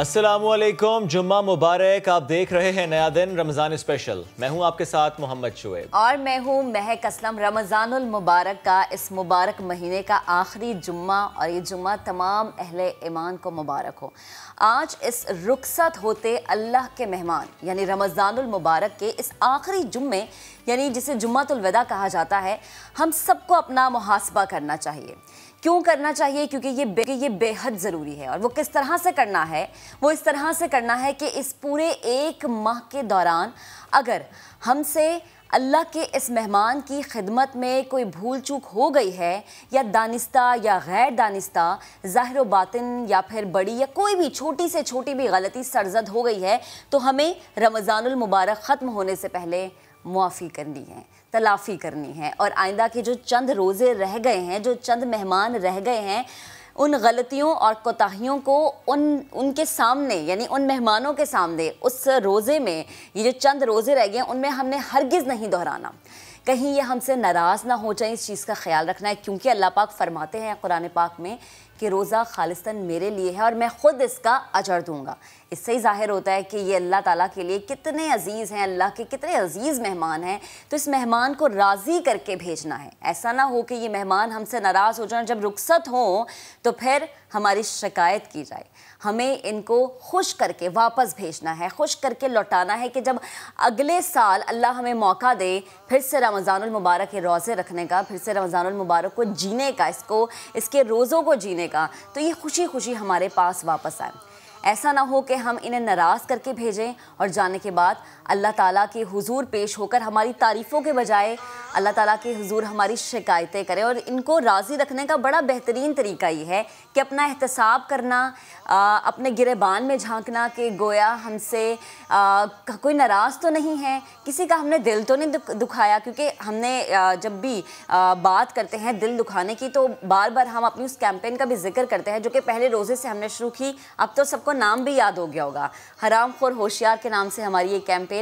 अस्सलामुअलैकुम, जुम्मा मुबारक। आप देख रहे हैं नया दिन रमज़ान स्पेशल। मैं हूं आपके साथ मोहम्मद शुएब और मैं हूं महक असलम। रमज़ानुल मुबारक का इस मुबारक महीने का आखिरी जुम्मा, और ये जुम्मा तमाम अहले ईमान को मुबारक हो। आज इस रुखसत होते अल्लाह के मेहमान यानी रमज़ानुल मुबारक के इस आखिरी जुम्मे यानी जिसे जुम्मतुल विदा कहा जाता है, हम सबको अपना मुहासबा करना चाहिए। क्यों करना चाहिए? क्योंकि ये बेहद ज़रूरी है। और वो किस तरह से करना है? वो इस तरह से करना है कि इस पूरे एक माह के दौरान अगर हमसे अल्लाह के इस मेहमान की खिदमत में कोई भूल चूक हो गई है, या दानिस्ता या गैर दानिस्ता, ज़ाहिर व बातिन या फिर बड़ी या कोई भी छोटी से छोटी भी गलती सरजद हो गई है, तो हमें रमज़ानुल मुबारक ख़त्म होने से पहले मुआफ़ी करनी है, तलाफ़ी करनी है। और आइंदा के जो चंद रोज़े रह गए हैं, जो चंद मेहमान रह गए हैं, उन गलतियों और कोताहियों को उनके सामने यानी उन मेहमानों के सामने उस रोज़े में, ये जो चंद रोज़े रह गए उनमें हमने हरगिज़ नहीं दोहराना। कहीं ये हमसे नाराज़ ना हो जाए, इस चीज़ का ख्याल रखना है। क्योंकि अल्लाह पाक फरमाते हैं कुरान पाक में कि रोज़ा खालिस्तन मेरे लिए है और मैं ख़ुद इसका अजर दूँगा। इससे ही ज़ाहिर होता है कि ये अल्लाह ताला के लिए कितने अज़ीज़ हैं, अल्लाह के कितने अज़ीज़ मेहमान हैं। तो इस मेहमान को राज़ी करके भेजना है। ऐसा ना हो कि ये मेहमान हमसे नाराज़ हो जाए, जब रुखसत हो तो फिर हमारी शिकायत की जाए। हमें इनको खुश करके वापस भेजना है, खुश करके लौटाना है कि जब अगले साल अल्लाह हमें मौका दे फिर से रमज़ानुल मुबारक के रोज़े रखने का, फिर से रमज़ानुल मुबारक को जीने का, इसके रोज़ों को जीने का, तो ये खुशी खुशी हमारे पास वापस आए। ऐसा ना हो कि हम इन्हें नाराज़ करके भेजें और जाने के बाद अल्लाह ताला के हुजूर पेश होकर हमारी तारीफ़ों के बजाय अल्लाह ताला के हुजूर हमारी शिकायतें करें। और इनको राज़ी रखने का बड़ा बेहतरीन तरीका ये है कि अपना एहतसाब करना, अपने गिरेबान में झांकना कि गोया हमसे कोई नाराज़ तो नहीं है, किसी का हमने दिल तो नहीं दुखाया। क्योंकि हमने जब भी बात करते हैं दिल दुखाने की, तो बार बार हम अपनी उस कैंपेन का भी जिक्र करते हैं जो कि पहले रोज़े से हमने शुरू की। अब तो सबको नाम भी याद हो गया होगा, हरामखोर होशियार के नाम से हमारी ये कैंपेन।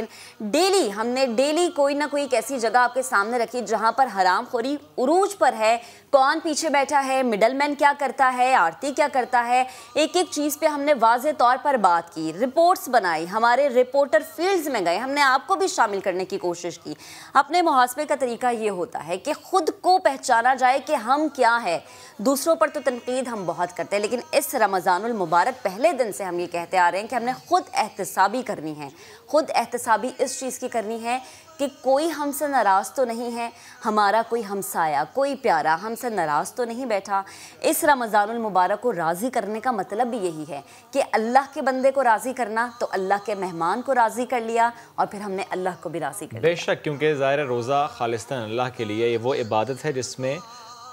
हमने डेली कोई ना कोई एक ऐसी जगह आपके सामने रखी जहाँ पर हरामखोरी उरूज पर है। कौन पीछे बैठा है, मिडलमैन क्या करता है, आरती क्या करता है, एक एक चीज़ पे हमने वाज़े तौर पर बात की, रिपोर्ट्स बनाई, हमारे रिपोर्टर फील्ड्स में गए, हमने आपको भी शामिल करने की कोशिश की। अपने मुहासबे का तरीका ये होता है कि ख़ुद को पहचाना जाए कि हम क्या है। दूसरों पर तो तनकीद हम बहुत करते हैं, लेकिन इस रमज़ानुल मुबारक पहले दिन से हम ये कहते आ रहे हैं कि हमने ख़ुद एहतसाबी करनी है। ख़ुद एहतसाबी इस चीज़ की करनी है कि कोई हमसे नाराज़ तो नहीं है, हमारा कोई हमसाया, कोई प्यारा हमसे नाराज़ तो नहीं बैठा। इस रमज़ानुल मुबारक को राज़ी करने का मतलब भी यही है कि अल्लाह के बंदे को राज़ी करना, तो अल्लाह के मेहमान को राज़ी कर लिया और फिर हमने अल्लाह को भी राज़ी कर लिया। बेशक, क्योंकि ज़ाहिर रोज़ा खालिस्तन अल्लाह के लिए, ये वो इबादत है जिसमें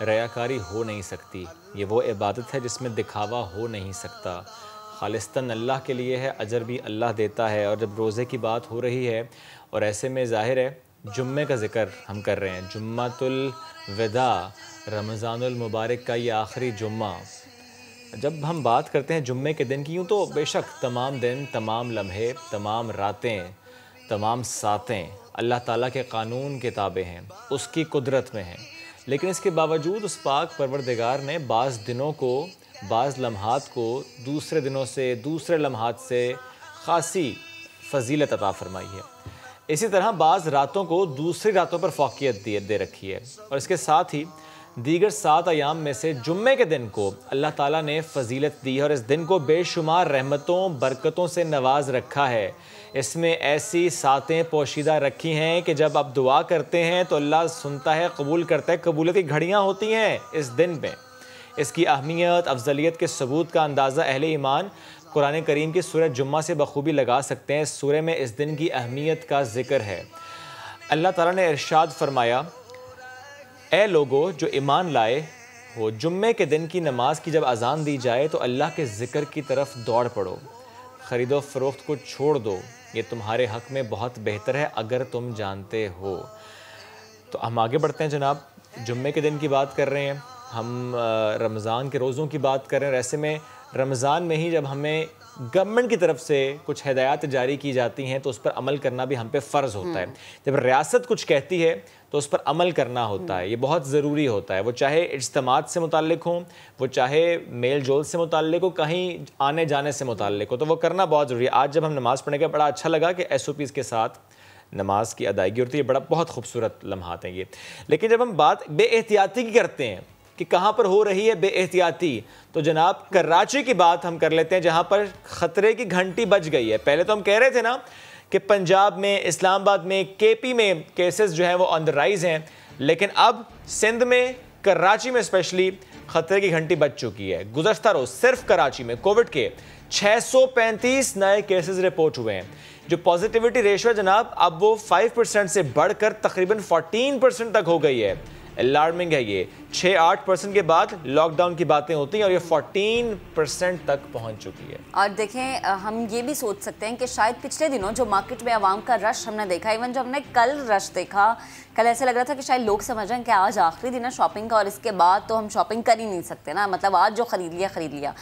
रयाकारी हो नहीं सकती, ये वो इबादत है जिसमें दिखावा हो नहीं सकता। खालिस्तन अल्लाह के लिए है, अजर भी अल्लाह देता है। और जब रोज़े की बात हो रही है और ऐसे में ज़ाहिर है जुम्मे का ज़िक्र हम कर रहे हैं, जुम्मतुल विदा, रमज़ानुल मुबारक का ये आखिरी जुम्मा। जब हम बात करते हैं जुम्मे के दिन की, यूँ तो बेशक तमाम दिन, तमाम लम्हे, तमाम रातें, तमाम सातें अल्लाह ताला के कानून के ताबे हैं, उसकी कुदरत में हैं। लेकिन इसके बावजूद उस पाक परवरदिगार ने बाज़ दिनों को, बाज़ लम्हात को दूसरे दिनों से, दूसरे लम्हात से ख़ासी फ़जीलत अता फ़रमाई है। इसी तरह बाज़ रातों को दूसरी रातों पर फ़ौक़ियत दे रखी है। और इसके साथ ही दीगर 7 अयाम में से जुम्मे के दिन को अल्लाह ताला ने फ़जीलत दी है और इस दिन को बेशुमार रहमतों, बरकतों से नवाज रखा है। इसमें ऐसी सातें पोशीदा रखी हैं कि जब आप दुआ करते हैं तो अल्लाह सुनता है, कबूल करता है। कबूलियत की घड़ियाँ होती हैं इस दिन में। इसकी अहमियत, अफजलियत के सबूत का अंदाज़ा अहले ईमान कुरान करीम की सूरह जुम्मा से बखूबी लगा सकते हैं। इस सूरह में इस दिन की अहमियत का ज़िक्र है। अल्लाह ताला ने इरशाद फरमाया, ए लोगो जो ईमान लाए हो, जुम्मे के दिन की नमाज की जब अज़ान दी जाए तो अल्लाह के ज़िक्र की तरफ दौड़ पड़ो, ख़रीदो फ़रोख्त को छोड़ दो, ये तुम्हारे हक़ में बहुत बेहतर है अगर तुम जानते हो। तो हम आगे बढ़ते हैं जनाब। जुम्मे के दिन की बात कर रहे हैं हम, रमज़ान के रोज़ों की बात कर रहे हैं। और ऐसे में रमज़ान में ही जब हमें गवर्नमेंट की तरफ से कुछ हिदायत जारी की जाती हैं तो उस पर अमल करना भी हम पे फ़र्ज़ होता है। जब रियासत कुछ कहती है तो उस पर अमल करना होता है, ये बहुत ज़रूरी होता है। वो चाहे इज्तिमात से मुताल्लिक हों, वो चाहे मेल जोल से मुताल्लिक हो, कहीं आने जाने से मुताल्लिक हो, तो वो करना बहुत ज़रूरी है। आज जब हम नमाज़ पढ़ने के बड़ा अच्छा लगा कि SOPs के साथ नमाज की अदायगी होती है, बड़ा बहुत खूबसूरत लम्हात हैं ये। लेकिन जब हम बात बेएहतियाती की करते हैं कि कहाँ पर हो रही है बेएहतियाती, तो जनाब कराची की बात हम कर लेते हैं जहाँ पर ख़तरे की घंटी बज गई है। पहले तो हम कह रहे थे ना कि पंजाब में, इस्लामाबाद में, KP में केसेस जो हैं वो ऑन द राइज़ हैं, लेकिन अब सिंध में, कराची में स्पेशली ख़तरे की घंटी बज चुकी है। गुज़श्ता रोज़ सिर्फ कराची में कोविड के 635 नए केसेस रिपोर्ट हुए हैं। जो पॉजिटिविटी रेशो है जनाब अब वो 5% से बढ़कर तकरीबन 14% तक हो गई है। अलार्मिंग है ये। 6-8% के बाद लॉकडाउन की बातें होती हैं और ये 14% तक पहुंच चुकी है। और देखें, हम ये भी सोच सकते हैं कि शायद पिछले दिनों जो मार्केट में आवाम का रश हमने देखा, इवन जो हमने कल रश देखा, कल ऐसे लग रहा था कि शायद लोग समझ रहे हैं कि आज आखिरी दिन है शॉपिंग का और इसके बाद तो हम शॉपिंग कर ही नहीं सकते ना, मतलब आज जो खरीद लिया।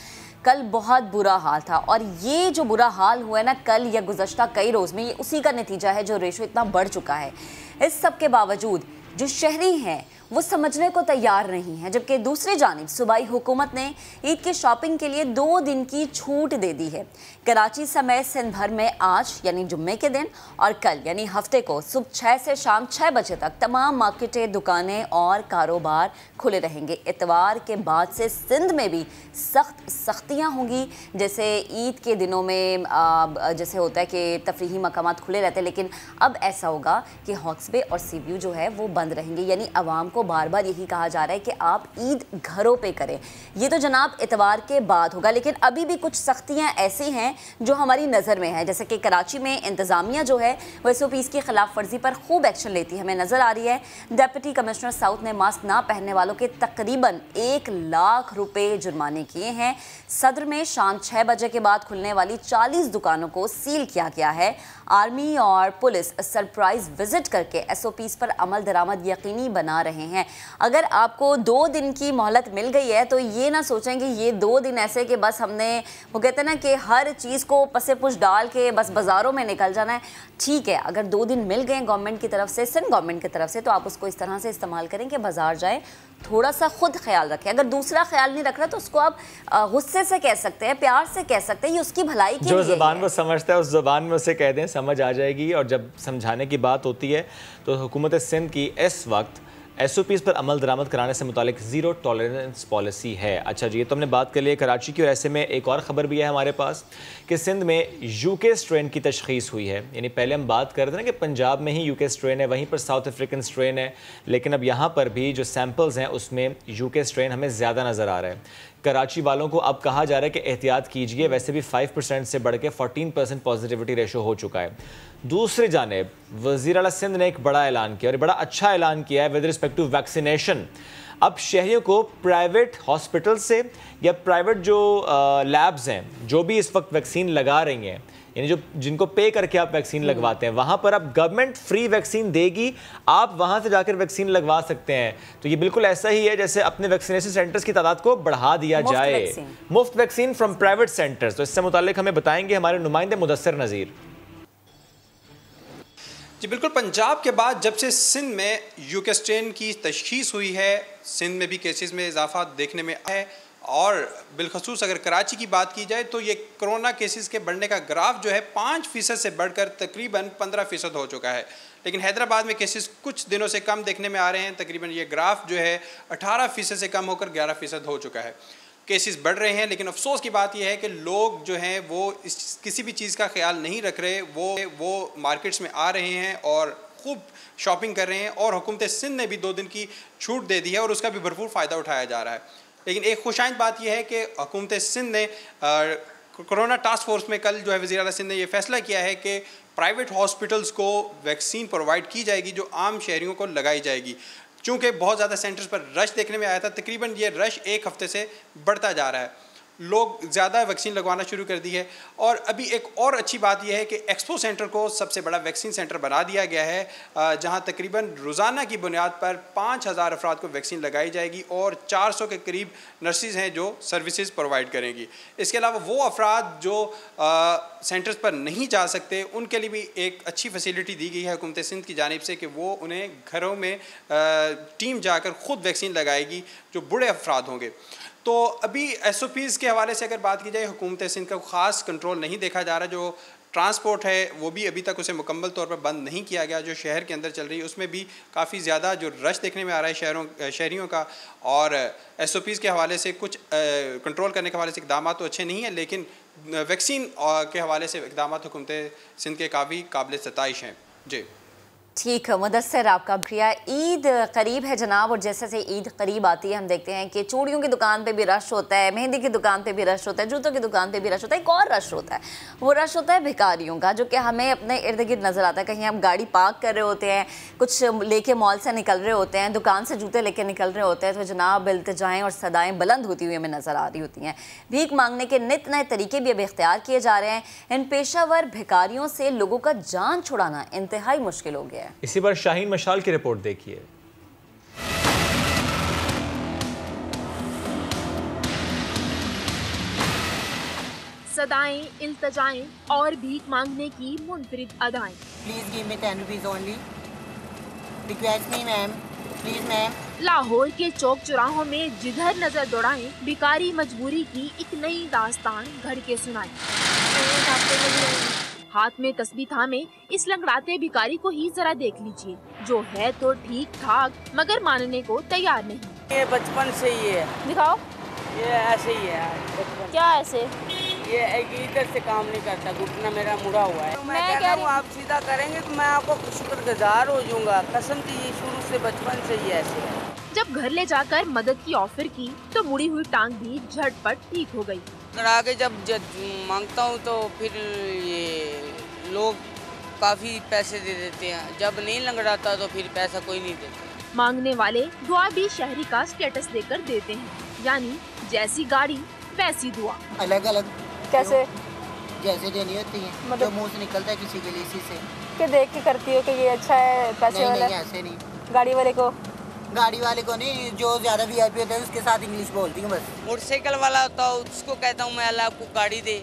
कल बहुत बुरा हाल था और ये जो बुरा हाल हुआ है ना कल या गुज़श्ता कई रोज़ में, ये उसी का नतीजा है जो रेशो इतना बढ़ चुका है। इस सब के बावजूद जो शहरी हैं वो समझने को तैयार नहीं है, जबकि दूसरी जानिब सूबाई हुकूमत ने ईद की शॉपिंग के लिए 2 दिन की छूट दे दी है। कराची समेत सिंध भर में आज यानी जुम्मे के दिन और कल यानी हफ्ते को सुबह 6 से शाम 6 बजे तक तमाम मार्केटें, दुकानें और कारोबार खुले रहेंगे। इतवार के बाद से सिंध में भी सख्तियाँ होंगी, जैसे ईद के दिनों में जैसे होता है कि तफरीही मकामात खुले रहते हैं, लेकिन अब ऐसा होगा कि हॉक्सबे और सी व्यू जो है वो बंद रहेंगे। यानी आवाम को बार बार यही कहा जा रहा है कि आप ईद घरों पे करें। ये तो जनाब इतवार के बाद होगा, लेकिन अभी भी कुछ सख्तियां ऐसी हैं जो हमारी नज़र में है। जैसे कि कराची में इंतज़ामिया जो है वो SOPs की खिलाफ वर्जी पर खूब एक्शन लेती हमें नज़र आ रही है। डिप्टी कमिश्नर साउथ ने मास्क ना पहनने वालों के तकरीबन 1 लाख रुपए जुर्माने किए हैं। सदर में शाम 6 बजे के बाद खुलने वाली 40 दुकानों को सील किया गया है। आर्मी और पुलिस सरप्राइज विजिट करके SOPs पर अमल दरामद यकीनी बना रहे हैं। अगर आपको 2 दिन की मोहलत मिल गई है तो ये ना सोचें कि ये 2 दिन ऐसे कि बस हमने, वो कहते हैं ना कि हर चीज़ को पसे पुश डाल के बस बाज़ारों में निकल जाना है। ठीक है, अगर 2 दिन मिल गए गवर्नमेंट की तरफ से, सिंध गवर्नमेंट की तरफ से, तो आप उसको इस तरह से इस्तेमाल करें कि बाज़ार जाएँ, थोड़ा सा खुद ख्याल रखें। अगर दूसरा ख्याल नहीं रख रहा तो उसको आप गुस्से से कह सकते हैं, प्यार से कह सकते हैं, ये उसकी भलाई के लिए। जो ज़बान वो समझता है उस ज़बान में उसे कह दें, समझ आ जाएगी। और जब समझाने की बात होती है तो हुकूमत सिंध की इस वक्त SOPs पर अमल दरामद कराने से मुतालिक 0 टॉलरेंस पॉलिसी है। अच्छा जी, ये तो हमने बात कर ली कराची की, और ऐसे में एक और ख़बर भी है हमारे पास कि सिंध में UK स्ट्रेन की तशख़ीस हुई है। यानी पहले हम बात कर रहे थे ना कि पंजाब में ही UK स्ट्रेन है, वहीं पर साउथ अफ्रीकन स्ट्रेन है, लेकिन अब यहाँ पर भी जो सैम्पल्स हैं उसमें UK स्ट्रेन हमें ज़्यादा नज़र आ रहा है। कराची वालों को अब कहा जा रहा है कि एहतियात कीजिए। वैसे भी 5% से बढ़ के 14% पॉजिटिविटी रेशो हो चुका है। दूसरी जानिब वज़ीर आला सिंध ने एक बड़ा ऐलान किया और बड़ा अच्छा ऐलान किया है विद रिस्पेक्ट टू वैक्सीनेशन। अब शहरियों को प्राइवेट हॉस्पिटल से या प्राइवेट जो लैब्स हैं जो भी इस वक्त वैक्सीन लगा रही हैं, यानी जो जिनको पे करके आप वैक्सीन लगवाते हैं, वहाँ पर अब गवर्नमेंट फ्री वैक्सीन देगी, आप वहाँ से जाकर वैक्सीन लगवा सकते हैं। तो ये बिल्कुल ऐसा ही है जैसे अपने वैक्सीनेशन सेंटर्स की तादाद को बढ़ा दिया जाए, मुफ्त वैक्सीन फ्रॉम प्राइवेट सेंटर्स। तो इससे मुताल्लिक हमें बताएंगे हमारे नुमाइंदे मुदस्सिर नज़ीर। जी बिल्कुल, पंजाब के बाद जब से सिंध में UK स्ट्रेन की तशख़ीस हुई है, सिंध में भी केसेस में इजाफा देखने में आया है। और बिलखसूस अगर कराची की बात की जाए तो ये कोरोना केसेस के बढ़ने का ग्राफ जो है 5% से बढ़कर तकरीबन 15% हो चुका है। लेकिन हैदराबाद में केसेस कुछ दिनों से कम देखने में आ रहे हैं, तकरीबन ये ग्राफ जो है 18% से कम होकर 11% हो चुका है। केसेस बढ़ रहे हैं, लेकिन अफसोस की बात यह है कि लोग जो हैं वो किसी भी चीज़ का ख्याल नहीं रख रहे। वो मार्केट्स में आ रहे हैं और खूब शॉपिंग कर रहे हैं, और हुकूमत सिंध ने भी 2 दिन की छूट दे दी है और उसका भी भरपूर फ़ायदा उठाया जा रहा है। लेकिन एक खुशाइंद बात यह है कि हुकूमत सिंध ने कोरोना टास्क फोर्स में कल जो है वज़ीर आला सिंध ने यह फैसला किया है कि प्राइवेट हॉस्पिटल्स को वैक्सीन प्रोवाइड की जाएगी जो आम शहरियों को लगाई जाएगी। चूँकि बहुत ज़्यादा सेंटर्स पर रश देखने में आया था, तकरीबन ये रश 1 हफ्ते से बढ़ता जा रहा है। लोग ज़्यादा वैक्सीन लगवाना शुरू कर दी है। और अभी एक और अच्छी बात यह है कि एक्सपो सेंटर को सबसे बड़ा वैक्सीन सेंटर बना दिया गया है, जहां तकरीबन रोज़ाना की बुनियाद पर 5000 अफराद को वैक्सीन लगाई जाएगी और 400 के करीब नर्सेज हैं जो सर्विसेज प्रोवाइड करेंगी। इसके अलावा वो अफराद जो सेंटर्स पर नहीं जा सकते उनके लिए भी एक अच्छी फैसिलिटी दी गई है हुकूमत सिंध की जानिब से कि वो उन्हें घरों में टीम जाकर ख़ुद वैक्सीन लगाएगी जो बूढ़े अफराद होंगे। तो अभी SOPs के हवाले से अगर बात की जाए, हुकूमत सिंध का ख़ास कंट्रोल नहीं देखा जा रहा। जो ट्रांसपोर्ट है वो भी अभी तक उसे मुकम्मल तौर पर बंद नहीं किया गया। जो शहर के अंदर चल रही है उसमें भी काफ़ी ज़्यादा जो रश देखने में आ रहा है शहरियों का। और SOPs के हवाले से कुछ कंट्रोल करने के हवाले से इक़दाम तो अच्छे नहीं हैं, लेकिन वैक्सीन के हवाले से इक़दाम हुकूमत सिंध के काफ़ी काबिल सताइश हैं। जी ठीक है मुदस्सिर, आपका शुक्रिया। ईद करीब है जनाब, और जैसे से ईद करीब आती है हम देखते हैं कि चूड़ियों की दुकान पे भी रश होता है, मेहंदी की दुकान पे भी रश होता है, जूतों की दुकान पे भी रश होता है। एक और रश होता है, वो रश होता है भिखारियों का, जो कि हमें अपने इर्द गिर्द नज़र आता है। कहीं हम गाड़ी पार्क कर रहे होते हैं, कुछ लेके मॉल से निकल रहे होते हैं, दुकान से जूते लेके निकल रहे होते हैं, तो जनाब इल्तिजाएँ और सदाएँ बुलंद होती हुई हमें नज़र आ रही होती हैं। भीख मांगने के नित नए तरीके भी अब इख्तियार किए जा रहे हैं। इन पेशावर भिखारियों से लोगों का जान छुड़ाना इंतहाई मुश्किल हो गया है। इसी पर शाहीन मशाल की रिपोर्ट देखिए। सदाएं, इल्तजाएं और भीख मांगने की मुनफरिद अदाएं। Please give me 10 rupees only, request me ma'am, please ma'am. Lahore के चौक चौराहों में जिधर नजर दौड़ाएं, भिखारी मजबूरी की एक नई दास्तान घर के सुनाए। हाथ में तस्बीह थामे इस लंगड़ाते भिखारी को ही जरा देख लीजिए, जो है तो ठीक ठाक मगर मानने को तैयार नहीं। ये बचपन से ही है। दिखाओ। ये ऐसे ही है बचपन। क्या ऐसे? ये इधर से काम नहीं करता, घुटना मेरा मुड़ा हुआ है। मैं मैं कह रहा हूँ आप सीधा करेंगे तो मैं आपको शुक्रगुजार हो जाऊंगा। कसम की ये शुरू से बचपन से ही ऐसे है। जब घर ले जाकर मदद की ऑफर की तो मुड़ी हुई टांग भी झटपट ठीक हो गई। अगर आगे जब मांगता हूँ तो फिर ये लोग काफी पैसे दे देते हैं, जब नहीं लंगड़ाता तो फिर पैसा कोई नहीं देता। मांगने वाले दुआ भी शहरी का स्टेटस देकर देते हैं, यानी जैसी गाड़ी वैसी दुआ। अलग अलग कैसे? जैसे देनी होती है, मतलब जो मुँह से निकलता है किसी के लिए इसी से। कि देख के करती हो कि ये अच्छा है पैसे वाला? नहीं ऐसे नहीं। गाड़ी वाले को नहीं, जो ज्यादा VIP होता है उसके साथ इंग्लिश बोलती हूँ बस। मोटरसाइकिल वाला होता है उसको कहता हूँ मैं अल्लाह आपको गाड़ी दे।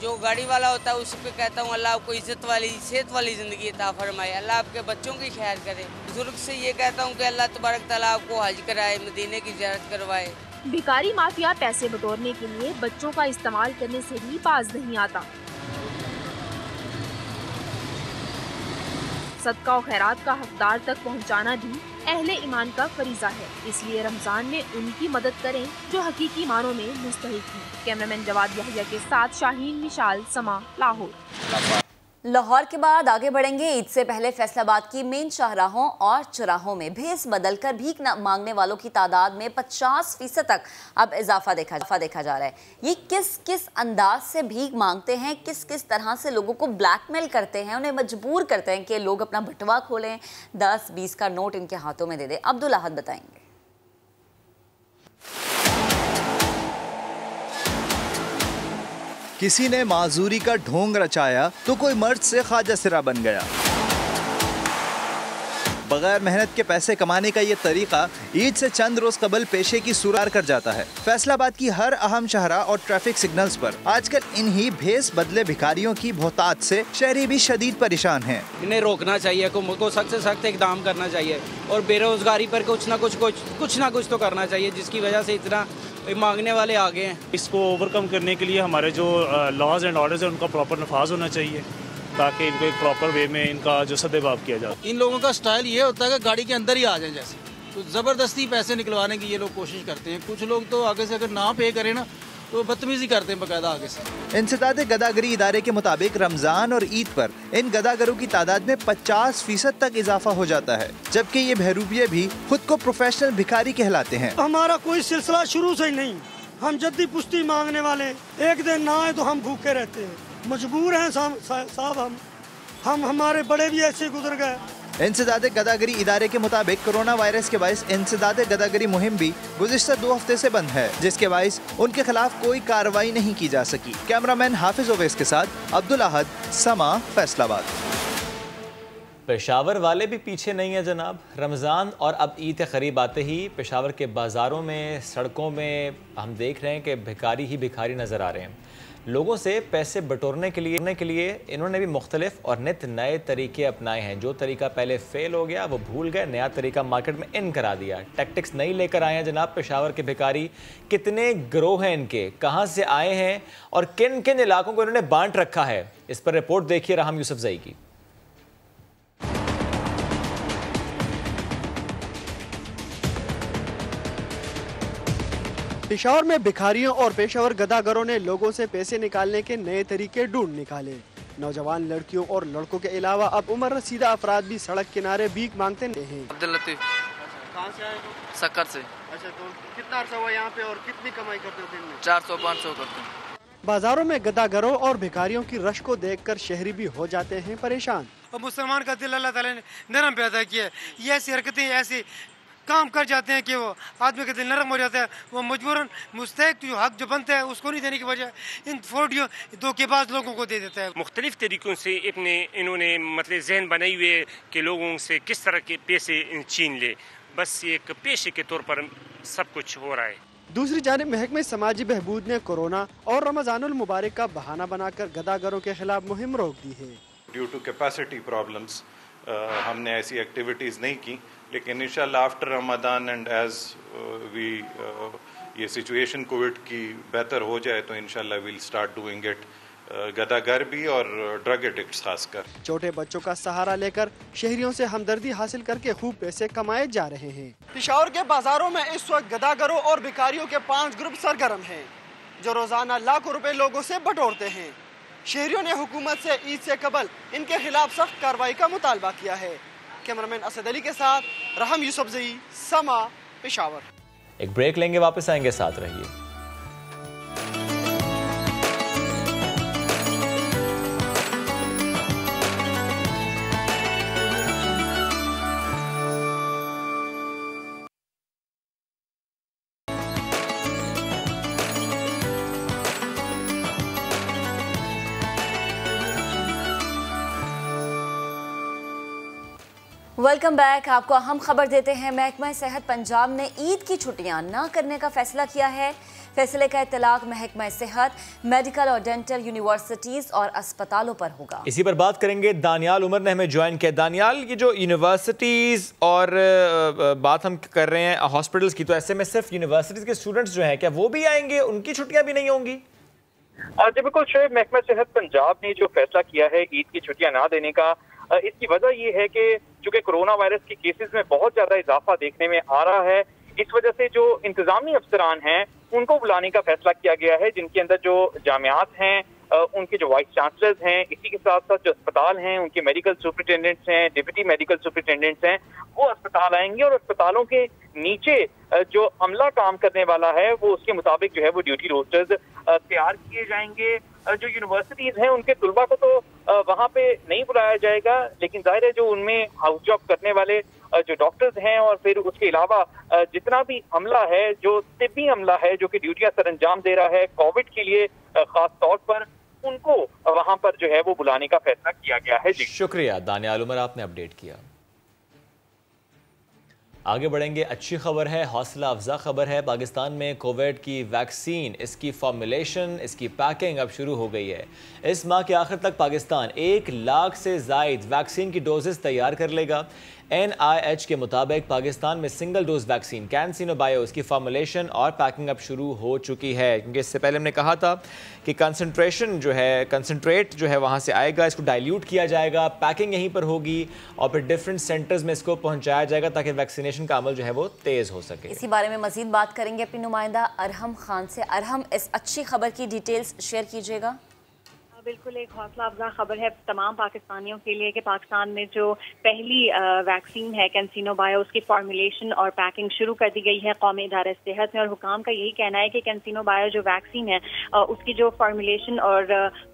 जो गाड़ी वाला होता है उसको कहता हूँ अल्लाह आपको इज्जत वाली सेहत वाली ज़िंदगी अता फरमाए, अल्लाह आपके बच्चों की खैर करे। बुजुर्ग से ये कहता हूँ कि अल्लाह तबारक तआला आपको हज कराए, मदीने की ज़ियारत करवाए। भिखारी माफिया पैसे बटोरने के लिए बच्चों का इस्तेमाल करने से भी बाज नहीं आता। सदका और खैरात का हकदार तक पहुंचाना भी अहले ईमान का फरीजा है, इसलिए रमजान में उनकी मदद करें जो हकीकी मानों में मुस्तहिक हैं। कैमरामैन जवाद याहिया के साथ शाहीन मिशाल, समा, लाहौर। लाहौर के बाद आगे बढ़ेंगे। ईद से पहले फैसलाबाद की मेन शाहराहों और चौराहों में भेस बदलकर भीख मांगने वालों की तादाद में 50% तक अब इजाफा देखा जा रहा है। ये किस किस अंदाज से भीख मांगते हैं, किस किस तरह से लोगों को ब्लैकमेल करते हैं, उन्हें मजबूर करते हैं कि लोग अपना बटुआ खोलें, 10-20 का नोट इनके हाथों में दे दें। अब्दुल अहद बताएंगे। किसी ने माजूरी का ढोंग रचाया तो कोई मर्द से ख्वाजा सिरा बन गया। बगैर मेहनत के पैसे कमाने का ये तरीका ईद से चंद रोज कबल पेशे की सुरार कर जाता है। फैसलाबाद की हर अहम शहरा और ट्रैफिक सिग्नल्स पर आजकल इन्हीं भेस बदले भिखारियों की बहुतात से शहरी भी शदीद परेशान हैं। इन्हें रोकना चाहिए, को सख्त से सख्त इकदाम करना चाहिए और बेरोजगारी पर कुछ ना कुछ तो करना चाहिए, जिसकी वजह से इतना मांगने वाले आ गए हैं। इसको ओवरकम करने के लिए हमारे जो लॉज एंड ऑर्डर्स हैं उनका प्रॉपर नफाज होना चाहिए, ताकि इनको एक प्रॉपर वे में इनका जो सदेबाब किया जाए। इन लोगों का स्टाइल ये होता है कि गाड़ी के अंदर ही आ जाए, जैसे तो ज़बरदस्ती पैसे निकलवाने की ये लोग कोशिश करते हैं। कुछ लोग तो आगे से अगर ना पे करें ना तो बदतमीजी करते हैं बाकायदा आगे से। इंसदाद गदागरी इदारे के मुताबिक रमजान और ईद पर इन गदागरों की तादाद में 50% तक इजाफा हो जाता है, जबकि ये बहरूपिये भी खुद को प्रोफेशनल भिखारी कहलाते हैं। हमारा कोई सिलसिला शुरू से ही नहीं, हम जद्दी पुश्ती मांगने वाले, एक दिन ना आए तो हम भूखे रहते हैं, मजबूर हैं साहब। हम हमारे बड़े भी ऐसे गुजर गए, इंसदादे गदागरी इदारे के मुताबिक कोरोना वायरस के बाइस इंसदादे गदागरी मुहिम भी गुज़िश्ता 2 हफ्ते से बंद है, जिसके बाइस उनके खिलाफ कोई कार्रवाई नहीं की जा सकी। कैमरामैन हाफिज ओवैस के साथ अब्दुल अहद, समा, फैसलाबाद। पेशावर वाले भी पीछे नहीं है जनाब। रमज़ान और अब ईद के करीब आते ही पेशावर के बाज़ारों में, सड़कों में हम देख रहे हैं कि भिखारी ही भिखारी नज़र आ रहे हैं। लोगों से पैसे बटोरने के लिए इन्होंने भी मुख्तलिफ और नित नए तरीके अपनाए हैं। जो तरीका पहले फेल हो गया वो भूल गए, नया तरीका मार्केट में इन करा दिया। टैक्टिक्स नई लेकर आए हैं जनाब पेशावर के भिखारी। कितने गिरोह हैं इनके, कहाँ से आए हैं और किन किन इलाकों को इन्होंने बांट रखा है, इस पर रिपोर्ट देखिए राहम यूसुफजई की। पेशावर में भिखारियों और पेशावर गदागरों ने लोगों से पैसे निकालने के नए तरीके ढूंढ निकाले। नौजवान लड़कियों और लड़कों के अलावा अब उम्र रसीदा अफराद भी सड़क किनारे भीख मांगते हैं। अब्दुल लतीफ। कहाँ से आए हो? सक्कर से। अच्छा, तो कितना अर्सा हुआ यहाँ पे और कितनी कमाई करते हो दिन में? 400-500 करते हैं। बाजारों में गदागरों और भिखारियों की रश को देखकर शहरी भी हो जाते हैं परेशान। और मुसलमान का दिल अल्लाह ताला ने नरम पैदा किया है। ये ऐसी हरकतें ऐसी काम कर जाते हैं कि वो आदमी का दिल नरम हो जाता है। वो मजबूरन मुस्तहिक जो हक जो बनता है उसको नहीं देने की वजह इन फ्रॉडियों धोखेबाज लोगों को दे देता है। मुख्तलिफ तरीकों से इन्होंने मतलब जहन बनाई हुए कि लोगों से किस तरह के पैसे छीन ले। बस एक पेशे के तौर पर सब कुछ हो रहा है। दूसरी जानिब महकमे समाजी बहबूद ने कोरोना और रमजानुल मुबारक का बहाना बनाकर गदागरों के खिलाफ मुहिम रोक दी है। ड्यू टू कैपेसिटी प्रॉब्लम्स हमने ऐसी एक्टिविटीज़ नहीं की, लेकिन इंशाल्लाह after Ramzan and as we ये सिचुएशन कोविड की बेहतर हो जाए तो इंशाल्लाह विल स्टार्ट डूइंग इट। गदागर भी और ड्रग एडिक्ट्स खासकर। छोटे बच्चों का सहारा लेकर शहरियों से हमदर्दी हासिल करके खूब पैसे कमाए जा रहे हैं। पेशावर के बाजारों में इस वक्त गदागरों और भिखारियों के 5 ग्रुप सरगर्म हैं, जो रोजाना लाखों रुपए लोगों से बटोरते हैं। शहरियों ने हुकूमत से ईद से कबल इनके खिलाफ सख्त कार्रवाई का मुतालबा किया है। कैमरामैन असद अली के साथ राहम यूसुफजई, समा, पेशावर। एक ब्रेक लेंगे, वापस आएंगे, साथ रहिए। Welcome back. आपको अहम खबर देते हैं। महकमा सेहत पंजाब ने ईद की छुट्टियां ना करने का फैसला किया है। फैसले का इत्तलाक महकमा सेहत, मेडिकल और डेंटल यूनिवर्सिटीज़ और अस्पतालों पर होगा। इसी पर बात करेंगे। दानियाल उमर ने हमें ज्वाइन किया। दानियाल, ये जो यूनिवर्सिटीज़ और बात हम कर रहे हैं हॉस्पिटल्स की, तो ऐसे में सिर्फ यूनिवर्सिटीज़ के स्टूडेंट्स जो हैं, क्या वो भी आएंगे? उनकी छुट्टियाँ भी नहीं होंगी? जी बिल्कुल शेब, महकमा सेहत पंजाब ने जो फैसला किया है ईद की छुट्टियां ना देने का, इसकी वजह ये है कि चूंकि कोरोना वायरस के केसेस में बहुत ज्यादा इजाफा देखने में आ रहा है, इस वजह से जो इंतजामी अफसरान हैं उनको बुलाने का फैसला किया गया है, जिनके अंदर जो जामियात हैं, उनके जो वाइस चांसलर्स हैं, इसी के साथ साथ जो अस्पताल हैं उनके मेडिकल सुपरिटेंडेंट्स हैं, डिप्टी मेडिकल सुपरिटेंडेंट्स हैं, वो अस्पताल आएंगे और अस्पतालों के नीचे जो अमला काम करने वाला है वो उसके मुताबिक जो है वो ड्यूटी रोस्टर्स तैयार किए जाएंगे। जो यूनिवर्सिटीज हैं उनके तुलबा को तो वहाँ पे नहीं बुलाया जाएगा, लेकिन जाहिर है जो उनमें हाउस जॉब करने वाले जो डॉक्टर्स हैं और फिर उसके अलावा जितना भी अमला है, जो तिब्बी अमला है जो कि ड्यूटियां सर अंजाम दे रहा है कोविड के लिए खास तौर पर, उनको वहाँ पर जो है वो बुलाने का फैसला किया गया है। जी शुक्रिया दानियाल उमर, आपने अपडेट किया। आगे बढ़ेंगे। अच्छी खबर है, हौसला अफजा खबर है। पाकिस्तान में कोविड की वैक्सीन, इसकी फॉर्मुलेशन, इसकी पैकिंग अब शुरू हो गई है। इस माह के आखिर तक पाकिस्तान 1 लाख से ज़ायद वैक्सीन की डोजेस तैयार कर लेगा। NIH के मुताबिक पाकिस्तान में single dose vaccine CanSino bio की फॉर्मुलेशन और पैकिंग अब शुरू हो चुकी है, क्योंकि इससे पहले हमने कहा था कि कंसनट्रेट जो है वहाँ से आएगा, इसको डाइल्यूट किया जाएगा, पैकिंग यहीं पर होगी और फिर डिफरेंट सेंटर्स में इसको पहुँचाया जाएगा ताकि वैक्सीनेशन का अमल जो है वो तेज़ हो सके। इसी बारे में मजीद बात करेंगे अपनी नुमाइंदा अरहम खान से। अरहम, इस अच्छी खबर की डिटेल्स शेयर कीजिएगा। बिल्कुल एक हौसला अफजा खबर है तमाम पाकिस्तानियों के लिए कि पाकिस्तान में जो पहली वैक्सीन है कैंसिनो बायो, उसकी फॉर्मुलेशन और पैकिंग शुरू कर दी गई है कौमी इदारे सेहत में। और हुकाम का यही कहना है कि कैंसिनो बायो जो वैक्सीन है उसकी जो फॉर्मुलेशन और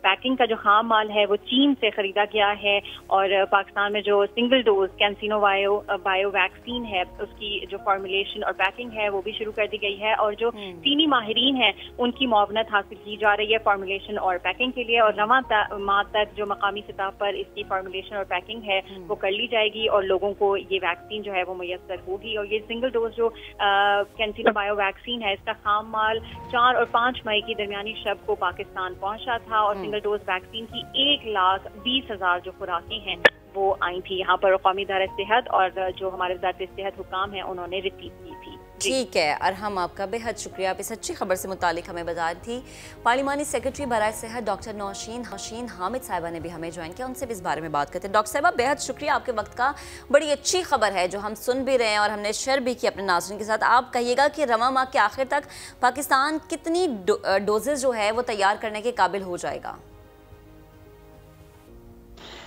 पैकिंग का जो खाम माल है वो चीन से खरीदा गया है। और पाकिस्तान में जो single dose CanSino bio vaccine है उसकी जो फॉर्मुलेशन और पैकिंग है वो भी शुरू कर दी गई है। और जो चीनी माहिरीन है उनकी मुआवनत हासिल की जा रही है फॉर्मुलेशन और पैकिंग के लिए। और रवां माह तक जो मकामी सतह पर इसकी फॉर्मुलेशन और पैकिंग है वो कर ली जाएगी और लोगों को ये वैक्सीन जो है वो मुयस्सर होगी। और ये सिंगल डोज जो कैंसिनो बायो वैक्सीन है इसका खाम माल 4 और 5 मई की दरमियानी शब को पाकिस्तान पहुंचा था। और सिंगल डोज वैक्सीन की 1,20,000 जो खुराकें हैं वो आई थी यहाँ पर। कौमी इदारा सेहत और जो हमारे वज़ारत सेहत हुकाम है उन्होंने रिसीव की थी। ठीक है, और हम आपका बेहद शुक्रिया, आप इस अच्छी खबर से मुतालिक हमें बता थी। पार्लिमानी सेक्रेटरी बराए सेहत डॉक्टर नौशीन हामिद साहिबा ने भी हमें ज्वाइन किया, उनसे भी इस बारे में बात करते हैं। डॉक्टर साहिबा बेहद शुक्रिया आपके वक्त का, बड़ी अच्छी खबर है जो हम सुन भी रहे हैं और हमने शेयर भी की अपने नाज़रीन के साथ। आप कहिएगा कि रवां माह के आखिर तक पाकिस्तान कितनी डोजेज जो है वो तैयार करने के काबिल हो जाएगा?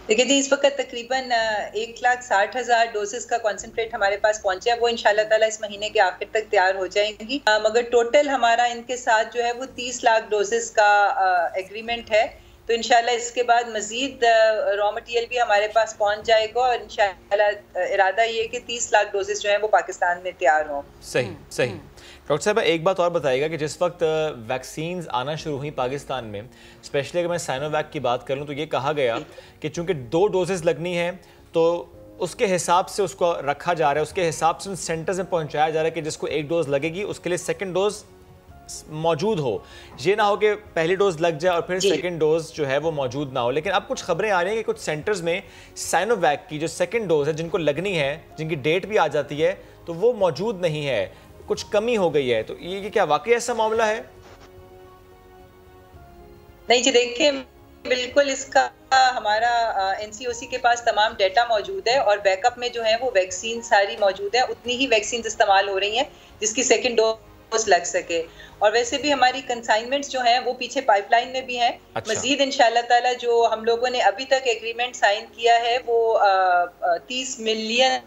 देखिए जी, इस वक्त तकरीबन 1,60,000 डोजेस का कॉन्सेंट्रेट हमारे पास पहुंचा है। वो इंशाल्लाह ताला इस महीने के आखिर तक तैयार हो जाएंगी। मगर टोटल हमारा इनके साथ जो है वो 30 लाख डोजेस का एग्रीमेंट है। तो इंशाल्लाह इसके बाद मजीद रॉ मटेरियल भी हमारे पास पहुंच जाएगा और इंशाल्लाह इरादा ये कि 30 लाख डोजेस जो है वो पाकिस्तान में तैयार हों। सही। डॉक्टर साहब एक बात और बताइएगा कि जिस वक्त वैक्सीन्स आना शुरू हुई पाकिस्तान में, स्पेशली अगर मैं साइनोवैक की बात करूं तो ये कहा गया कि चूंकि 2 डोजेस लगनी है तो उसके हिसाब से उसको रखा जा रहा है, उसके हिसाब से उन सेंटर्स में पहुंचाया जा रहा है कि जिसको 1 डोज लगेगी उसके लिए 2nd डोज मौजूद हो। ये ना हो कि पहली डोज लग जाए और फिर 2nd डोज जो है वो मौजूद ना हो। लेकिन अब कुछ खबरें आ रही हैं कि कुछ सेंटर्स में साइनोवैक की जो 2nd डोज है जिनको लगनी है, जिनकी डेट भी आ जाती है, तो वो मौजूद नहीं है, कुछ कमी हो गई है। तो ये क्या वाकई ऐसा मामला है? नहीं जी, देखिए बिल्कुल इसका हमारा एनसीओसी के पास तमाम डेटा मौजूद है और बैकअप में जो है वो वैक्सीन सारी मौजूद है। उतनी ही वैक्सीन इस्तेमाल हो रही हैं जिसकी 2nd डोज लग सके। और वैसे भी हमारी कंसाइनमेंट्स जो हैं वो पीछे पाइपलाइन में भी हैं। मजीद इंशाल्लाह ताला जो हम लोगों ने अभी तक एग्रीमेंट साइन किया है वो 30 मिलियन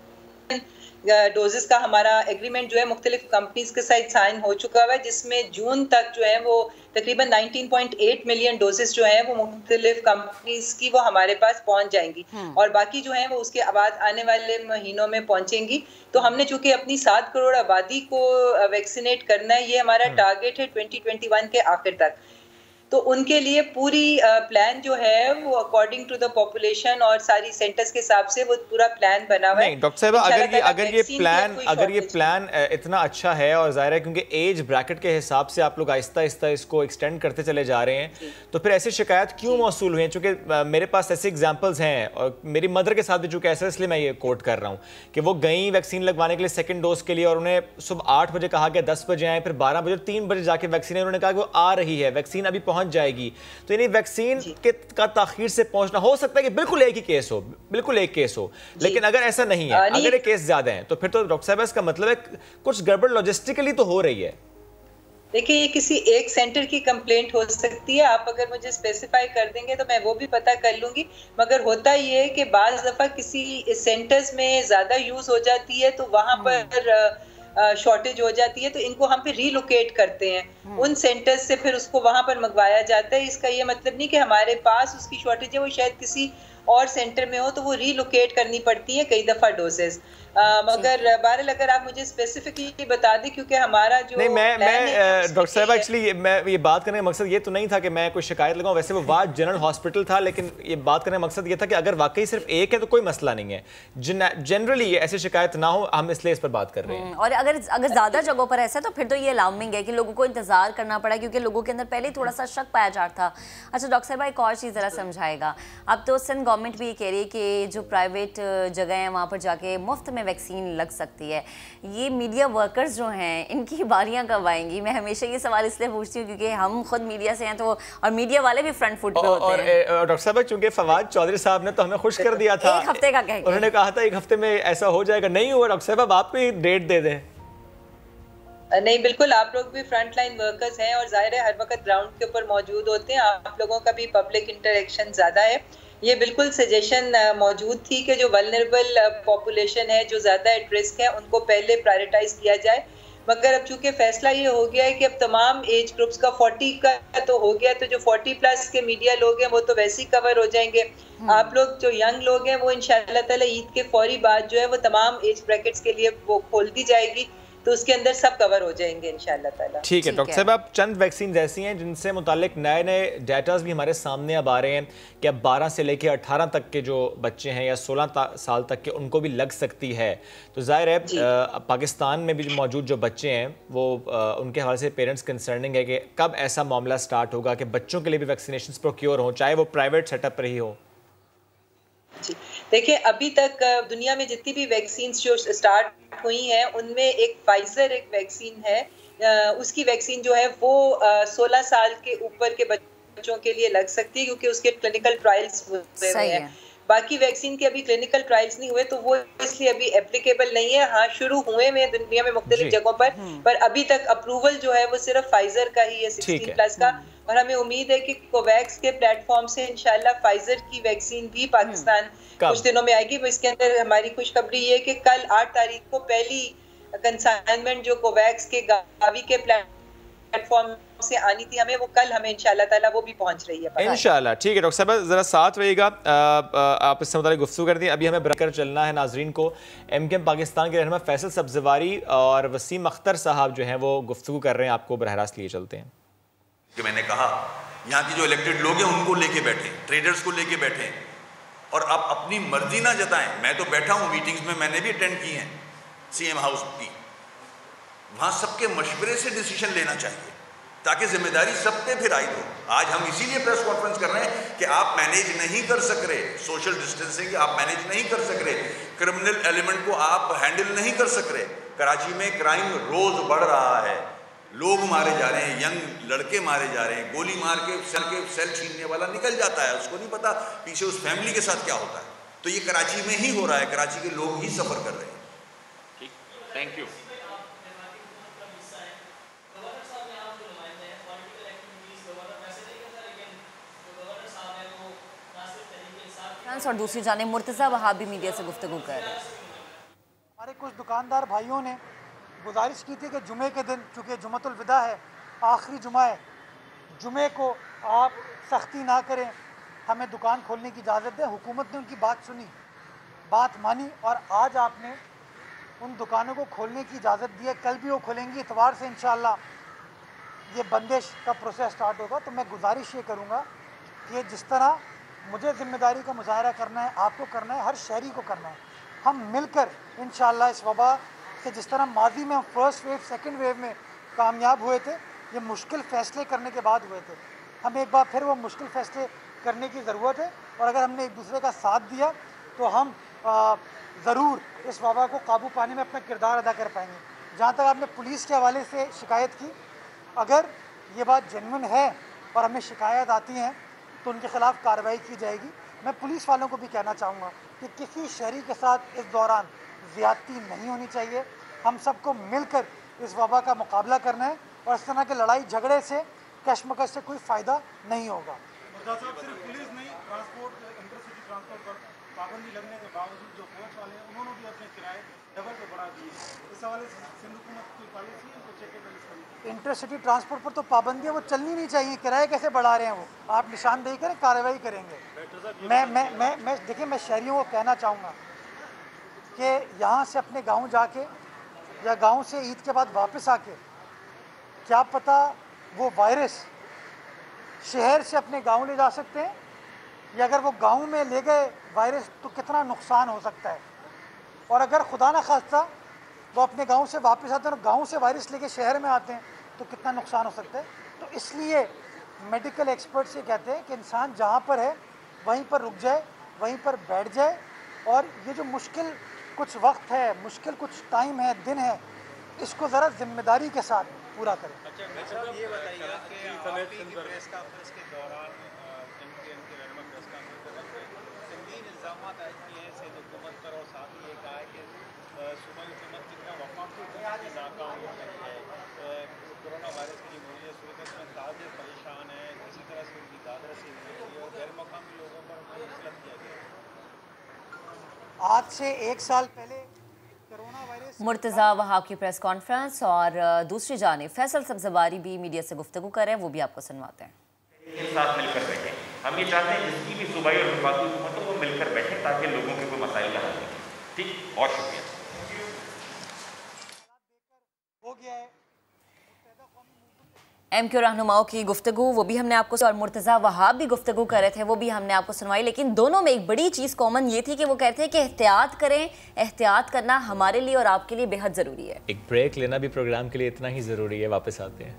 डोजेस का हमारा एग्रीमेंट जो है मुख्तलिफ कंपनीज के साथ साइन हो चुका हुआ है, जिसमें जून तक जो है वो तकरीबन 19.8 मिलियन डोजेस जो है वो मुख्तलिफ कंपनीज की वो हमारे पास पहुंच जाएंगी और बाकी जो है वो उसके बाद आने वाले महीनों में पहुंचेंगी। तो हमने चूंकि अपनी 7 करोड़ आबादी को वैक्सीनेट करना है, ये हमारा टारगेट है 2021 के आखिर तक। तो उनके लिए पूरी प्लान जो है वो अकॉर्डिंग टू द पॉपुलेशन और सारी सेंटर्स के हिसाब से वो पूरा प्लान बना हुआ है। नहीं डॉक्टर साहब, अगर ये प्लान इतना अच्छा है और जाहिर है क्योंकि एज ब्रैकेट के हिसाब से आप लोग आहिस्ता आहिस्ता इसको एक्सटेंड करते चले जा रहे हैं, तो फिर ऐसी शिकायत क्यों मौसूल हुई है? चूंकि मेरे पास ऐसे एग्जाम्पल्स हैं और मेरी मदर के साथ भी चूंकि ऐसा, इसलिए मैं ये कोट कर रहा हूँ कि वो गई वैक्सीन लगवाने के लिए 2nd डोज के लिए और उन्हें सुबह 8 बजे कहा गया 10 बजे आए, फिर 12 बजे 3 बजे जाके वैक्सीन, उन्होंने कहा कि वो आ रही है वैक्सीन, अभी पहुंच जाएगी। तो यानी वैक्सीन का ताखीर से पहुंचना हो सकता है कि बिल्कुल एक ही केस हो, बिल्कुल एक केस हो, लेकिन अगर ऐसा नहीं है, अगर ये केस ज्यादा हैं तो फिर तो डॉक्टर साहब इसका मतलब है कुछ गड़बड़ लॉजिस्टिकली तो हो रही है। देखिए ये किसी एक सेंटर की कंप्लेंट हो सकती है, आप अगर मुझे स्पेसिफाई कर देंगे तो मैं वो भी पता कर लूंगी। मगर होता ये है कि बाज़ दफा किसी सेंटर्स में ज्यादा यूज हो जाती है तो वहां पर शॉर्टेज हो जाती है, तो इनको हम फिर रीलोकेट करते हैं उन सेंटर्स से, फिर उसको वहां पर मंगवाया जाता है। इसका ये मतलब नहीं कि हमारे पास उसकी शॉर्टेज है, वो शायद किसी और सेंटर में हो तो वो रीलोकेट करनी पड़ती है कई दफा डोजेस। मगर बहरहाल अगर आप मुझे स्पेसिफिकली बता दें, क्योंकि हमारा जो नहीं मैं डॉक्टर साहब एक्चुअली मैं ये बात करने का मकसद ये तो नहीं था कि मैं कोई शिकायत लगाऊं, वैसे वो वाद जनरल हॉस्पिटल था, लेकिन ये बात करने का मकसद ये था कि अगर वाकई सिर्फ एक है तो कोई मसला नहीं है, जनरली ये ऐसी शिकायत ना हो, हम इसलिए इस पर बात कर रहे हैं। और अगर ज्यादा जगहों पर ऐसा है तो फिर तो ये अलार्मिंग है कि लोगों को इंतजार करना पड़ा, क्योंकि लोगों के अंदर पहले ही थोड़ा सा शक पाया जा रहा था। अच्छा डॉक्टर साहब एक और चीज़ ज़रा समझाएगा, अब तो सिंध गवर्नमेंट भी ये कह रही है कि जो प्राइवेट जगह हैं वहाँ पर जाके मुफ्त में वैक्सीन लग सकती है, ये मीडिया वर्कर्स जो हैं इनकी बारियां कब आएंगी? मैं हमेशा ये सवाल इसलिए पूछती हूँ क्योंकि हम खुद मीडिया से हैं, तो और मीडिया वाले भी फ्रंट फुट पे होते हैं। और डॉक्टर साहब चूंकि फवाद चौधरी साहब ने तो हमें खुश कर दिया था 1 हफ्ते का कह के, उन्होंने कहा था 1 हफ्ते में ऐसा हो जाएगा, नहीं हुआ। डॉक्टर साहब आपको डेट दे दें। नहीं, बिल्कुल, आप लोग भी फ्रंट लाइन वर्कर्स हैं और जाहिर है हर वक्त ग्राउंड के ऊपर मौजूद होते हैं, आप लोगों का भी पब्लिक इंटरेक्शन ज़्यादा है। ये बिल्कुल सजेशन मौजूद थी कि जो वल्नरेबल पॉपुलेशन है, जो ज़्यादा एट रिस्क है, उनको पहले प्रायोरिटाइज किया जाए। मगर अब चूंकि फैसला ये हो गया है कि अब तमाम एज ग्रुप्स का 40 का तो हो गया, तो जो 40 प्लस के मीडिया लोग हैं वो तो वैसे ही कवर हो जाएंगे। आप लोग जो यंग लोग हैं वो इंशाल्लाह ताला ईद के फौरी बाद जो है वो तमाम एज ब्रैकेट्स के लिए वो खोल दी जाएगी, तो उसके अंदर सब कवर हो जाएंगे इंशाल्लाह ताला। ठीक है डॉक्टर साहब, अब चंद वैक्सीन ऐसी हैं जिनसे मुतालिक नए नए डाटाज भी हमारे सामने अब आ रहे हैं कि अब 12 से लेकर 18 तक के जो बच्चे हैं या 16 साल तक के उनको भी लग सकती है। तो जाहिर है पाकिस्तान में भी जो मौजूद जो बच्चे हैं वो उनके हवाले से पेरेंट्स कंसर्निंग है कि कब ऐसा मामला स्टार्ट होगा कि बच्चों के लिए भी वैक्सीनेशन प्रोक्योर हों, चाहे वो प्राइवेट सेटअप पर ही हो। देखिए, अभी तक दुनिया में जितनी भी वैक्सीन जो स्टार्ट हुई हैं उनमें एक फाइजर एक वैक्सीन है, उसकी वैक्सीन जो है वो 16 साल के ऊपर के बच्चों के लिए लग सकती है क्योंकि उसके क्लिनिकल ट्रायल्स हुए हैं। बाकी वैक्सीन के अभी क्लिनिकल ट्रायल्स नहीं हुए तो वो इसलिए अभी एप्लीकेबल नहीं है। हाँ, शुरू हुए में दुनिया में मुख्तलिफ जगहों पर अभी तक अप्रूवल जो है वो सिर्फ फाइजर का ही है 16 प्लस का, और हमें उम्मीद है कि कोवैक्स के प्लेटफॉर्म से इंशाल्लाह फाइजर की वैक्सीन भी पाकिस्तान कुछ दिनों में आएगी। इसके अंदर हमारी खुशखबरी ये कि कल 8 तारीख को पहली कंसाइनमेंट जो कोवैक्स के गावी के प्लेटफॉर्म से आनी थी हमें, वो कल हमें इंशाल्लाह ताला वो भी पहुंच रही है इंशाल्लाह। ठीक है डॉक्टर साहब, जरा साथ रहिएगा, आप इससे मुताल्लिक गुफ्तगू करती हैं। अभी हमें ब्रेक कर चलना है नाजरीन को। MKM पाकिस्तान के रहनुमा फैसल सब्जवारी और वसीम अख्तर साहब जो हैं वो गुफ्तगू कर रहे हैं, आपको बरह रास्त लिए चलते हैं। कि मैंने कहा यहाँ की जो इलेक्टेड लोग हैं उनको लेके बैठे, ट्रेडर्स को लेके बैठे और आप अपनी मर्जी ना जताएं। मैं तो बैठा हूँ मीटिंग्स में, मैंने भी अटेंड की हैं CM हाउस की, वहाँ सबके मशवरे से डिसीजन लेना चाहिए ताकि जिम्मेदारी सब पे फिर आयद हो। आज हम इसीलिए प्रेस कॉन्फ्रेंस कर रहे हैं कि आप मैनेज नहीं कर सक रहे, सोशल डिस्टेंसिंग आप मैनेज नहीं कर सक रहे, क्रिमिनल एलिमेंट को आप हैंडल नहीं कर सक रहे। कराची में क्राइम रोज बढ़ रहा है, लोग मारे जा रहे हैं, यंग लड़के मारे जा रहे हैं, गोली मार के सेल छीनने वाला निकल जाता है, उसको नहीं पता पीछे उस फैमिली के साथ क्या होता है। तो ये कराची में ही हो रहा है, कराची के लोग ही सफर कर रहे हैं। ठीक, थैंक यू। और दूसरी जाने मुर्तज़ा वहाबी मीडिया से गुफ्तगू कर रहे हैं। हमारे कुछ दुकानदार भाइयों ने गुजारिश की थी कि जुमे के दिन, चूँकि जुमतुल विदा है, आखिरी जुमा है, जुमे को आप सख्ती ना करें, हमें दुकान खोलने की इजाज़त दें। हुकूमत ने उनकी बात सुनी, बात मानी और आज आपने उन दुकानों को खोलने की इजाज़त दी है। कल भी वो खोलेंगी, इतवार से इंशाअल्लाह ये बंदिश का प्रोसेस स्टार्ट होगा। तो मैं गुजारिश ये करूँगा कि जिस तरह मुझे ज़िम्मेदारी का मुजाहरा करना है, आपको करना है, हर शहरी को करना है, हम मिलकर इंशाअल्लाह इस वबा से, जिस तरह माजी में हम फर्स्ट वेव सेकंड वेव में कामयाब हुए थे, ये मुश्किल फ़ैसले करने के बाद हुए थे, हमें एक बार फिर वो मुश्किल फ़ैसले करने की ज़रूरत है। और अगर हमने एक दूसरे का साथ दिया तो हम ज़रूर इस वबा को काबू पाने में अपना किरदार अदा कर पाएंगे। जहाँ तक आपने पुलिस के हवाले से शिकायत की, अगर ये बात जेन्युइन है और हमें शिकायत आती हैं तो उनके ख़िलाफ़ कार्रवाई की जाएगी। मैं पुलिस वालों को भी कहना चाहूँगा कि किसी शहरी के साथ इस दौरान ज़्यादती नहीं होनी चाहिए। हम सबको मिलकर इस वबा का मुकाबला करना है और इस तरह के लड़ाई झगड़े से, कशमकश से कोई फ़ायदा नहीं होगा। सिर्फ पुलिस नहीं, ट्रांसपोर्ट, इंटरसिटी ट्रांसपोर्ट पर पाबंदी लगने के बावजूद जो कोच वाले हैं उन्होंने भी अपने किराए डबल पे बढ़ा दिए। इस हवाले से सिंध हुकूमत की पॉलिसी है, तो चेक इंटरसिटी ट्रांसपोर्ट पर तो पाबंदी है, वो चलनी नहीं चाहिए। किराए कैसे बढ़ा रहे हैं वो, आप निशानदेही करें, कार्रवाई करेंगे। मैं देखिए, मैं शहरियों को कहना चाहूँगा कि यहाँ से अपने गांव जाके या गांव से ईद के बाद वापस आके क्या पता वो वायरस शहर से अपने गांव ले जा सकते हैं, या अगर वो गांव में ले गए वायरस तो कितना नुकसान हो सकता है। और अगर खुदा न खास्ता वो अपने गांव से वापस आते हैं और गांव से वायरस लेके शहर में आते हैं तो कितना नुकसान हो सकता है। तो इसलिए मेडिकल एक्सपर्ट्स ये कहते हैं कि इंसान जहाँ पर है वहीं पर रुक जाए, वहीं पर बैठ जाए और ये जो मुश्किल कुछ वक्त है, मुश्किल कुछ टाइम है, दिन है, इसको ज़रा जिम्मेदारी के साथ पूरा करें। अच्छा, ये बताइएगा कि प्रेस कॉन्फ्रेंस के दौरान MKM के रहनुमा प्रेस कॉन्फ्रेंस में संगीन इल्ज़ाम आयद किए हैं सिंध हुकूमत पर और साथ ही ये कहा है कि सूबाई हुकूमत जितना वफाकी नाकाम हो रही है आज से 1 साल पहले मुर्तज़ा वहाब की प्रेस कॉन्फ्रेंस और दूसरी जानिब फैसल सब्ज़वारी भी मीडिया से गुफ्तगू कर रहे हैं, वो भी आपको सुनवाते हैं। साथ मिलकर बैठे, हम ये चाहते हैं जिसकी भी सूबाई और विभागी हुकूमत हो वो मिलकर बैठे ताकि लोगों के कोई मसाइल का हल निकले। ठीक, और शुक्रिया। MQ रहनुमाओं की गुफ्तगू वो भी हमने आपको, और मुर्तज़ा वहाब भी गुफ्तगू कर रहे थे, वो भी हमने आपको सुनवाई। लेकिन दोनों में एक बड़ी चीज़ कॉमन ये थी कि वो कहते हैं कि एहतियात करें, एहतियात करना हमारे लिए और आपके लिए बेहद ज़रूरी है। एक ब्रेक लेना भी प्रोग्राम के लिए इतना ही ज़रूरी है। वापस आते हैं।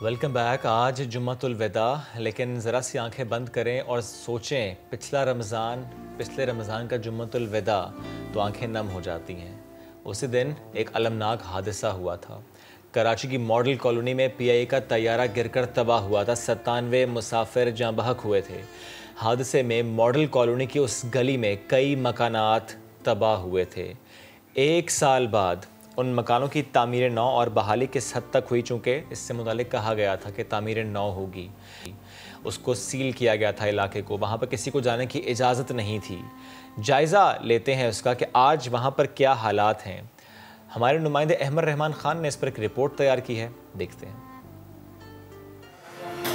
Welcome back. आज जुम्मतुल विदा, लेकिन ज़रा सी आंखें बंद करें और सोचें पिछले रमज़ान का जुम्मतुल विदा, तो आंखें नम हो जाती हैं। उसी दिन एक अलमनाक हादसा हुआ था। कराची की मॉडल कॉलोनी में PIA का तैयारा गिरकर तबाह हुआ था। 97 मुसाफिर जाँ बहक हुए थे। हादसे में मॉडल कॉलोनी की उस गली में कई मकानात तबाह हुए थे। 1 साल बाद उन मकानों की तामीर नौ और बहाली किस हद तक हुई, चूँकि इससे मुतालिक कहा गया था कि तामीर नौ होगी, उसको सील किया गया था इलाके को, वहाँ पर किसी को जाने की इजाज़त नहीं थी। जायज़ा लेते हैं उसका कि आज वहाँ पर क्या हालात हैं। हमारे नुमाइंदे अहमद रहमान ख़ान ने इस पर एक रिपोर्ट तैयार की है, देखते हैं।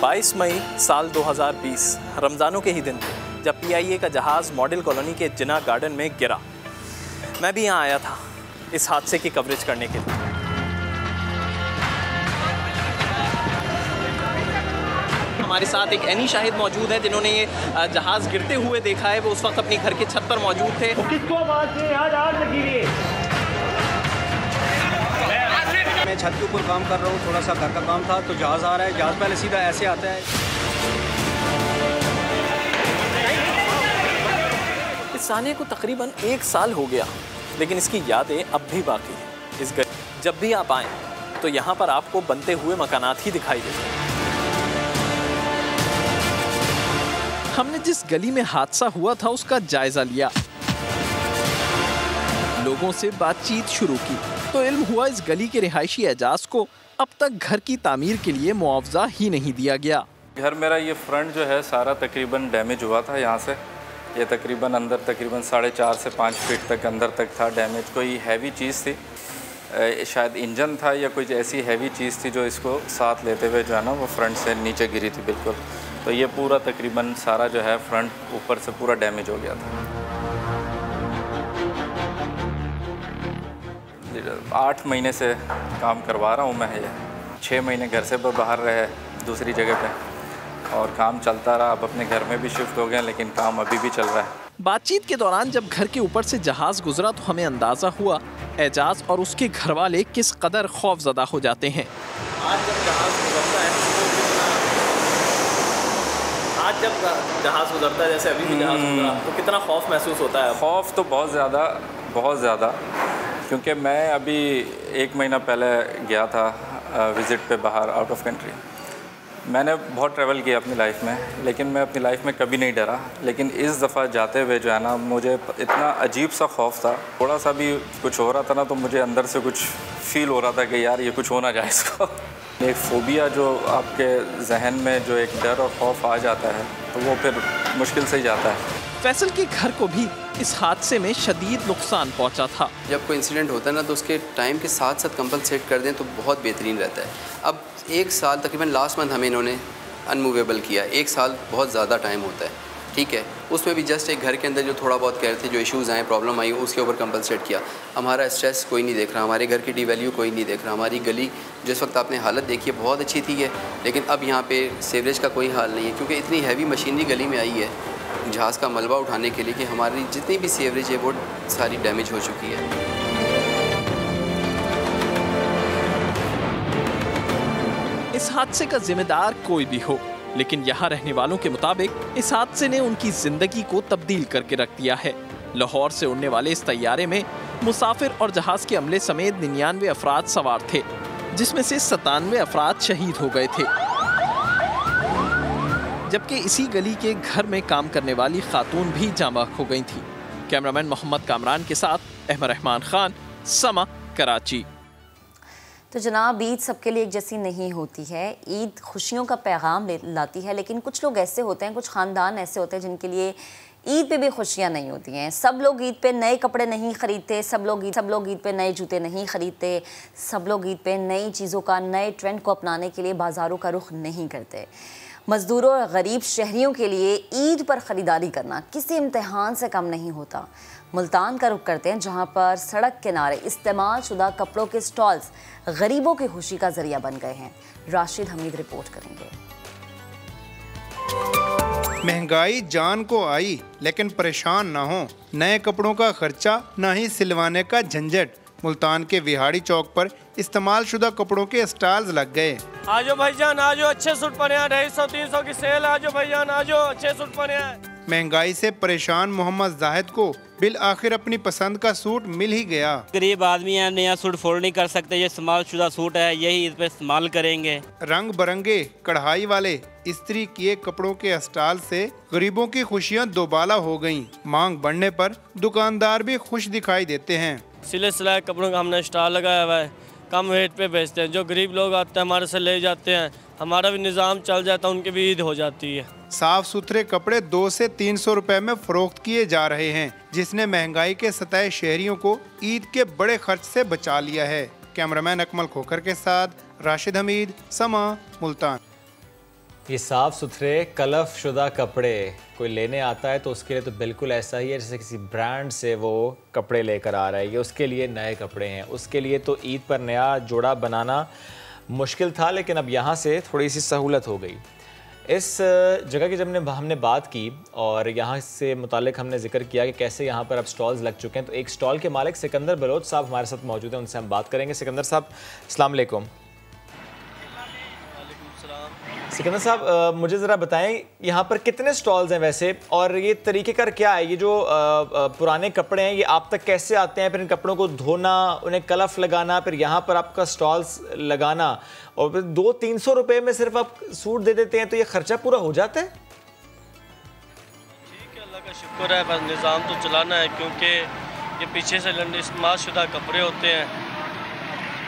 22 मई साल 2020 रमज़ानों के ही दिन थे जब PIA का जहाज़ मॉडल कॉलोनी के जिना गार्डन में गिरा। मैं भी यहाँ आया था इस हादसे की कवरेज करने के लिए। हमारे साथ एक एनी शाहिद मौजूद है जिन्होंने ये जहाज़ गिरते हुए देखा है। वो उस वक्त अपनी घर के छत पर मौजूद थे। किसको आवाज़ से आग लगी हुई है? मैं छत के ऊपर काम कर रहा हूँ, थोड़ा सा घर का काम था तो जहाज़ आ रहा है। जहाज़ पहले सीधा ऐसे आता है। इस साने को तकरीबन 1 साल हो गया, लेकिन इसकी यादें अब भी बाकी हैं। जब भी आप आएँ तो यहाँ पर आपको बनते हुए मकानात ही दिखाई देते हैं। हमने जिस गली में हादसा हुआ था उसका जायजा लिया, लोगों से बातचीत शुरू की तो इल्म हुआ इस गली के रिहायशी एजाज को अब तक घर की तामीर के लिए मुआवजा ही नहीं दिया गया। घर मेरा ये फ्रंट जो है सारा तकरीबन डैमेज हुआ था। यहाँ से ये तकरीबन अंदर तकरीबन 4.5 से 5 फीट तक अंदर तक था डैमेज। कोई हैवी चीज़ थी, शायद इंजन था या कुछ ऐसी हैवी चीज़ थी जो इसको साथ लेते हुए जो है ना वो फ्रंट से नीचे गिरी थी बिल्कुल। तो ये पूरा तकरीबन सारा जो है फ्रंट ऊपर से पूरा डैमेज हो गया था। 8 महीने से काम करवा रहा हूँ मैं। ये 6 महीने घर से बाहर रहे दूसरी जगह पे और काम चलता रहा। अब अपने घर में भी शिफ्ट हो गए, लेकिन काम अभी भी चल रहा है। बातचीत के दौरान जब घर के ऊपर से जहाज गुजरा तो हमें अंदाजा हुआ एजाज और उसके घर वाले किस कदर खौफजदा हो जाते हैं। आज जब जहाज गुजरता है जैसे अभी भी जहाज गुजरा, तो कितना खौफ महसूस होता है? खौफ तो बहुत ज़्यादा, क्योंकि मैं अभी 1 महीना पहले गया था विज़िट पे बाहर आउट ऑफ कंट्री। मैंने बहुत ट्रैवल किया अपनी लाइफ में, लेकिन मैं अपनी लाइफ में कभी नहीं डरा। लेकिन इस दफ़ा जाते हुए जो है ना मुझे इतना अजीब सा खौफ था। थोड़ा सा भी कुछ हो रहा था ना तो मुझे अंदर से कुछ फील हो रहा था कि यार ये कुछ हो ना जाए इसको। एक फोबिया जो आपके जहन में जो एक डर और खौफ आ जाता है तो वो फिर मुश्किल से ही जाता है। फैसल के घर को भी इस हादसे में शदीद नुकसान पहुंचा था। जब कोई इंसिडेंट होता है ना तो उसके टाइम के साथ साथ कंपलसेट कर दें तो बहुत बेहतरीन रहता है। अब 1 साल तकरीबन लास्ट मंथ हमें इन्होंने अनमूवेबल किया। 1 साल बहुत ज़्यादा टाइम होता है, ठीक है। उसमें भी जस्ट एक घर के अंदर जो थोड़ा बहुत कह रहे थे, जो इश्यूज़ आए, प्रॉब्लम आई, उसके ऊपर कंपलसेट किया। हमारा स्ट्रेस कोई नहीं देख रहा, हमारे घर की डिवैल्यू कोई नहीं देख रहा। हमारी गली जिस वक्त आपने हालत देखी है बहुत अच्छी थी है, लेकिन अब यहाँ पे सीवरेज का कोई हाल नहीं है, क्योंकि इतनी हैवी मशीनरी गली में आई है जहाज़ का मलबा उठाने के लिए कि हमारी जितनी भी सीवरेज है वो सारी डैमेज हो चुकी है। इस हादसे का जिम्मेदार कोई भी हो, लेकिन यहाँ रहने वालों के मुताबिक इस हादसे ने उनकी जिंदगी को तब्दील करके रख दिया है। लाहौर से उड़ने वाले इस तैयारे में मुसाफिर और जहाज के अमले समेत 99 अफराद सवार थे, जिसमें से 97 अफराद शहीद हो गए थे। जबकि इसी गली के घर में काम करने वाली खातून भी जाँ बहक हो गई थी। कैमरामैन मोहम्मद कामरान के साथ अहमद रहमान खान, समा, कराची। तो जनाब, ईद सबके लिए एक जैसी नहीं होती है। ईद खुशियों का पैगाम लाती है, लेकिन कुछ लोग ऐसे होते हैं, कुछ ख़ानदान ऐसे होते हैं जिनके लिए ईद पे भी खुशियाँ नहीं होती हैं। सब लोग ईद पे नए कपड़े नहीं ख़रीदते, सब लोग ईद पे नए जूते नहीं ख़रीदते, सब लोग ईद पे नई चीज़ों का, नए ट्रेंड को अपनाने के लिए बाज़ारों का रुख नहीं करते। मज़दूरों और गरीब शहरियों के लिए ईद पर ख़रीदारी करना किसी इम्तिहान से कम नहीं होता। मुल्तान का रुख करते हैं, जहाँ पर सड़क किनारे इस्तेमाल शुदा कपड़ों के स्टॉल्स गरीबों की खुशी का जरिया बन गए हैं। राशिद हमीद रिपोर्ट करेंगे। महंगाई जान को आई, लेकिन परेशान ना हो। नए कपड़ों का खर्चा, ना ही सिलवाने का झंझट। मुल्तान के विहाड़ी चौक पर इस्तेमाल शुदा कपड़ों के स्टॉल्स लग गए। आजो भाईजान, आजो, अच्छे सूट पहने हैं, 250-300 की सेल। आजो भाईजान, आजो, अच्छे सूट पहने हैं। महंगाई से परेशान मोहम्मद जाहिद को बिल आखिर अपनी पसंद का सूट मिल ही गया। गरीब आदमी है, नया सूट फोल्ड नहीं कर सकते, ये इस्तेमाल शुदा सूट है, यही इस पे इस्तेमाल करेंगे। रंग बिरंगे कढ़ाई वाले इस्त्री किए कपड़ों के स्टॉल से गरीबों की खुशियां दोबाला हो गईं। मांग बढ़ने पर दुकानदार भी खुश दिखाई देते हैं। सिले सिलाए कपड़ों का हमने स्टॉल लगाया हुआ है, कम रेट पे बेचते हैं। जो गरीब लोग आते हैं हमारे से ले जाते हैं, हमारा भी निज़ाम चल जाता है, उनकी भी ईद हो जाती है। साफ सुथरे कपड़े 200 से 300 रुपए में फरोख्त किए जा रहे हैं, जिसने महंगाई के सताए शहरियों को ईद के बड़े खर्च से बचा लिया है। कैमरामैन अकमल खोखर के साथ राशिद हमीद, समा, मुल्तान। ये साफ़ सुथरे कलफ शुदा कपड़े कोई लेने आता है तो उसके लिए तो बिल्कुल ऐसा ही है जैसे किसी ब्रांड से वो कपड़े लेकर आ रहा है। ये उसके लिए नए कपड़े हैं, उसके लिए तो ईद पर नया जोड़ा बनाना मुश्किल था, लेकिन अब यहाँ से थोड़ी सी सहूलत हो गई। इस जगह की जब हमने बात की और यहाँ से मुतालिक हमने जिक्र किया कि कैसे यहाँ पर अब स्टॉल्स लग चुके हैं, तो एक स्टॉल के मालिक सिकंदर बलोच साहब हमारे साथ मौजूद हैं, उनसे हम बात करेंगे। सिकंदर साहब, अस्सलाम वालेकुम। सिकंदर साहब, मुझे ज़रा बताएं यहाँ पर कितने स्टॉल्स हैं वैसे, और ये तरीक़ेकार क्या है? ये जो पुराने कपड़े हैं ये आप तक कैसे आते हैं? फिर इन कपड़ों को धोना, उन्हें कलफ लगाना, फिर यहाँ पर आपका स्टॉल्स लगाना, और फिर 200-300 रुपये में सिर्फ आप सूट दे देते हैं, तो ये खर्चा पूरा हो जाता है? ठीक है, अल्लाह का शुक्र है, बस निज़ाम तो चलाना है, क्योंकि ये पीछे से इस्तेमाल शुदा कपड़े होते हैं,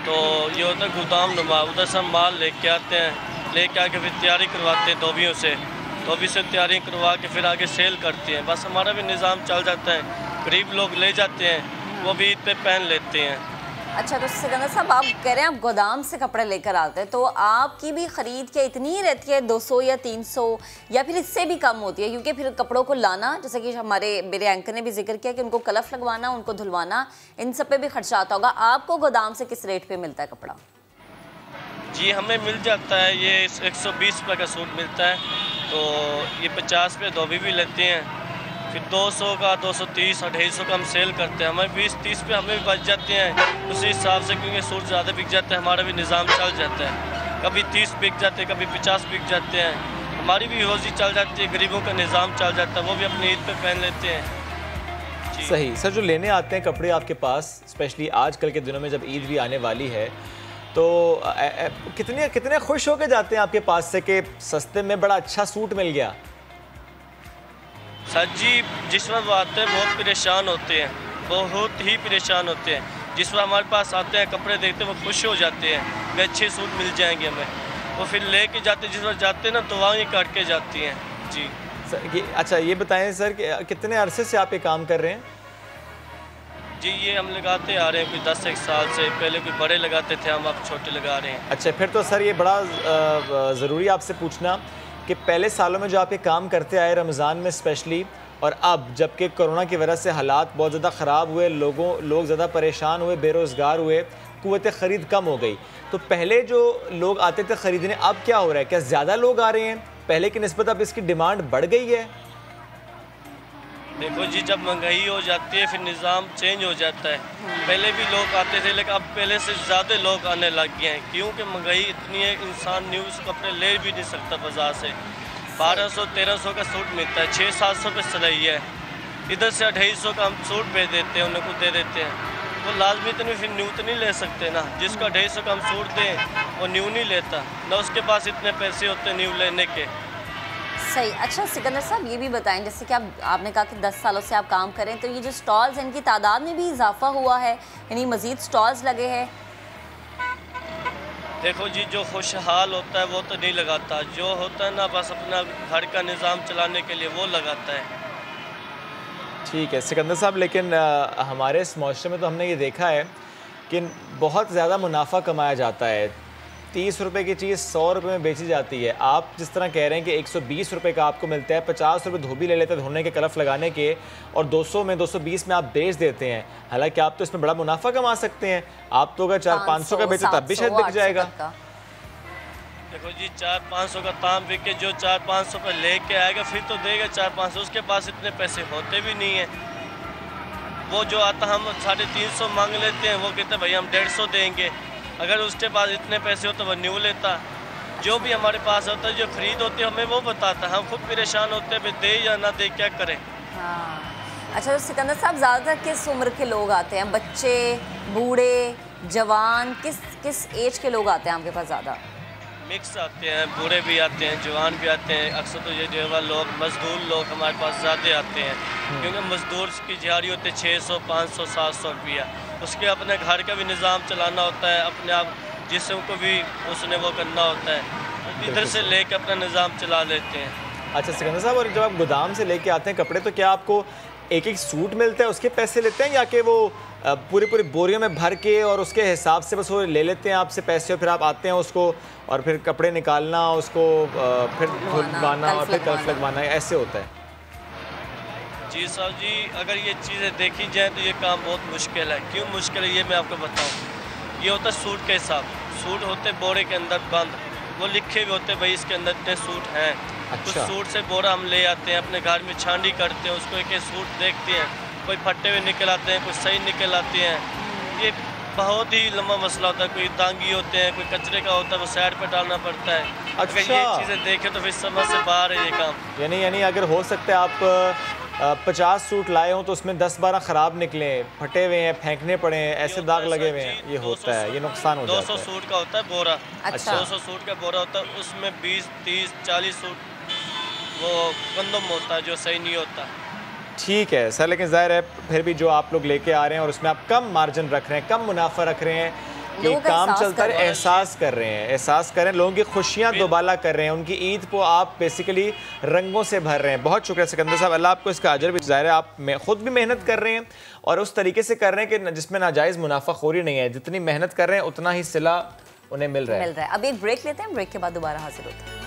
तो ये होता है गोदाम नुमा, उधर से हम माल लेके आते हैं, लेके आके फिर तैयारी करवाते हैं धोबियों से, धोबी से तैयारी करवा के फिर आगे सेल करते हैं। बस हमारा भी निज़ाम चल जाता है, गरीब लोग ले जाते हैं, वो भी ईद पे पहन लेते हैं। अच्छा, तो सिकंदर साहब, आप कह रहे हैं आप गोदाम से कपड़े लेकर आते हैं, तो आपकी भी ख़रीद क्या इतनी ही रहती है, 200 या 300, या फिर इससे भी कम होती है? क्योंकि फिर कपड़ों को लाना, जैसे कि मेरे एंकर ने भी जिक्र किया कि उनको कलफ लगवाना, उनको धुलवाना, इन सब पे भी खर्चा आता होगा। आपको गोदाम से किस रेट पे मिलता है कपड़ा? जी, हमें मिल जाता है, ये 120 रुपये का सूट मिलता है, तो ये 50 पे धोबी भी लेते हैं, फिर 200 का, 230 और 250 का हम सेल करते हैं। हमें 20-30 पे हमें भी बच जाते हैं उसी हिसाब से, क्योंकि सूट ज़्यादा बिक जाता है, हमारा भी निज़ाम चल जाता है। कभी 30 बिक जाते हैं, कभी 50 बिक जाते हैं, हमारी भी रोज़ी चल जाती है, गरीबों का निज़ाम चल जाता है, वो भी अपनी ईद पे पहन लेते हैं। सही। सर, जो लेने आते हैं कपड़े आपके पास, स्पेशली आजकल के दिनों में जब ईद भी आने वाली है, तो कितने खुश होकर जाते हैं आपके पास से कि सस्ते में बड़ा अच्छा सूट मिल गया? सर जी, जिस वक्त वो आते हैं बहुत परेशान होते हैं, बहुत ही परेशान होते हैं। जिस वक्त हमारे पास आते हैं, कपड़े देखते हैं, वो खुश हो जाते हैं कि अच्छे सूट मिल जाएंगे हमें, वो फिर लेके जाते हैं। जिस वक्त जाते हैं ना, तो वहाँ ही काट के जाती हैं। जी सर, अच्छा ये बताएं सर कि कितने अरसे से आप ये काम कर रहे हैं? जी, ये हम लगाते आ रहे हैं कोई 10-1 साल से, पहले कोई बड़े लगाते थे, हम अब छोटे लगा रहे हैं। अच्छा, फिर तो सर ये बड़ा ज़रूरी आपसे पूछना कि पहले सालों में जो आप ये काम करते आए, रमज़ान में स्पेशली, और अब जबकि कोरोना की वजह से हालात बहुत ज़्यादा ख़राब हुए, लोग ज़्यादा परेशान हुए, बेरोज़गार हुए, क़ुव्वत ख़रीद कम हो गई, तो पहले जो लोग आते थे ख़रीदने, अब क्या हो रहा है? क्या ज़्यादा लोग आ रहे हैं पहले की निस्बत? अब इसकी डिमांड बढ़ गई है? देखो जी, जब महंगाई हो जाती है फिर निज़ाम चेंज हो जाता है। पहले भी लोग आते थे, लेकिन अब पहले से ज़्यादा लोग आने लग गए हैं, क्योंकि महंगाई इतनी है, इंसान न्यूज़ कपड़े ले भी नहीं सकता बाजार से। 1200-1300 का सूट मिलता है, 600-700 पे सिलाई है, इधर से 250 का हम सूट भेज देते हैं, उनको दे देते हैं। वो लाजमी तो नहीं, फिर न्यू तो नहीं ले सकते ना, जिसका 250 का हम सूट दें वो न्यू नहीं लेता ना, उसके पास इतने पैसे होते न्यू लेने के। सही। अच्छा सिकंदर साहब ये भी बताएं, जैसे कि आपने कहा कि 10 सालों से आप काम करें, तो ये जो स्टॉल्स इनकी तादाद में भी इजाफा हुआ है, यानी मज़ीद स्टॉल्स लगे हैं? देखो जी, जो खुशहाल होता है वो तो नहीं लगाता, जो होता है ना बस अपना घर का निज़ाम चलाने के लिए वो लगाता है। ठीक है सिकंदर साहब, लेकिन हमारे इस माशरे में तो हमने ये देखा है कि बहुत ज़्यादा मुनाफा कमाया जाता है। 30 रुपए की चीज़ 100 रुपये में बेची जाती है। आप जिस तरह कह रहे हैं कि 120 रुपये का आपको मिलता है, 50 रुपये धोबी ले लेते हैं धोने के कलफ लगाने के, और 200 में 220 में आप बेच देते हैं। हालांकि आप तो इसमें बड़ा मुनाफा कमा सकते हैं। आप तो अगर 400-500 का बेचे तब भी शायद बिक जाएगा। देखो जी, 400-500 का ताम बिक के जो 400-500 पर लेके आएगा फिर तो देगा 400-500। उसके पास इतने पैसे होते भी नहीं है। वो जो आता हम 350 मांग लेते हैं, वो कहते हैं भाई हम 150 देंगे। अगर उसके पास इतने पैसे हो तो वह न्यू लेता। जो भी हमारे पास होता है, जो खरीद होती है, हमें वो बताता है। हम खुद परेशान होते हैं भाई दे या ना दे, क्या करें। हाँ। अच्छा तो सिकंदर साहब, ज़्यादातर किस उम्र के लोग आते हैं? बच्चे, बूढ़े, जवान, किस एज के लोग आते हैं आपके पास ज़्यादा? मिक्स आते हैं, बूढ़े भी आते हैं, जवान भी आते हैं। अक्सर तो ये जो है लोग मजदूर लोग हमारे पास ज़्यादा आते हैं, क्योंकि मजदूर की दिहाड़ी होती है 600, 500, 700 रुपया। उसके अपने घर का भी निज़ाम चलाना होता है, अपने आप जिस्म को भी उसने वो करना होता है। इधर से लेके अपना निज़ाम चला लेते हैं। अच्छा सिकंदर साहब, और जब आप गोदाम से लेके आते हैं कपड़े, तो क्या आपको एक एक सूट मिलता है, उसके पैसे लेते हैं, या कि वो पूरी बोरियों में भर के और उसके हिसाब से बस वो ले लेते हैं आपसे पैसे, और फिर आप आते हैं उसको और फिर कपड़े निकालना, उसको फिर धुलवाना और फिर कल्फ लगवाना, ऐसे होता है? जी साहब जी, अगर ये चीज़ें देखी जाए तो ये काम बहुत मुश्किल है। क्यों मुश्किल है ये मैं आपको बताऊँ। ये होता है सूट के हिसाब, सूट होते बोरे के अंदर बंद, वो लिखे हुए होते भाई इसके अंदर इतने सूट हैं। कुछ सूट से बोरा हम ले आते हैं, अपने घर में छांडी करते हैं, उसको एक एक सूट देखते हैं, कोई फटे हुए निकल आते हैं, कुछ सही निकल आते हैं। ये बहुत ही लंबा मसला होता है। कोई दांगी होते हैं, कोई कचरे का होता है, वो साइड पे डालना पड़ता है। अगर ये चीज़ें देखें तो फिर समझ से बाहर है ये काम। यानी अगर हो सकता है आप 50 सूट लाए हों तो उसमें 10-12 ख़राब निकले, फटे हुए हैं, फेंकने पड़े हैं, ऐसे दाग लगे हुए हैं, ये होता है, ये नुकसान हो जाता है। 200 सूट का होता है बोरा। अच्छा। 200 सूट का बोरा होता है, उसमें 20, 30, 40 सूट वो गंदम होता है जो सही नहीं होता। ठीक है सर, लेकिन ज़ाहिर है फिर भी जो आप लोग लेके आ रहे हैं और उसमें आप कम मार्जिन रख रहे हैं, कम मुनाफा रख रहे हैं, कि काम चलता है, एहसास कर रहे हैं, एहसास कर रहे हैं, लोगों की खुशियाँ दोबाला कर रहे हैं, उनकी ईद को आप बेसिकली रंगों से भर रहे हैं। बहुत शुक्रिया सिकंदर साहब, अल्लाह आपको इसका अजर भी। ज़ाहिर है आप खुद भी मेहनत कर रहे हैं और उस तरीके से कर रहे हैं कि जिसमें नाजायज़ मुनाफाखोरी नहीं है। जितनी मेहनत कर रहे हैं उतना ही सिला उन्हें मिल रहा है। अब एक ब्रेक लेते हैं, ब्रेक के बाद दोबारा हाजिर होते हैं।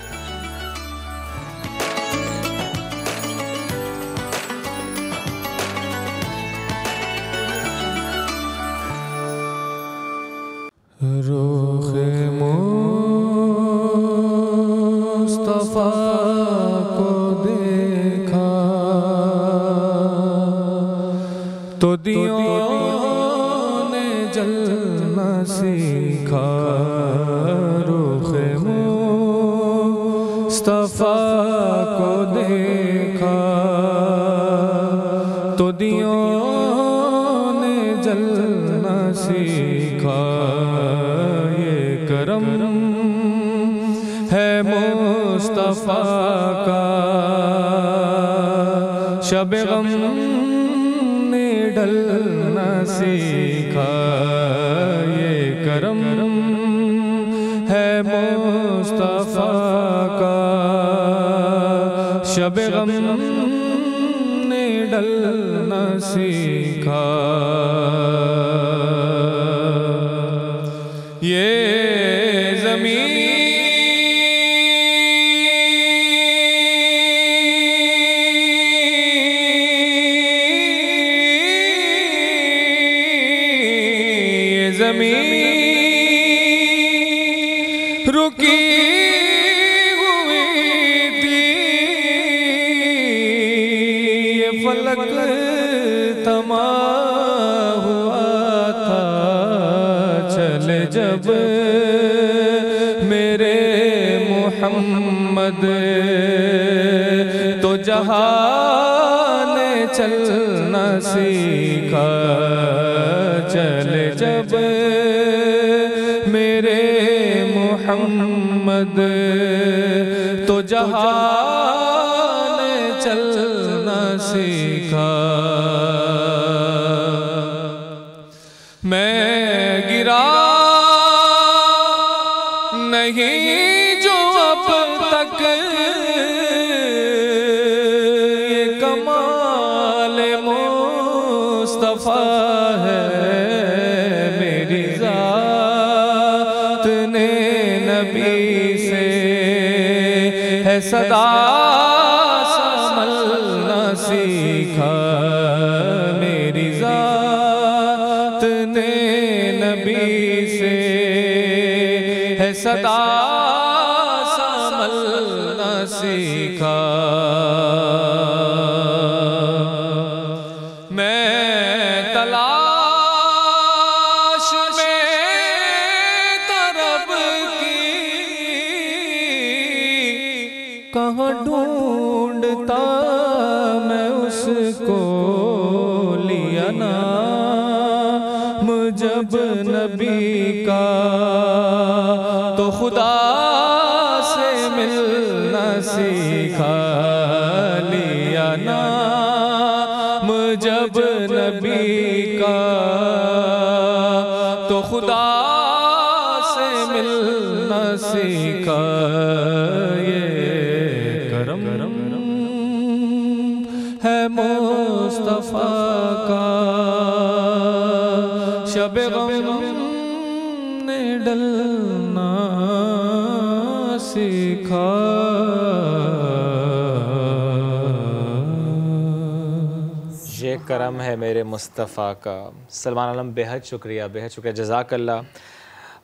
रूखे मुस्तफा को देखा तो दियों ने जलना सीखा। रूखे मुस्तफा को देखा तो दियों ने जलना सीखा। करम है मुस्तफा का, शब गम ने ढलना सीखा। ये करम है मुस्तफा का, शब गम ने ढलना सीखा। ये रुकी हुई थी, ये फलक थमा हुआ था। चले जब मेरे मोहम्मद तो जहां ने चलना सीखा। चले जब मेरे मोहम्मद तो जहान चलना सीखा। मैं गिरा नहीं जो अब तक ये कमाल मुस्तफा है, मेरी जात ने नबी से है सदा संभलना सीखा। मेरी जात ने नबी से है सदा संभलना सीखा। मैं तलाश में तरब की कहाँ ढूंढता मैं उसको, लिया नाम जब नबी का तो खुदा से मिलना सीखा। लिया नाम जब नबी का तो खुदा से मिलना सीखा। ये करम है मुस्तफा का, शब गम ने डलना सीखा। ये करम है मेरे मुस्तफ़ा का। सलमान आलम बेहद शुक्रिया, बेहद शुक्रिया, जज़ाकल्लाह।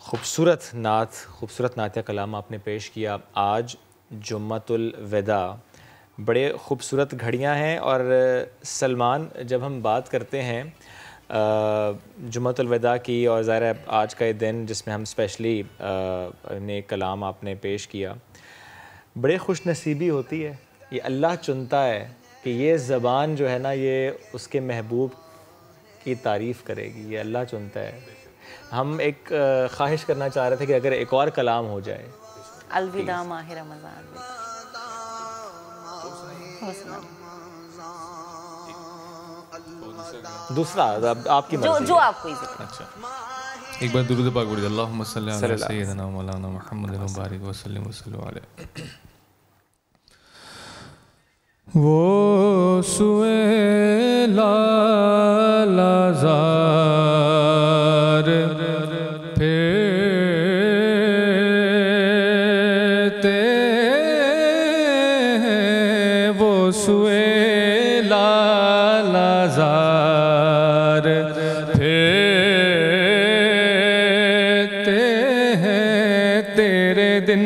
खूबसूरत नातिया कलाम आपने पेश किया। आज जुम्मतुल विदा, बड़े खूबसूरत घड़ियां हैं। और सलमान, जब हम बात करते हैं जुम्मतुल विदा की, और ज़ाहिर है आज का ये दिन जिसमें हम स्पेशली ने कलाम आपने पेश किया, बड़े खुशनसीबी होती है। ये अल्लाह चुनता है कि ये ज़बान जो है ना, ये उसके महबूब की तारीफ़ करेगी, ये अल्लाह चुनता है। हम एक ख्वाहिश करना चाह रहे थे कि अगर एक और कलाम हो जाए। अलविदा माह रमज़ान। दूसरा आपकी जो आपको अच्छा, एक बार दुरूद पाक पढ़िए। अल्लाहुम्मा सल्ली अला सय्यिदना मौलाना मुहम्मद व बारिक व सल्लिम अलैहि। वो सुए लाज़ार फिरते हैं, वो सुए लाज़ार फिरते हैं, तेरे दिन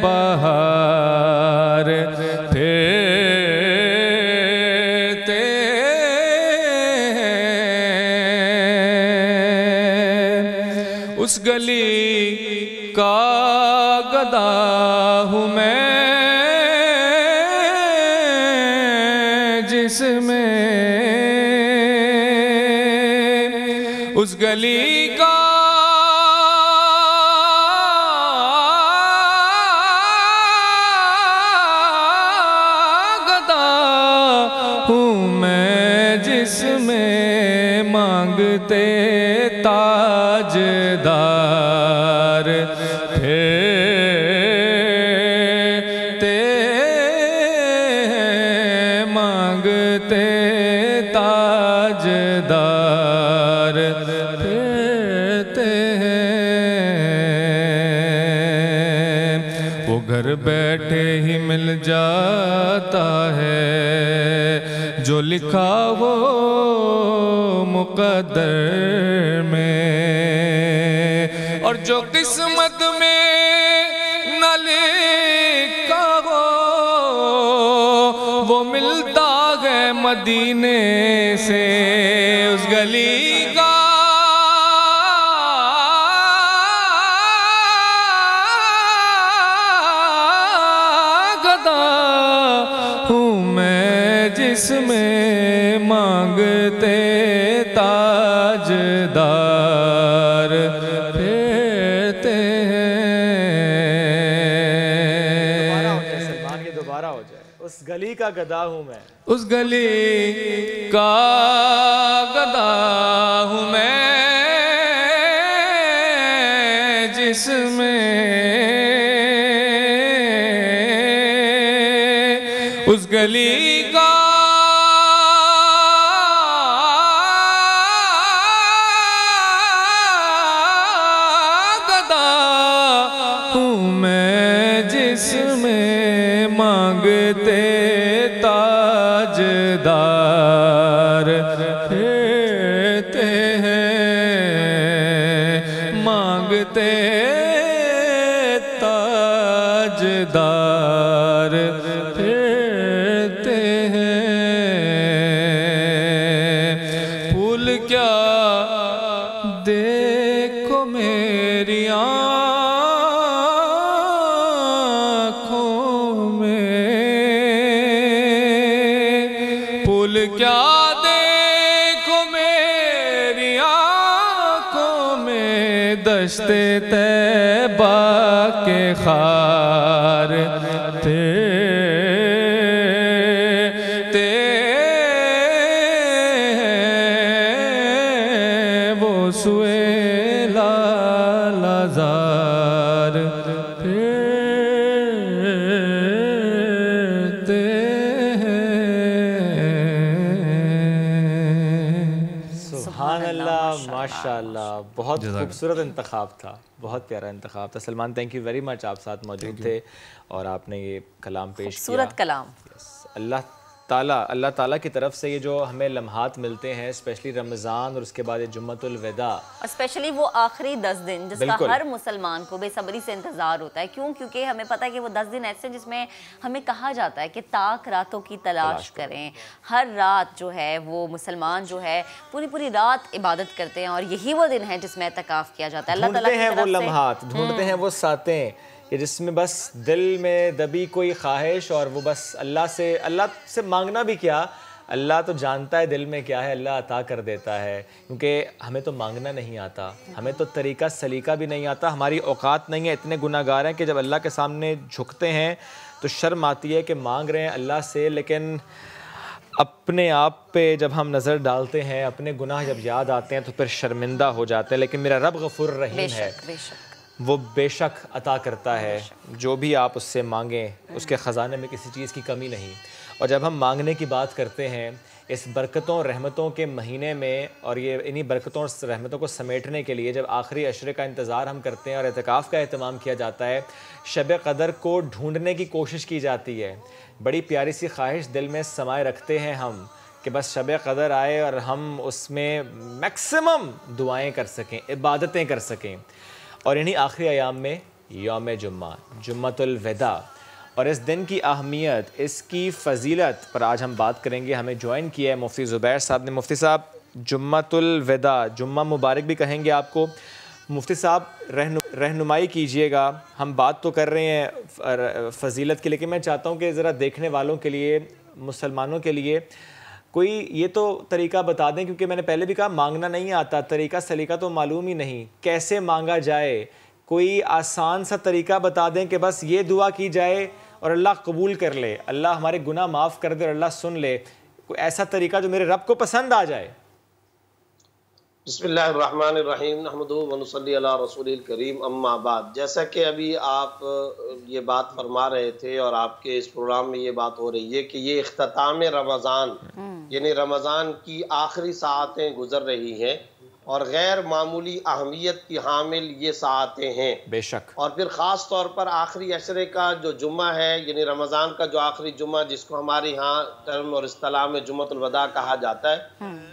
बहार फिरते हैं। उस गली का गदा हूँ मैं जिसमें, उस गली का जिसमें मांगते ताजदार फिरते हैं, मांगते ताजदार फिरते हैं। वो घर बैठे ही मिल जाता है जो लिखा हो मुक़द्दर में, और जो किस्मत में न लिखा हो वो मिलता है मदीने से। उस गली का गदा हूँ मैं जिसमें मांगते ताजदार फिरते गली का गधा हूँ मैं, उस गली का गधा हूँ मैं, जिसमें उस गली का गधा हूँ मैं, जिसमें मांगते ताजदार फिरते हैं, मांगते ताजदार फिरते हैं। फूल क्या देखो मेरी आँखों में, फूल क्या देखो मेरी आँखों में, दश्ते तैबा के खार फिरते हैं, वो सुए लाज़ार फिरते सुभान अल्लाह, माशाअल्लाह, बहुत खूबसूरत इंतखाब था, बहुत प्यारा इंतखाब था। Salman, thank you very much, आप साथ मौजूद थे और आपने ये कलाम पेश किया। खूबसूरत कलाम। अल्लाह ताला की तरफ से ये जो हमें लम्हात मिलते हैं, स्पेशली रमज़ान और उसके बाद ये जुम्मतुल विदा, और स्पेशली वो आखिरी 10 दिन जिसका हर मुसलमान को बेसब्री से इंतज़ार होता है। क्यों? क्योंकि हमें पता है कि वो 10 दिन ऐसे जिसमें हमें कहा जाता है कि ताक रातों की तलाश करें। हर रात जो है वो मुसलमान जो है पूरी रात इबादत करते हैं और यही वो दिन है जिसमें एतकाफ़ किया जाता है। अल्लाह ताला की तरफ से वो लम्हात ढूंढते हैं, वो सातें जिसमें बस दिल में दबी कोई ख्वाहिश और वो बस अल्लाह से मांगना भी क्या, अल्लाह तो जानता है दिल में क्या है, अल्लाह अता कर देता है। क्योंकि हमें तो मांगना नहीं आता, हमें तो तरीका सलीका भी नहीं आता, हमारी औकात नहीं है, इतने गुनाहगार हैं कि जब अल्लाह के सामने झुकते हैं तो शर्म आती है कि मांग रहे हैं अल्लाह से, लेकिन अपने आप पे जब हम नज़र डालते हैं, अपने गुनाह जब याद आते हैं तो फिर शर्मिंदा हो जाते हैं। लेकिन मेरा रब गफूर रहीम है, वो बेशक अता करता है, जो भी आप उससे मांगें उसके ख़जाने में किसी चीज़ की कमी नहीं। और जब हम मांगने की बात करते हैं इस बरकतों रहमतों के महीने में, और ये इन्हीं बरकतों और रहमतों को समेटने के लिए जब आखिरी अशरे का इंतज़ार हम करते हैं और एतकाफ़ का एहतमाम किया जाता है, शब क़दर को ढूंढने की कोशिश की जाती है। बड़ी प्यारी सी ख्वाहिश दिल में समाये रखते हैं हम कि बस शब क़दर आए और हम उसमें मैक्सिमम दुआएँ कर सकें, इबादतें कर सकें। और इन्हीं आखिरी अयाम में यौम जुम्मा, जुम्मतुल विदा, और इस दिन की अहमियत, इसकी फ़जीलत पर आज हम बात करेंगे। हमें ज्वाइन किया है मुफ्ती ज़ुबैर साहब ने। मुफ्ती साहब, जुम्मतुल विदा, जुम्मा मुबारक भी कहेंगे आपको। मुफ्ती साहब रहनुमाई कीजिएगा, हम बात तो कर रहे हैं फ़जीलत की, लेकिन मैं चाहता हूँ कि ज़रा देखने वालों के लिए, मुसलमानों के लिए कोई ये तो तरीका बता दें, क्योंकि मैंने पहले भी कहा मांगना नहीं आता, तरीका सलीका तो मालूम ही नहीं, कैसे मांगा जाए, कोई आसान सा तरीका बता दें कि बस ये दुआ की जाए और अल्लाह कबूल कर ले, अल्लाह हमारे गुनाह माफ़ कर दे और अल्लाह सुन ले। कोई ऐसा तरीका जो मेरे रब को पसंद आ जाए। बिस्मिल्लाहिर्रहमानिर्रहीम, नहमदुहु व नुसल्ली अला रसूलिल करीम, अम्मा बाद। जैसा कि अभी आप ये बात फरमा रहे थे और आपके इस प्रोग्राम में ये बात हो रही है कि ये इख्तिताम रमज़ान, यानी रमज़ान की आखिरी साआतें गुजर रही हैं और गैर मामूली अहमियत की हामिल ये साआतें हैं बेशक। और फिर ख़ास तौर पर आखिरी अशरे का जो जुम्मा है, यानी रमज़ान का जो आखिरी जुम्मा, जिसको हमारे यहाँ टर्म और इस्तिलाह में जुम्मतुल वदा कहा जाता है,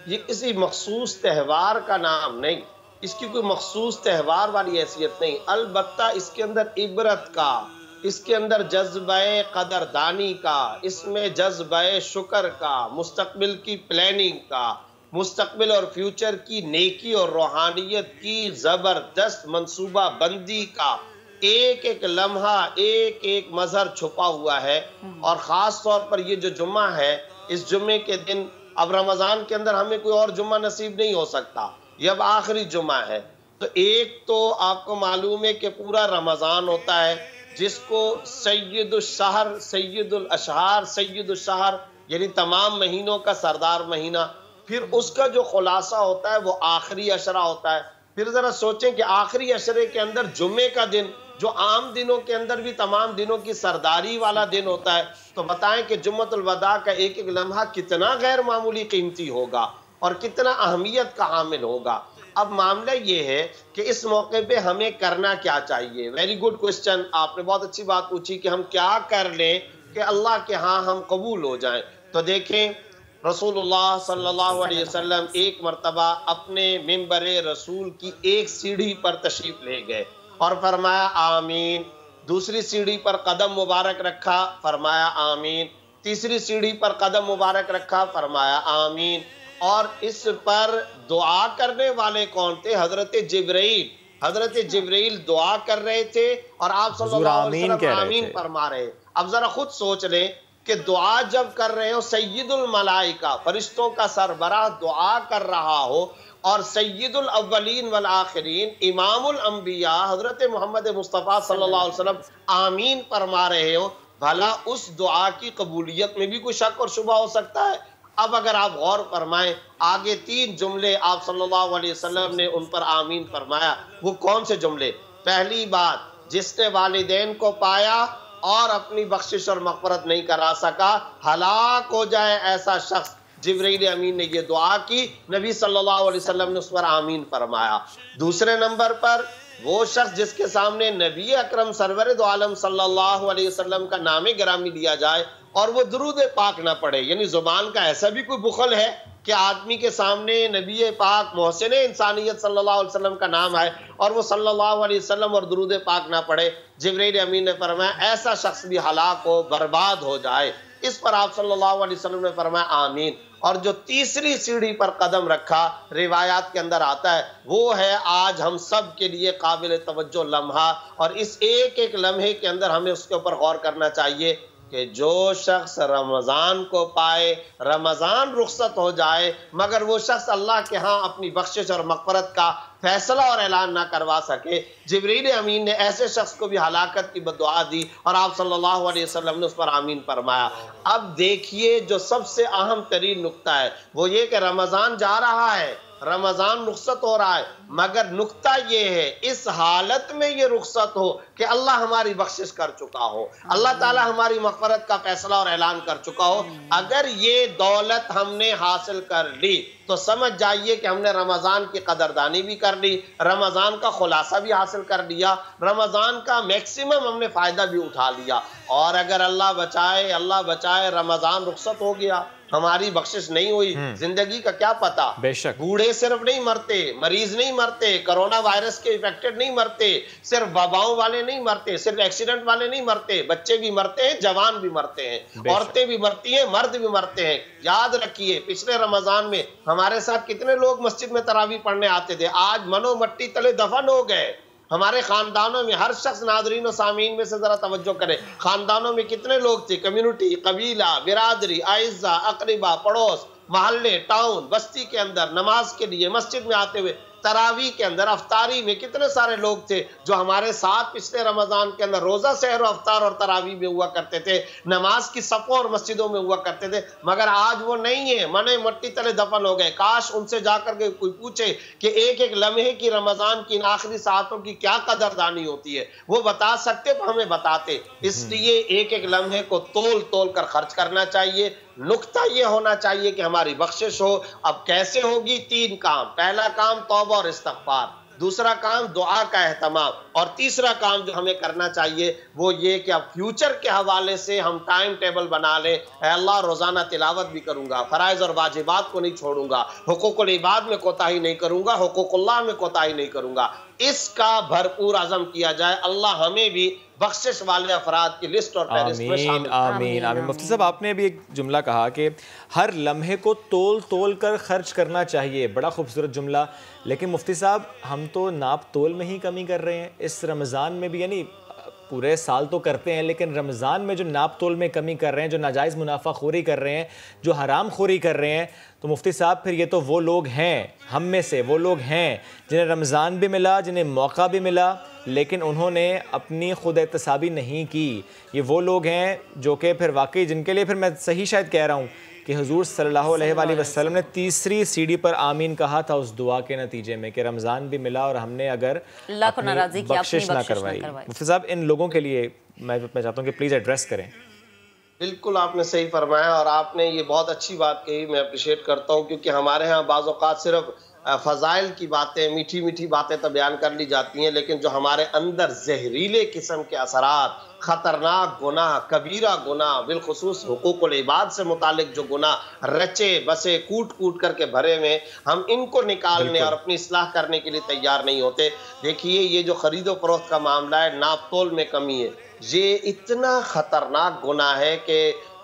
ये किसी मखसूस त्यौहार का नाम नहीं, इसकी कोई मखसूस त्यौहार वाली हैसियत नहीं, अलबत्ता इसके अंदर इबरत का, इसके अंदर जज्बे कदरदानी का, इसमें जज्बे शुक्र का, मुस्तकबिल की प्लानिंग का, मुस्तकबिल और फ्यूचर की नेकी और रूहानियत की ज़बरदस्त मंसूबा बंदी का एक एक लम्हा, एक एक मजहर छुपा हुआ है। और ख़ास तौर पर ये जो जुम्मा है, इस जुम्मे के दिन, अब रमज़ान के अंदर हमें कोई और जुम्मा नसीब नहीं हो सकता, ये अब आखिरी जुम्मा है। तो एक तो आपको मालूम है कि पूरा रमज़ान होता है, जिसको सैयदुल शहर, सैयदुल अशहार, सैयदुल शहर यानी तमाम महीनों का सरदार महीना, फिर उसका जो खुलासा होता है वो आखिरी अशरा होता है। फिर जरा सोचें कि आखिरी अशरे के अंदर जुम्मे का दिन, जो आम दिनों के अंदर भी तमाम दिनों की सरदारी वाला दिन होता है, तो बताएं कि जुम्मतुल वदा का एक एक लम्हा कितना गैर मामूली कीमती होगा और कितना अहमियत का हामिल होगा। अब मामला ये है कि इस मौके पे हमें करना क्या चाहिए। वेरी गुड क्वेश्चन, आपने बहुत अच्छी बात पूछी कि हम क्या कर लें कि अल्लाह के यहाँ हम कबूल हो जाएं। तो देखें, रसूलुल्लाह सल्लल्लाहु अलैहि वसल्लम एक मर्तबा अपने मिंबरे रसूल की एक सीढ़ी पर तशरीफ ले गए और फरमाया आमीन। दूसरी सीढ़ी पर कदम मुबारक रखा, फरमाया आमीन। तीसरी सीढ़ी पर कदम मुबारक रखा, फरमाया आमीन। और इस पर दुआ करने वाले कौन थे? हजरत जिब्रील। हजरत जिब्रील दुआ कर रहे थे और आप सल्लल्लाहु अलैहि वसल्लम आमीन फरमा रहे। अब जरा खुद सोच लें कि दुआ जब कर रहे हो, सैयदुल मलाइका, फरिश्तों का सरबराह दुआ कर रहा हो, और सैयदुल अव्वलीन वल आखिरीन, इमामुल अंबिया हजरत मोहम्मद मुस्तफ़ा सल्लल्लाहु अलैहि वसल्लम आमीन फरमा रहे हो, भला उस दुआ की कबूलियत में भी कोई शक और शुबा हो सकता है? अब अगर आप गौर फरमाएं, आगे 3 जुमले आप सल्लल्लाहु अलैहि वसल्लम ने उन पर आमीन फरमाया। वो कौन से जुमले? पहली बात, जिसने वालिदैन को पाया और अपनी बख्शिश और मग़फ़िरत नहीं करा सका, हलाक हो जाए ऐसा शख्स। जिब्रील अमीन ने ये दुआ की, नबी सल्लल्लाहु अलैहि वसल्लम ने उस पर आमीन फरमाया। दूसरे नंबर पर वो शख्स जिसके सामने नबी अकरम सरवर दो आलम सल्लल्लाहु अलैहि वसल्लम का नाम गिरामी लिया जाए और वो दुरूद पाक ना पढ़े। यानी जुबान का ऐसा भी कोई बुखल है कि आदमी के सामने नबी पाक मोहसिन इंसानियत सल्लल्लाहु अलैहि वसल्लम का नाम है और वो सल्लल्लाहु अलैहि वसल्लम और दुरूद पाक ना पढ़े। जिब्रील अमीन ने फरमाया ऐसा शख्स भी हलाक हो, बर्बाद हो जाए। इस पर आप सल्लल्लाहु अलैहि वसल्लम ने फरमाया आमीन। और जो तीसरी सीढ़ी पर कदम रखा, रिवायात के अंदर आता है, वो है आज हम सब के लिए काबिल तवज्जो लम्हा, और इस एक एक लम्हे के अंदर हमें उसके ऊपर गौर करना चाहिए कि जो शख्स रमज़ान को पाए, रमज़ान रुखसत हो जाए, मगर वो शख्स अल्लाह के यहाँ अपनी बख्शिश और मग़फ़िरत का फैसला और ऐलान ना करवा सके, जिब्रील अमीन ने ऐसे शख्स को भी हलाकत की बदुआ दी और आप सल्लल्लाहु अलैहि वसल्लम ने उस पर आमीन फरमाया। अब देखिए, जो सबसे अहम तरीन नुक्ता है वो ये कि रमज़ान जा रहा है, रमज़ान रुखसत हो रहा है, मगर नुक्ता ये है इस हालत में ये रुखसत हो कि अल्लाह हमारी बख्शिश कर चुका हो, अल्लाह ताला हमारी मग़फ़िरत का फैसला और ऐलान कर चुका हो। अगर ये दौलत हमने हासिल कर ली तो समझ जाइए कि हमने रमज़ान की कदरदानी भी कर ली, रमज़ान का खुलासा भी हासिल कर लिया, रमज़ान का मैक्सिमम हमने फ़ायदा भी उठा लिया। और अगर अल्लाह बचाए रमज़ान रुखसत हो गया, हमारी बख्शिश नहीं हुई, जिंदगी का क्या पता। बेशक बूढ़े सिर्फ नहीं मरते, मरीज नहीं मरते, कोरोना वायरस के इफेक्टेड नहीं मरते, सिर्फ वबाओं वाले नहीं मरते, सिर्फ एक्सीडेंट वाले नहीं मरते, बच्चे भी मरते हैं, जवान भी मरते हैं, औरतें भी मरती हैं, मर्द भी मरते हैं। याद रखिए, पिछले रमजान में हमारे साथ कितने लोग मस्जिद में तरावी पढ़ने आते थे, आज मनो मट्टी तले दफन हो गए। हमारे खानदानों में हर शख्स, नादरीन और सामीन में से जरा तवज्जो करें, खानदानों में कितने लोग थे, कम्युनिटी, कबीला, बिरादरी, आइज़ा, अकरीबा, पड़ोस, मोहल्ले, टाउन, बस्ती के अंदर नमाज के लिए मस्जिद में आते हुए, तरावी के अंदर, अफ्तारी में कितने सारे लोग थे जो हमारे साथ पिछले रमजान के अंदर रोजा सहर और अफ्तार और तरावी में हुआ करते थे, नमाज की सफ़ों और मस्जिदों में हुआ करते थे, मगर आज वो नहीं है, मने मट्टी तले दफन हो गए। काश उनसे जाकर के कोई पूछे कि एक एक लम्हे की, रमजान की इन आखिरी सातों की क्या कदरदानी होती है, वो बता सकते तो हमें बताते। इसलिए एक एक लम्हे को तोल तोल कर खर्च करना चाहिए। नुक्ता ये होना चाहिए कि हमारी बख्शिश हो। अब कैसे होगी? 3 काम। पहला काम तौबा और इस्तिग़फ़ार, दूसरा काम दुआ का एहतमाम, और तीसरा काम जो हमें करना चाहिए वो ये कि अब फ्यूचर के हवाले से हम टाइम टेबल बना लें। अल्लाह रोज़ाना तिलावत भी करूँगा, फ़राइज़ और वाजिबात को नहीं छोड़ूंगा, हुकूकुल इबाद में कोताही नहीं करूँगा, हुकूकुल्लाह में कोताही नहीं करूँगा। इसका भरपूर आज़म किया जाए। अल्लाह हमें भी बख्शिश वाले अफराद की लिस्ट और फहरिस्त में शामिल। आमीन आमीन। मुफ्ती साहब, आपने अभी एक जुमला कहा कि हर लम्हे को तोल तोल कर खर्च करना चाहिए, बड़ा खूबसूरत जुमला। लेकिन मुफ्ती साहब, हम तो नाप तोल में ही कमी कर रहे हैं इस रमज़ान में भी, यानी पूरे साल तो करते हैं, लेकिन रमज़ान में जो नाप तोल में कमी कर रहे हैं, जो नाजायज़ मुनाफाखोरी कर रहे हैं, जो हराम खोरी कर रहे हैं, तो मुफ्ती साहब फिर ये तो वो लोग हैं, हम में से वो लोग हैं जिन्हें रमज़ान भी मिला, जिन्हें मौका भी मिला, लेकिन उन्होंने अपनी खुद एहतसाबी नहीं की। ये वो लोग हैं जो कि फिर वाकई जिनके लिए फिर मैं सही शायद कह रहा हूँ कि हुजूर सल्लल्लाहु अलैहि वसल्लम ने तीसरी सीढ़ी पर आमीन कहा था उस दुआ के नतीजे में कि रमज़ान भी मिला और हमने अगर बख्शिश ना करवाई। मुफ्ती साहब, इन लोगों के लिए मैं चाहता हूँ कि प्लीज़ एड्रेस करें। बिल्कुल आपने सही फरमाया और आपने ये बहुत अच्छी बात कही, मैं अप्रिशिएट करता हूँ, क्योंकि हमारे यहाँ बाज़ औक़ात सिर्फ फ़ज़ाइल की बातें, मीठी मीठी बातें तो बयान कर ली जाती हैं, लेकिन जो हमारे अंदर जहरीले किस्म के असरात, ख़तरनाक गुनाह, कबीरा गुनाह, बिलखुसूस हुकूकुल इबाद से मुतालिक जो गुनाह रचे बसे कूट कूट करके भरे में, हम इनको निकालने और अपनी इस्लाह करने के लिए तैयार नहीं होते। देखिए, ये जो खरीदो फरोख्त का मामला है, नाप तोल में कमी है, ये इतना ख़तरनाक गुनाह है कि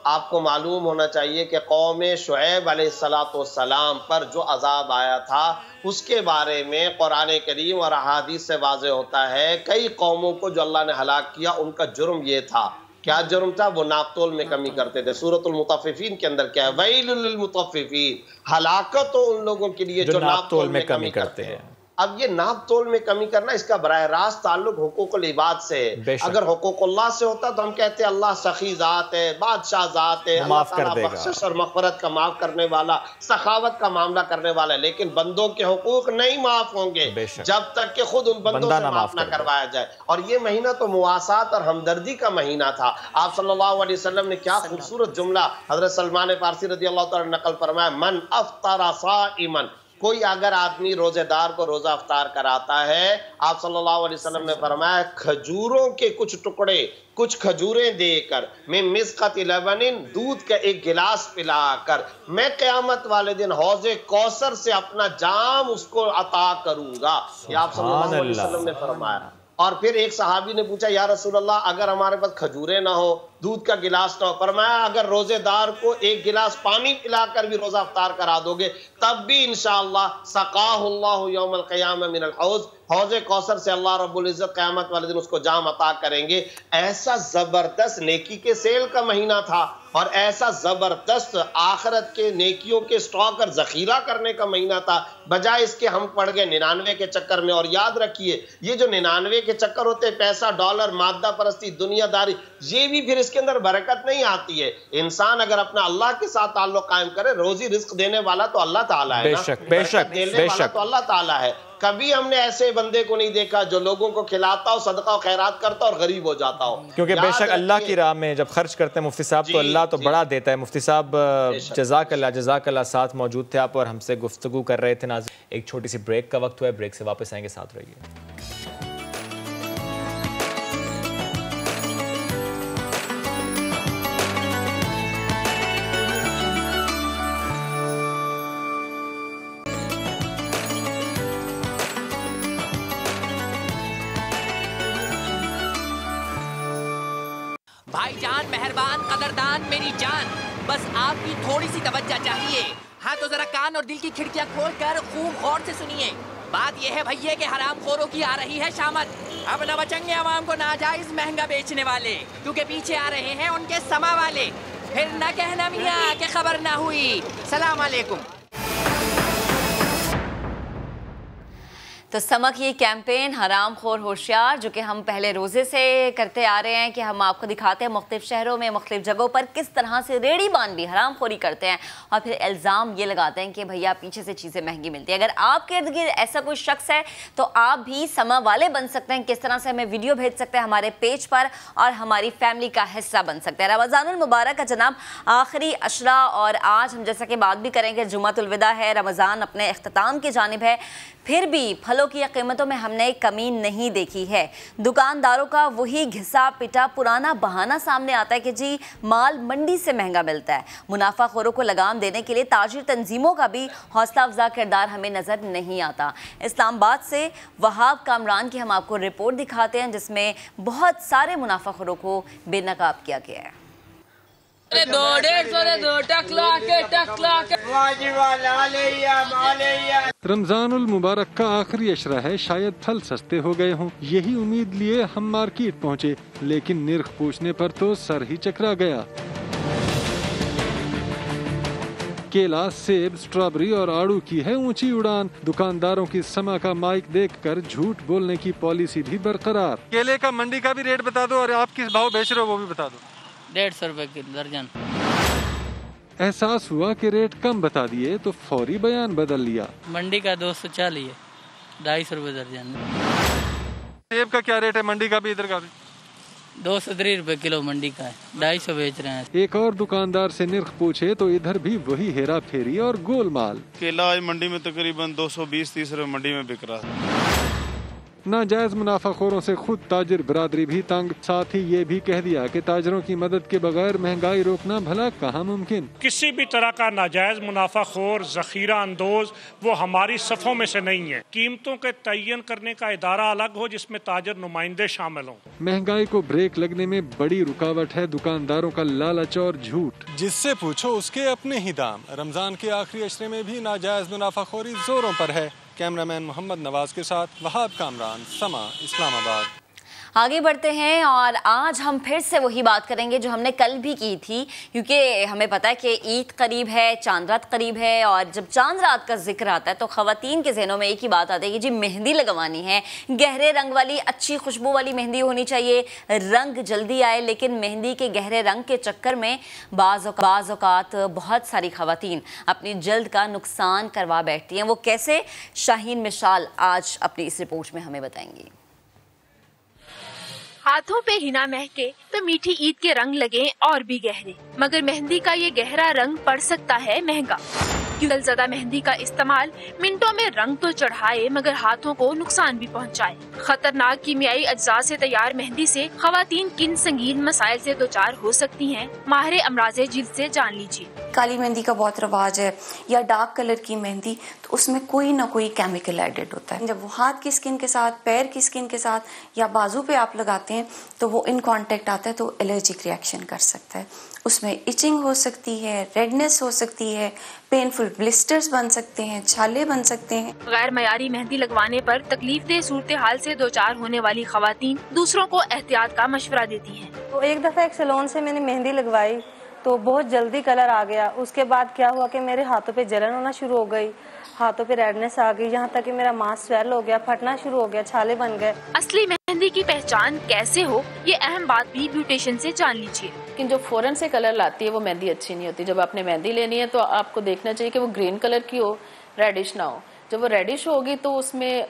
आपको मालूम होना चाहिए कि कौम शुएब अलैहिस्सलाम पर जो अजाब आया था उसके बारे में कुरान करीम और अहादीस से वाज़े होता है, कई कौमों को जो अल्लाह ने हलाक किया उनका जुर्म ये था। क्या जुर्म था? वो नापतोल में कमी करते थे। सूरतुल मुतफ़्फ़िफ़ीन के अंदर क्या है? वैलुल लिल मुतफ़्फ़िफ़ीन, हलाकत हो उन लोगों के लिए जो नापतोल में कमी करते हैं। अब ये नाप तोल में कमी करना, इसका बराह रास्त ताल्लुक हुकूकुल इबाद से है। अगर हुकूकुल्लाह से होता तो हम कहते हैं अल्लाह सखी ज़ात है, बादशाह ज़ात है, माफ कर देगा, बख्शिश और मग़फ़िरत का माफ करने वाला, सखावत का मामला करने वाला है। लेकिन बंदों के हुकूक नहीं माफ होंगे जब तक कि खुद उन बंदों से माफ न करवाया जाए। और ये महीना तो मुआसात और हमदर्दी का महीना था। आप सल्लल्लाहु अलैहि वसल्लम ने क्या खूबसूरत जुमला हज़रत सलमान फारसी रज़ियल्लाहु तआला नकल फरमाया, मन अफ़्तरा साइमन, कोई अगर आदमी रोजेदार को रोजा अफ्तार कराता है, आप सल्लल्लाहु अलैहि वसल्लम ने फरमाया खजूरों के कुछ टुकड़े, कुछ खजूरें देकर, मैं मिस्क़ती लबनिन, दूध का एक गिलास पिलाकर, मैं क़यामत वाले दिन हौज़े कौसर से अपना जाम उसको अता करूंगा। ये आप सल्लल्लाहु अलैहि वसल्लम ने फरमाया। और फिर एक सहाबी ने पूछा, या रसूल अल्लाह, अगर हमारे पास खजूरें ना हो, दूध का गिलास ना हो, फरमाया अगर रोजेदार को एक गिलास पानी पिलाकर भी रोजा अफ्तार करा दोगे तब भी इंशाअल्लाह सकाहुल्लाहु यौमल क़यामा मिनल हौज़, हौज़े कौसर से अल्लाह रब्बुल इज़्ज़त क़यामत वाले दिन उसको जाम अता करेंगे। ऐसा जबरदस्त नेकी के सेल का महीना था और ऐसा जबरदस्त आखिरत के नेकियों के स्टॉक और जखीरा करने का महीना था। बजाय इसके हम पड़ गए 99 के चक्कर में। और याद रखिए, ये जो 99 के चक्कर होते हैं, पैसा, डॉलर, मादा परस्ती, दुनियादारी, ये भी फिर इसके अंदर बरकत नहीं आती है। इंसान अगर अपना अल्लाह के साथ ताल्लुक कायम करे, रोजी रिस्क देने वाला तो अल्लाह ताला है, बेशक बेशक देने वाला तो अल्लाह ताला है। कभी हमने ऐसे बंदे को नहीं देखा जो लोगों को खिलाता हो, सदका और खैरात करता और गरीब हो जाता हो। क्योंकि बेशक अल्लाह की राह में जब खर्च करते हैं मुफ्ती साहब, तो अल्लाह तो बड़ा देता है। मुफ्ती साहब जज़ाकल्लाह साथ मौजूद थे आप और हमसे गुफ्तगू कर रहे थे। नाज़रीन, एक छोटी सी ब्रेक का वक्त हुआ है, ब्रेक से वापस आएंगे, साथ रहिए। भाईजान, मेहरबान, कदरदान, मेरी जान, बस आपकी थोड़ी सी तवज्जो चाहिए। हाँ तो जरा कान और दिल की खिड़कियां खोलकर खूब गौर से सुनिए। बात यह है भैया कि हरामखोरों की आ रही है शामत। अब न बचेंगे आवाम को नाजायज महंगा बेचने वाले, क्योंकि पीछे आ रहे हैं उनके समा वाले। फिर न कहना मियाँ कि खबर ना हुई। सलाम अलैकुम। तो समक ये कैंपेन हराम खोर होशियार, जो कि हम पहले रोज़े से करते आ रहे हैं कि हम आपको दिखाते हैं मुख्तलिफ शहरों में, मुख्तलिफ जगहों पर किस तरह से रेडी बान भी हराम खोरी करते हैं और फिर इल्ज़ाम ये लगाते हैं कि भैया पीछे से चीज़ें महंगी मिलती हैं। अगर आपके इर्द गिर्द ऐसा कोई शख्स है तो आप भी समा वाले बन सकते हैं। किस तरह से हमें वीडियो भेज सकते हैं हमारे पेज पर और हमारी फैमिली का हिस्सा बन सकते हैं। रमज़ानुल मुबारक का जनाब आखिरी अशरा, और आज हम जैसा कि बात भी करेंगे, जुम्मतुल विदा है, रमज़ान अपने इख्तिताम की जानिब है। फिर भी फलों की कीमतों में हमने कमी नहीं देखी है। दुकानदारों का वही घिसा पिटा पुराना बहाना सामने आता है कि जी माल मंडी से महंगा मिलता है। मुनाफाखोरों को लगाम देने के लिए ताजिर तंजीमों का भी हौसला अफजा किरदार हमें नज़र नहीं आता। इस्लामाबाद से वहाब कामरान की हम आपको रिपोर्ट दिखाते हैं, जिसमें बहुत सारे मुनाफाखोरों को बेनकाब किया गया है। रमजानुल मुबारक का आखिरी अशरा है, शायद फल सस्ते हो गए हों, यही उम्मीद लिए हम मार्केट पहुँचे, लेकिन निर्ख पूछने पर तो सर ही चकरा गया। केला, सेब, स्ट्रॉबेरी और आड़ू की है ऊंची उड़ान। दुकानदारों की समा का माइक देखकर झूठ बोलने की पॉलिसी भी बरकरार। केले का मंडी का भी रेट बता दो और आप किस भाव बेच रहे हो वो भी बता दो। 150 रुपए की दर्जन। एहसास हुआ कि रेट कम बता दिए तो फौरी बयान बदल लिया। मंडी का 240 है, 250 रुपए दर्जन। सेब का क्या रेट है मंडी का भी इधर का भी? 203 रुपए किलो मंडी का है, 250 बेच रहे हैं। एक और दुकानदार से निर्ख पूछे तो इधर भी वही हेरा फेरी और गोलमाल। केला मंडी में तकरीबन 220-30 रुपए मंडी में बिक रहा है। नाजायज मुनाफाखोरों से खुद ताजिर बिरादरी भी तंग। साथ ही ये भी कह दिया कि ताजिरों की मदद के बगैर महंगाई रोकना भला कहाँ मुमकिन। किसी भी तरह का नाजायज मुनाफाखोर जखीरा अंदोज वो हमारी सफ़ों में से नहीं है। कीमतों के तयन करने का इदारा अलग हो जिसमें ताजिर नुमाइंदे शामिल हों। महंगाई को ब्रेक लगने में बड़ी रुकावट है दुकानदारों का लालच और झूठ। जिससे पूछो उसके अपने ही दाम। रमजान के आखिरी अशरे में भी नाजायज मुनाफाखोरी जोरों पर है। कैमरामैन मोहम्मद नवाज के साथ वहाब कामरान, समा, इस्लामाबाद। आगे बढ़ते हैं और आज हम फिर से वही बात करेंगे जो हमने कल भी की थी, क्योंकि हमें पता है कि ईद करीब है, चांद रात करीब है, और जब चांद रात का जिक्र आता है तो ख़वातीन के ज़हनों में एक ही बात आती है कि जी मेहंदी लगवानी है। गहरे रंग वाली, अच्छी खुशबू वाली मेहंदी होनी चाहिए। रंग जल्दी आए, लेकिन मेहंदी के गहरे रंग के चक्कर में बाज़ औक़ात बहुत सारी ख़वातीन अपनी जल्द का नुकसान करवा बैठती हैं। वो कैसे, शाहीन मिशाल आज अपनी इस रिपोर्ट में हमें बताएंगी। हाथों पे हिना महके तो मीठी ईद के रंग लगे और भी गहरे, मगर मेहंदी का ये गहरा रंग पड़ सकता है महंगा। जलज़दा मेहंदी का इस्तेमाल मिनटों में रंग तो चढ़ाए मगर हाथों को नुकसान भी पहुंचाए। खतरनाक कीमियाई अज्जा से तैयार मेहंदी से खवातीन किन संगीन मसाइल से दोचार हो सकती हैं, माहिर अमराज़े जिल्द से जान लीजिए। काली मेहंदी का बहुत रवाज है, या डार्क कलर की मेहंदी, तो उसमें कोई ना कोई केमिकल एडेड होता है। जब वो हाथ की स्किन के साथ, पैर की स्किन के साथ या बाजू पे आप लगाते हैं तो वो इन कांटेक्ट आता है तो एलर्जिक रिएक्शन कर सकता है। उसमें इचिंग हो सकती है, रेडनेस हो सकती है, पेनफुल ब्लिस्टर्स बन सकते हैं, छाले बन सकते हैं। गैर मयारी मेहंदी लगवाने पर तकलीफदेह सूरत हाल से दोचार होने वाली खवातीन दूसरों को एहतियात का मशवरा देती हैं। तो एक दफ़ा एक सैलून से मैंने मेहंदी लगवाई तो बहुत जल्दी कलर आ गया। उसके बाद क्या हुआ कि मेरे हाथों पे जलन होना शुरू हो गई, हाथों पे रेडनेस आ गई, यहाँ तक कि मेरा मांस स्वेल हो गया, फटना शुरू हो गया, छाले बन गए। असली मेहंदी की पहचान कैसे हो, ये अहम बात भी ब्यूटिशियन से जान लीजिए। लेकिन जो फौरन से कलर लाती है वो मेहंदी अच्छी नहीं होती। जब आपने मेहंदी लेनी है तो आपको देखना चाहिए कि वो ग्रीन कलर की हो, रेडिश ना हो। जब वो रेडिश होगी तो उसमें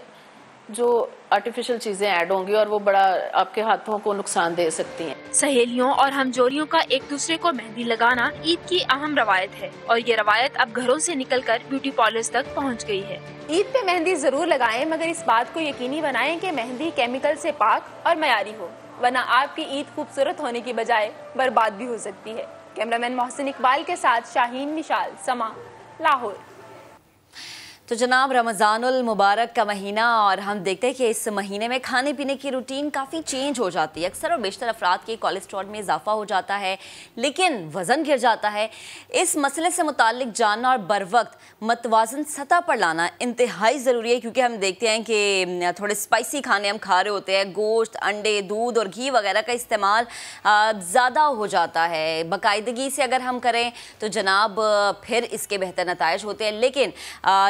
जो आर्टिफिशियल चीजें ऐड होंगी और वो बड़ा आपके हाथों को नुकसान दे सकती हैं। सहेलियों और हमजोरियों का एक दूसरे को मेहंदी लगाना ईद की अहम रवायत है और ये रवायत अब घरों से निकलकर ब्यूटी पार्लर्स तक पहुंच गई है। ईद पे मेहंदी जरूर लगाएं, मगर इस बात को यकीनी बनाएं कि मेहंदी केमिकल से पाक और मयारी हो, वरना आपकी ईद खूबसूरत होने की बजाय बर्बाद भी हो सकती है। कैमरामैन मोहसिन इकबाल के साथ शाहीन मिशाल, समा, लाहौर। तो जनाब रमज़ानुल मुबारक का महीना, और हम देखते हैं कि इस महीने में खाने पीने की रूटीन काफ़ी चेंज हो जाती है। अक्सर और बेशतर अफराद के कोलेस्ट्रॉल में इजाफा हो जाता है, लेकिन वज़न गिर जाता है। इस मसले से मुताल्लिक जानना और बर वक्त मतवाज़न सतह पर लाना इंतहाई ज़रूरी है, क्योंकि हम देखते हैं कि थोड़े स्पाइसी खाने हम खा रहे होते हैं। गोश्त, अंडे, दूध और घी वगैरह का इस्तेमाल ज़्यादा हो जाता है। बाकायदगी से अगर हम करें तो जनाब फिर इसके बेहतर नताइज होते हैं। लेकिन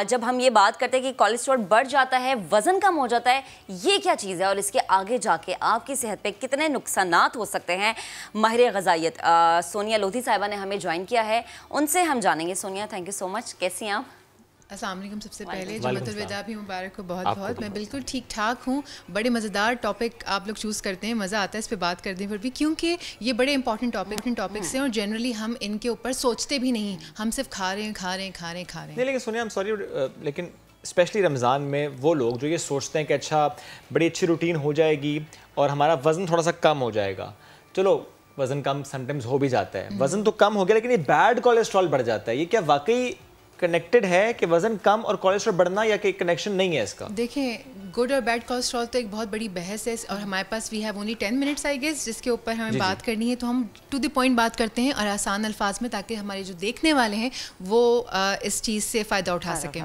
जब हम ये बात करते हैं कि कोलेस्ट्रॉल बढ़ जाता है, वजन कम हो जाता है, ये क्या चीज़ है और इसके आगे जाके आपकी सेहत पे कितने नुकसानात हो सकते हैं, माहिर ग़िज़ाइयत सोनिया लोधी साहिबा ने हमें ज्वाइन किया है, उनसे हम जानेंगे। Sonia, thank you so much, कैसी हैं आप? अस्सलाम वालेकुम। सबसे पहले जुम्मतुल विदा भी मुबारक हो बहुत बहुत। मैं बिल्कुल ठीक ठाक हूँ। बड़े मज़ेदार टॉपिक आप लोग चूज़ करते हैं, मज़ा आता है इस पर बात करने पर भी, क्योंकि ये बड़े इंपॉर्टेंट टॉपिक्स हैं और जनरली हम इनके ऊपर सोचते भी नहीं, हम सिर्फ खा रहे हैं। नहीं, लेकिन सोनिया, सॉरी, लेकिन स्पेशली रमज़ान में वो लोग जो ये सोचते हैं कि अच्छा बड़ी अच्छी रूटीन हो जाएगी और हमारा वज़न थोड़ा सा कम हो जाएगा। चलो वज़न कम समटाइम्स हो भी जाता है, वज़न तो कम हो गया, लेकिन ये बैड कोलेस्ट्रॉल बढ़ जाता है। ये क्या वाकई कनेक्टेड है कि वजन कम और कोलेस्ट्रॉल बढ़ना, या कि कनेक्शन नहीं है इसका? देखें, गुड और बैड कोलेस्ट्रॉल तो एक बहुत बड़ी बहस है और हमारे पास we have only 10 minutes I guess जिसके ऊपर हमें बात करनी है, तो हम टू द पॉइंट बात करते हैं और आसान अल्फाज में, ताकि हमारे जो देखने वाले हैं वो इस चीज़ से फ़ायदा उठा सकें।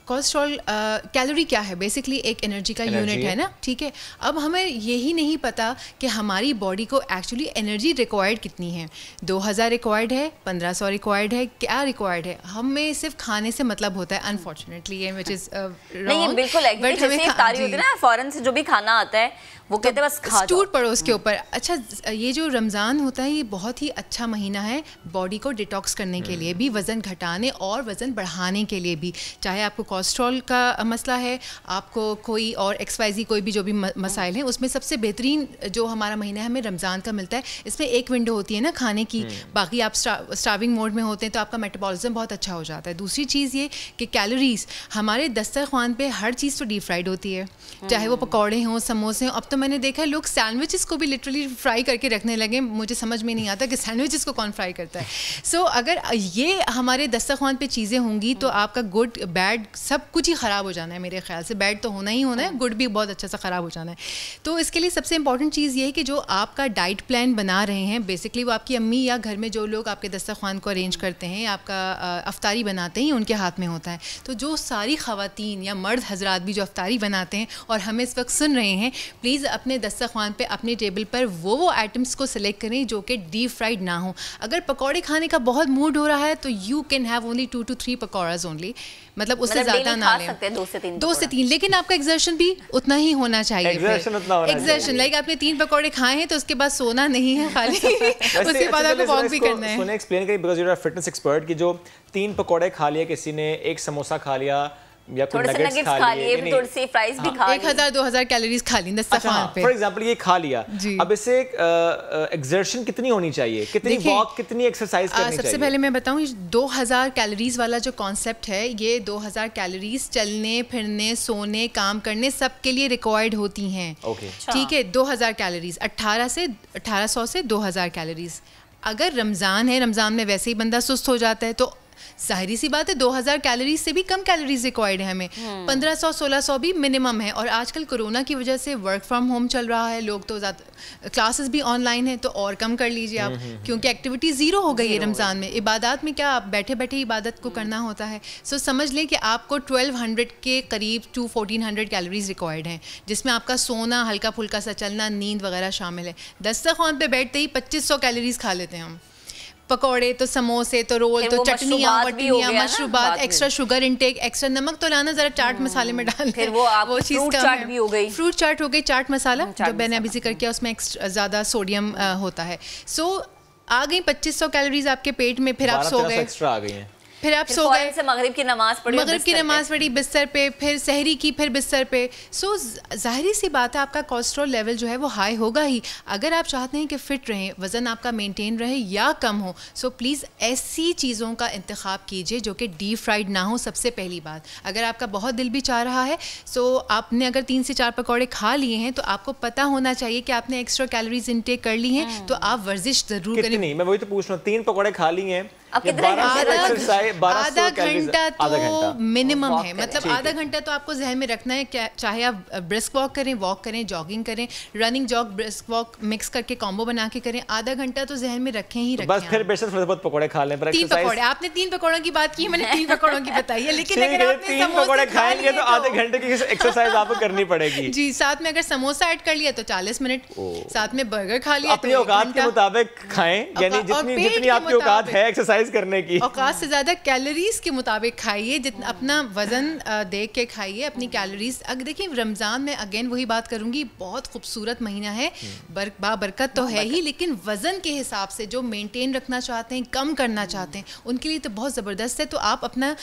कोलेस्ट्रॉल कैलोरी क्या है? बेसिकली एक एनर्जी का यूनिट है ना, ठीक है। अब हमें यही नहीं पता कि हमारी बॉडी को एक्चुअली एनर्जी रिक्वायर्ड कितनी है। 2000 रिक्वायर्ड है, 1500 रिक्वायर्ड है, क्या रिक्वायर्ड है? हमें सिर्फ खाने से मतलब होता है अनफॉर्चुनेटली, व्हिच इज नहीं, बिल्कुल बट हमें तारी होती है ना, फौरन से जो भी खाना आता है वो कहते हैं बस खा टूट पड़ो उसके ऊपर। अच्छा, ये जो रमज़ान होता है ये बहुत ही अच्छा महीना है बॉडी को डिटॉक्स करने के लिए भी, वज़न घटाने और वज़न बढ़ाने के लिए भी। चाहे आपको कोलेस्ट्रॉल का मसला है, आपको कोई और XYZ कोई भी जो भी मसाइल हैं, उसमें सबसे बेहतरीन जो हमारा महीना है हमें रमज़ान का मिलता है। इसमें एक विंडो होती है ना खाने की, बाकी आप स्टार्विंग मोड में होते हैं तो आपका मेटाबॉलिज्म बहुत अच्छा हो जाता है। दूसरी चीज़ ये कि कैलोरीज हमारे दस्तरखान पे हर चीज़ तो डीप फ्राइड होती है, चाहे वो पकौड़े हों, समोसे हों। अब तो मैंने देखा है लोग सैंडविचेस को भी लिटरली फ्राई करके रखने लगे। मुझे समझ में नहीं आता कि सैंडविचेस को कौन फ्राई करता है। सो अगर ये हमारे दस्तरखान पे चीज़ें होंगी तो आपका गुड बैड सब कुछ ही ख़राब हो जाना है मेरे ख्याल से। बैड तो होना ही होना है, गुड भी बहुत अच्छा सा ख़राब हो जाना है। तो इसके लिए सबसे इंपॉर्टेंट चीज़ ये है कि जो आपका डाइट प्लान बना रहे हैं, बेसिकली वो आपकी अम्मी या घर में जो लोग आपके दस्तरखान को अरेंज करते हैं, आपका अफ्तारी बनाते हैं, उनके हाथ में होता है। तो जो सारी ख़वातीन या मर्द हजरात भी जो अफ्तारी बनाते हैं और हमें इस वक्त सुन रहे हैं, प्लीज़ अपने दस्तरखान पे अपने टेबल पर वो आइटम्स को सिलेक्ट करें जो कि डीप फ्राइड ना हो। अगर पकौड़े खाने का बहुत मूड हो रहा है तो you can have only 2 to 3 pakoras only, मतलब उससे ज़्यादा ना लें। 2 से 3, लेकिन आपका एग्जर्शन भी उतना ही होना चाहिए। एग्जर्शन लाइक आपने 3 पकौड़े खाए हैं तो उसके बाद सोना नहीं है खाली उसके बाद आपको वॉक भी करना है। सुने एक्सप्लेन करिए, because you are fitness expert, कि जो 3 पकौड़े खा लिए किसी ने, एक समोसा खा लिया या थोड़े से नगेट्स खा लिए, थोड़ी सी फ्राइज भी खा ली, 1000-2000 कैलोरीज खा ली दस्तरखान पे। फॉर एग्जांपल ये खा लिया, अब इससे एक्सर्शन कितनी होनी चाहिए, कितनी वॉक, कितनी एक्सरसाइज करनी चाहिए? सबसे पहले मैं बताऊं, 2000 कैलोरीज वाला जो कॉन्सेप्ट है, ये 2000 कैलोरीज चलने फिरने, सोने, काम करने सब के लिए रिक्वायर्ड होती हैं। ठीक है, 2000 कैलोरीज, 1800 से 2000 कैलोरीज। अगर रमज़ान है, रमज़ान में वैसे ही बंदा सुस्त हो जाता है, तो जाहिर सी बात है 2000 कैलोरीज से भी कम कैलोरीज रिक्वायर्ड है हमें। 1500-1600 भी मिनिमम है। और आजकल कोरोना की वजह से वर्क फ्रॉम होम चल रहा है, लोग तो ज़्यादा क्लासेस भी ऑनलाइन है, तो और कम कर लीजिए आप, क्योंकि एक्टिविटी ज़ीरो हो गई है रमज़ान में। इबादत में क्या आप बैठे बैठे इबादत को करना होता है। सो समझ लें कि आपको 1200 के करीब to 1400 कैलोरीज रिक्वायर्ड हैं, जिसमें आपका सोना, हल्का फुल्का सा चलना, नींद वगैरह शामिल है। दस्तरखान पे बैठते ही 2500 कैलोरीज खा लेते हैं हम। पकौड़े तो, समोसे तो, रोल तो, चटनियाँ वटनियाँ, मशरूबात, एक्स्ट्रा शुगर इनटेक, एक्स्ट्रा नमक तो लाना जरा चाट मसाले में डाल, फिर वो चीज़ फ्रूट चाट भी हो गई, फ्रूट चाट हो गई, चाट मसाला जो मैंने अभी जिक्र किया उसमें ज़्यादा सोडियम होता है। सो आ गई 2500 कैलोरीज आपके पेट में, फिर आप सो गए, एक्स्ट्रा आ गई हैं, फिर आप सो गए, मगरिब की नमाज पढ़ी, मगरिब की नमाज पढ़ी बिस्तर पे, फिर सहरी की, फिर बिस्तर पे। सो जाहिर सी बात है आपका कोलेस्ट्रॉल लेवल जो है वो हाई होगा ही। अगर आप चाहते हैं कि फ़िट रहें, वज़न आपका मेंटेन रहे या कम हो, सो प्लीज़ ऐसी चीज़ों का इंतखाब कीजिए जो कि डीप फ्राइड ना हो। सबसे पहली बात, अगर आपका बहुत दिल भी चाह रहा है, सो आपने अगर 3 से 4 पकौड़े खा लिए हैं तो आपको पता होना चाहिए कि आपने एक्स्ट्रा कैलोरीज इंटेक कर ली हैं, तो आप वर्जिश ज़रूर करें। मैं वही तो पूछ रहा हूँ, 3 पकौड़े खा लिए हैं, आधा घंटा तो मिनिमम है, मतलब आधा घंटा तो आपको जहन में रखना है। चाहे आप ब्रिस्क वॉक करें, जॉगिंग करें, running jog brisk walk mix करके कॉम्बो बना के करें, आधा घंटा तो जहन में रखें ही रखें। बस फिर बेशक थोड़े बहुत पकौड़े खा लें, पर 3 पकौड़े, आपने 3 पकौड़ों की बात की, मैंने 3 पकौड़ों की बताई है, लेकिन अगर आपने 3 पकौड़े खाएंगे तो आधे घंटे की एक्सरसाइज आपको करनी पड़ेगी जी। साथ में अगर समोसा ऐड कर लिया तो 40 मिनट, साथ में बर्गर खा लिया, अपनी औकात के मुताबिक खाएं, यानी जितनी आपकी औकात है एक्सरसाइज करने की, से ज़्यादा कैलोरीज के मुताबिक खाइए, जितना अपना वज़न देख के खाइए, अपनी कैलोरीज। अगर देखिए रमज़ान में अगेन वही बात करूँगी, बहुत खूबसूरत महीना है, बाबरकत तो है ही, लेकिन वज़न के हिसाब से जो मेंटेन रखना चाहते हैं, कम करना चाहते हैं, उनके लिए तो बहुत ज़बरदस्त है। तो आप अपना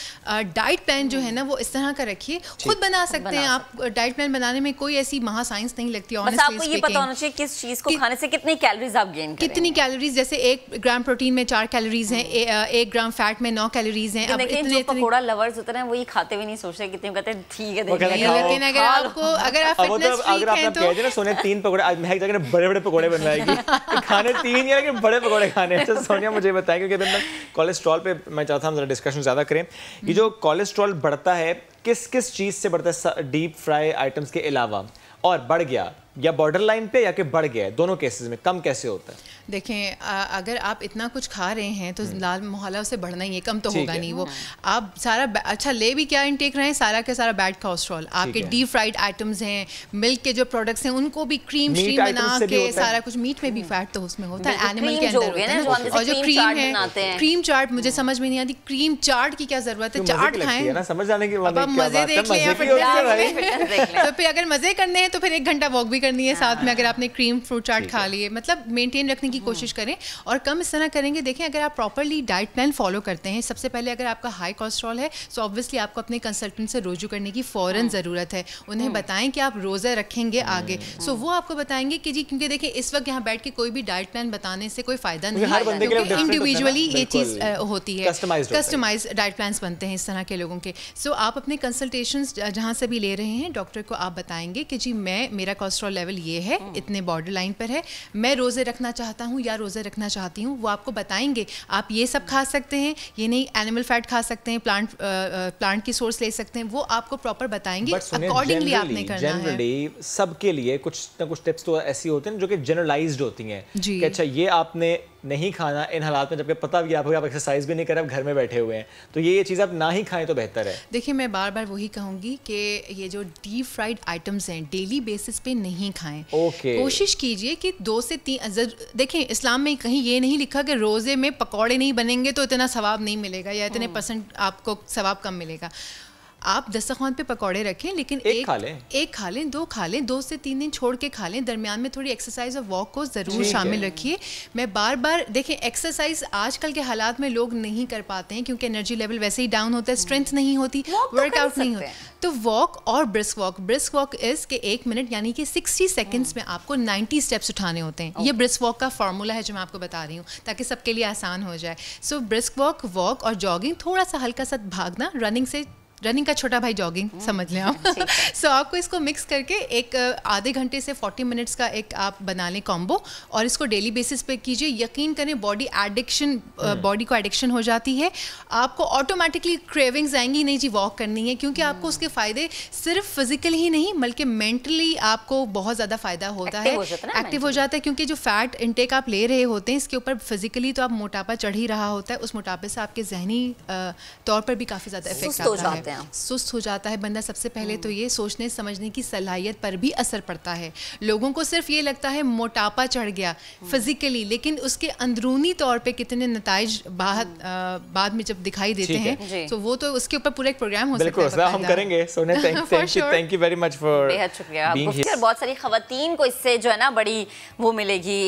डाइट प्लान जो है ना वो इस तरह का रखिए, खुद बना सकते हैं आप। डाइट प्लान बनाने में कोई ऐसी महा साइंस नहीं लगती। आपको ये पता होना चाहिए किस चीज़ को खाने से कितनी कैलोरीज आप गेन करें, कितनी कैलोरीज, जैसे 1 ग्राम प्रोटीन में 4 कैलोरीज हैं, 1 ग्राम फैट में 9 कैलोरीज हैं। अब इतने पकोड़ा लवर्स होते हैं वही खाते हुए नहीं सोचते, कितने कहते हैं ठीक है लेकिन अगर आप फिटनेस फ्रीक हैं तो कहते हैं सोने 3 पकोड़े आज महक जाकर बड़े-बड़े पकोड़े बनवाएगी खाने 3 या लेकिन बड़े पकोड़े खाने हैं। तो सोनिया मुझे बताएं, क्योंकि मैं कोलेस्ट्रॉल पे मैं चाहता हूं जरा डिस्कशन ज़्यादा करें। ये जो कोलेस्ट्रॉल बढ़ता है किस किस चीज़ से बढ़ता है, डीप फ्राई आइटम्स के अलावा, और बढ़ गया या बॉर्डर लाइन पे या कि बढ़ गया है, दोनों केसेस में कम कैसे होता है? देखें अगर आप इतना कुछ खा रहे हैं तो लाल मोहल्ला उससे बढ़ना ही है, कम तो होगा नहीं वो। आप सारा अच्छा ले भी क्या इनटेक रहे हैं, सारा के सारा बैड कोलेस्ट्रॉल आपके डीप फ्राइड आइटम्स हैं, मिल्क के जो प्रोडक्ट्स हैं उनको भी क्रीम श्रीम बना के सारा कुछ, मीट में भी फैट तो उसमें होता है, एनिमल के अंदर होता है। और जो क्रीम है, क्रीम चाट मुझे समझ में नहीं आती, क्रीम चाट की क्या जरूरत है, चाट खाएं ना, समझ आने की बात है, मजे देख लें या फिर तो फिर अगर मजे करने हैं तो फिर 1 घंटा वॉक भी करनी है साथ में, अगर आपने क्रीम फ्रूट चाट खा लिए, मतलब मेंटेन रखने की कोशिश करें और कम इस तरह करेंगे। देखें अगर आप प्रॉपर्ली डाइट प्लान फॉलो करते हैं, सबसे पहले अगर आपका हाई कोलेस्ट्रॉल है तो ऑब्वियसली आपको अपने कंसल्टेंट से रुजू करने की फ़ौरन ज़रूरत है। उन्हें बताएं कि आप रोज़ा रखेंगे आगे, सो वो आपको बताएंगे कि जी, क्योंकि देखिए इस वक्त यहाँ बैठ के कोई भी डाइट प्लान बताने से कोई फ़ायदा नहीं है, क्योंकि इंडिविजुअली ये चीज़ होती है, कस्टमाइज डाइट प्लान बनते हैं इस तरह के लोगों के। सो आप अपने कंसल्टेशन जहाँ से भी ले रहे हैं डॉक्टर को आप बताएंगे कि जी मेरा कोलेस्ट्रॉल लेवल ये है, इतने बॉर्डर लाइन पर है, मैं रोज़े रखना चाहता हूँ या रोज़े रखना चाहती हूँ। वो आपको बताएंगे आप ये सब खा सकते हैं, ये नहीं एनिमल फैट खा सकते हैं, प्लांट की सोर्स ले सकते हैं, वो आपको प्रॉपर बताएंगे, अकॉर्डिंगली आपने करना है। जनरली सबके लिए कुछ ना कुछ टिप्स तो ऐसी होती हैं जो कि जनरलाइज्ड होती हैं कि अच्छा ये आपने नहीं खाना इन हालात में, जबकि पता भी आपको आप एक्सरसाइज भी नहीं कर रहे, आप घर में बैठे हुए हैं, तो ये चीज़ आप ना ही खाएं तो बेहतर है। देखिए मैं बार बार वही कहूँगी कि ये जो डीप फ्राइड आइटम्स हैं डेली बेसिस पे नहीं खाएं। कोशिश कीजिए कि 2 से 3, देखें इस्लाम में कहीं ये नहीं लिखा कि रोज़े में पकौड़े नहीं बनेंगे तो इतना सवाब नहीं मिलेगा या इतने % आपको सवाब कम मिलेगा। आप दस्तरखान पे पकौड़े रखें, लेकिन एक खा लें, 2 खा लें, 2 से 3 दिन छोड़ के खा लें, दरमियान में थोड़ी एक्सरसाइज और वॉक को ज़रूर शामिल रखिए। मैं बार बार देखें एक्सरसाइज आजकल के हालात में लोग नहीं कर पाते हैं क्योंकि एनर्जी लेवल वैसे ही डाउन होता है, स्ट्रेंथ नहीं होती, वर्कआउट नहीं होता, तो वॉक और ब्रिस्क वॉक इज़ के 1 मिनट यानी कि 60 सेकेंड्स में आपको 90 स्टेप्स उठाने होते हैं। ये ब्रिस्क वॉक का फार्मूला है जो मैं आपको बता रही हूँ ताकि सबके लिए आसान हो जाए। सो ब्रिस्क वॉक और जॉगिंग, थोड़ा सा हल्का सा भागना, रनिंग का छोटा भाई जॉगिंग समझ लें आप। सो आपको इसको मिक्स करके एक आधे घंटे से 40 मिनट्स का एक आप बना लें कॉम्बो और इसको डेली बेसिस पे कीजिए। यकीन करें बॉडी को एडिक्शन हो जाती है, आपको ऑटोमेटिकली क्रेविंग्स आएंगी, नहीं जी वॉक करनी है, क्योंकि आपको उसके फ़ायदे सिर्फ फिजिकली ही नहीं बल्कि मेंटली आपको बहुत ज़्यादा फ़ायदा होता है, एक्टिव हो जाता है, क्योंकि जो फैट इंटेक आप ले रहे होते हैं इसके ऊपर फिजिकली तो आप मोटापा चढ़ ही रहा होता है, उस मोटापे से आपके जहनी तौर पर भी काफ़ी ज़्यादा इफेक्ट आता है, सुस्त हो जाता है बंदा। सबसे पहले तो ये सोचने समझने की सलाहियत पर भी असर पड़ता है। लोगों को सिर्फ ये लगता है मोटापा चढ़ गया फिजिकली, लेकिन उसके अंदरूनी तौर पे कितने नताइज बाद में जब दिखाई देते हैं तो वो तो उसके ऊपर पूरा एक प्रोग्राम हो सकता है। हम करेंगे। सोने thank you very much for, बेहद शुक्रिया। बहुत सारी खवातीन को इससे जो है ना बड़ी वो मिलेगी।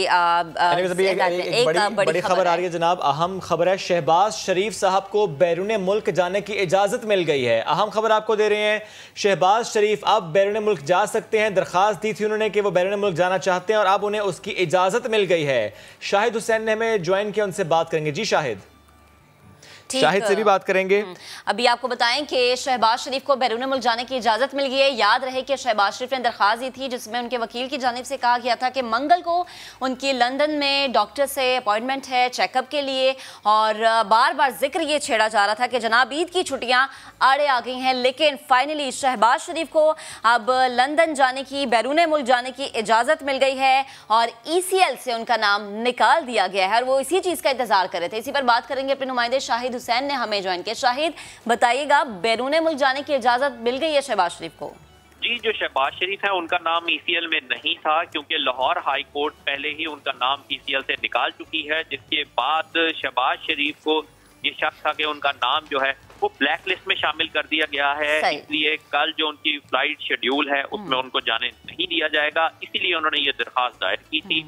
बड़ी खबर आ रही है जनाब, अहम खबर है, शहबाज शरीफ साहब को बैरून मुल्क जाने की इजाजत मिल गई है। अहम खबर आपको दे रहे हैं, शहबाज शरीफ अब बैरून मुल्क जा सकते हैं। दरखास्त दी थी उन्होंने कि वो बैरून मुल्क जाना चाहते हैं और अब उन्हें उसकी इजाजत मिल गई है। शाहिद हुसैन ने हमें ज्वाइन किया, उनसे बात करेंगे। जी शाहिद से भी बात करेंगे। अभी आपको बताएं कि शहबाज शरीफ को बैरून मुल्क जाने की इजाज़त मिल गई है। याद रहे कि शहबाज शरीफ ने दरख्वास्त दी थी जिसमें उनके वकील की जानिब से कहा गया था कि मंगल को उनकी लंदन में डॉक्टर से अपॉइंटमेंट है चेकअप के लिए, और बार बार जिक्र ये छेड़ा जा रहा था कि जनाब ईद की छुट्टियां आड़े आ गई हैं, लेकिन फाइनली शहबाज शरीफ को अब लंदन जाने की, बैरून मुल्क जाने की इजाज़त मिल गई है और ECL से उनका नाम निकाल दिया गया है और वो इसी चीज़ का इंतजार कर रहे थे। इसी पर बात करेंगे अपने नुमाइंदे शाहिद हुसैन ने हमें ज्वाइन किया। शाहिद बताइएगा, बैरून मुल्क जाने की इजाजत मिल गई है शहबाज शरीफ को? जी, जो शहबाज शरीफ है उनका नाम ECL में नहीं था क्योंकि लाहौर हाई कोर्ट पहले ही उनका नाम ECL से निकाल चुकी है, जिसके बाद शहबाज शरीफ को ये शक था कि उनका नाम जो है वो ब्लैक लिस्ट में शामिल कर दिया गया है, इसलिए कल जो उनकी फ्लाइट शेड्यूल है उसमें उनको जाने नहीं दिया जाएगा, इसीलिए उन्होंने ये दरखास्त दायर की थी।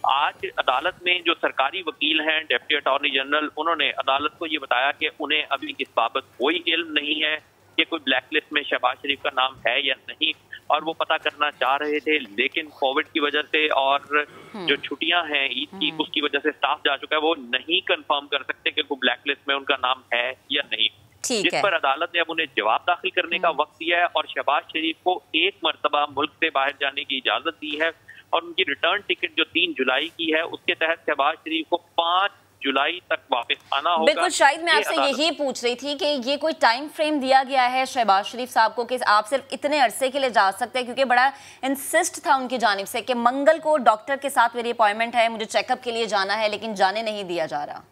आज अदालत में जो सरकारी वकील हैं डिप्टी अटॉर्नी जनरल, उन्होंने अदालत को ये बताया कि उन्हें अभी इस बाबत कोई इल्म नहीं है कि कोई ब्लैक लिस्ट में शहबाज शरीफ का नाम है या नहीं। और वो पता करना चाह रहे थे, लेकिन कोविड की वजह से और जो छुट्टियां हैं ईद की उसकी वजह से स्टाफ जा चुका है, वो नहीं कंफर्म कर सकते कि वो ब्लैक लिस्ट में उनका नाम है या नहीं, जिस पर अदालत ने अब उन्हें जवाब दाखिल करने का वक्त दिया है और शहबाज शरीफ को एक मरतबा मुल्क से बाहर जाने की इजाजत दी है और उनकी रिटर्न टिकट जो 3 जुलाई की है उसके तहत शहबाज शरीफ को 5 जुलाई तक वापस आना होगा। बिल्कुल शाहिद, मैं आपसे यही पूछ रही थी कि ये कोई टाइम फ्रेम दिया गया है शहबाज शरीफ साहब को कि आप सिर्फ इतने अरसे के लिए जा सकते हैं, क्योंकि बड़ा इंसिस्ट था उनकी जानिब से कि मंगल को डॉक्टर के साथ मेरी अपॉइंटमेंट है, मुझे चेकअप के लिए जाना है, लेकिन जाने नहीं दिया जा रहा।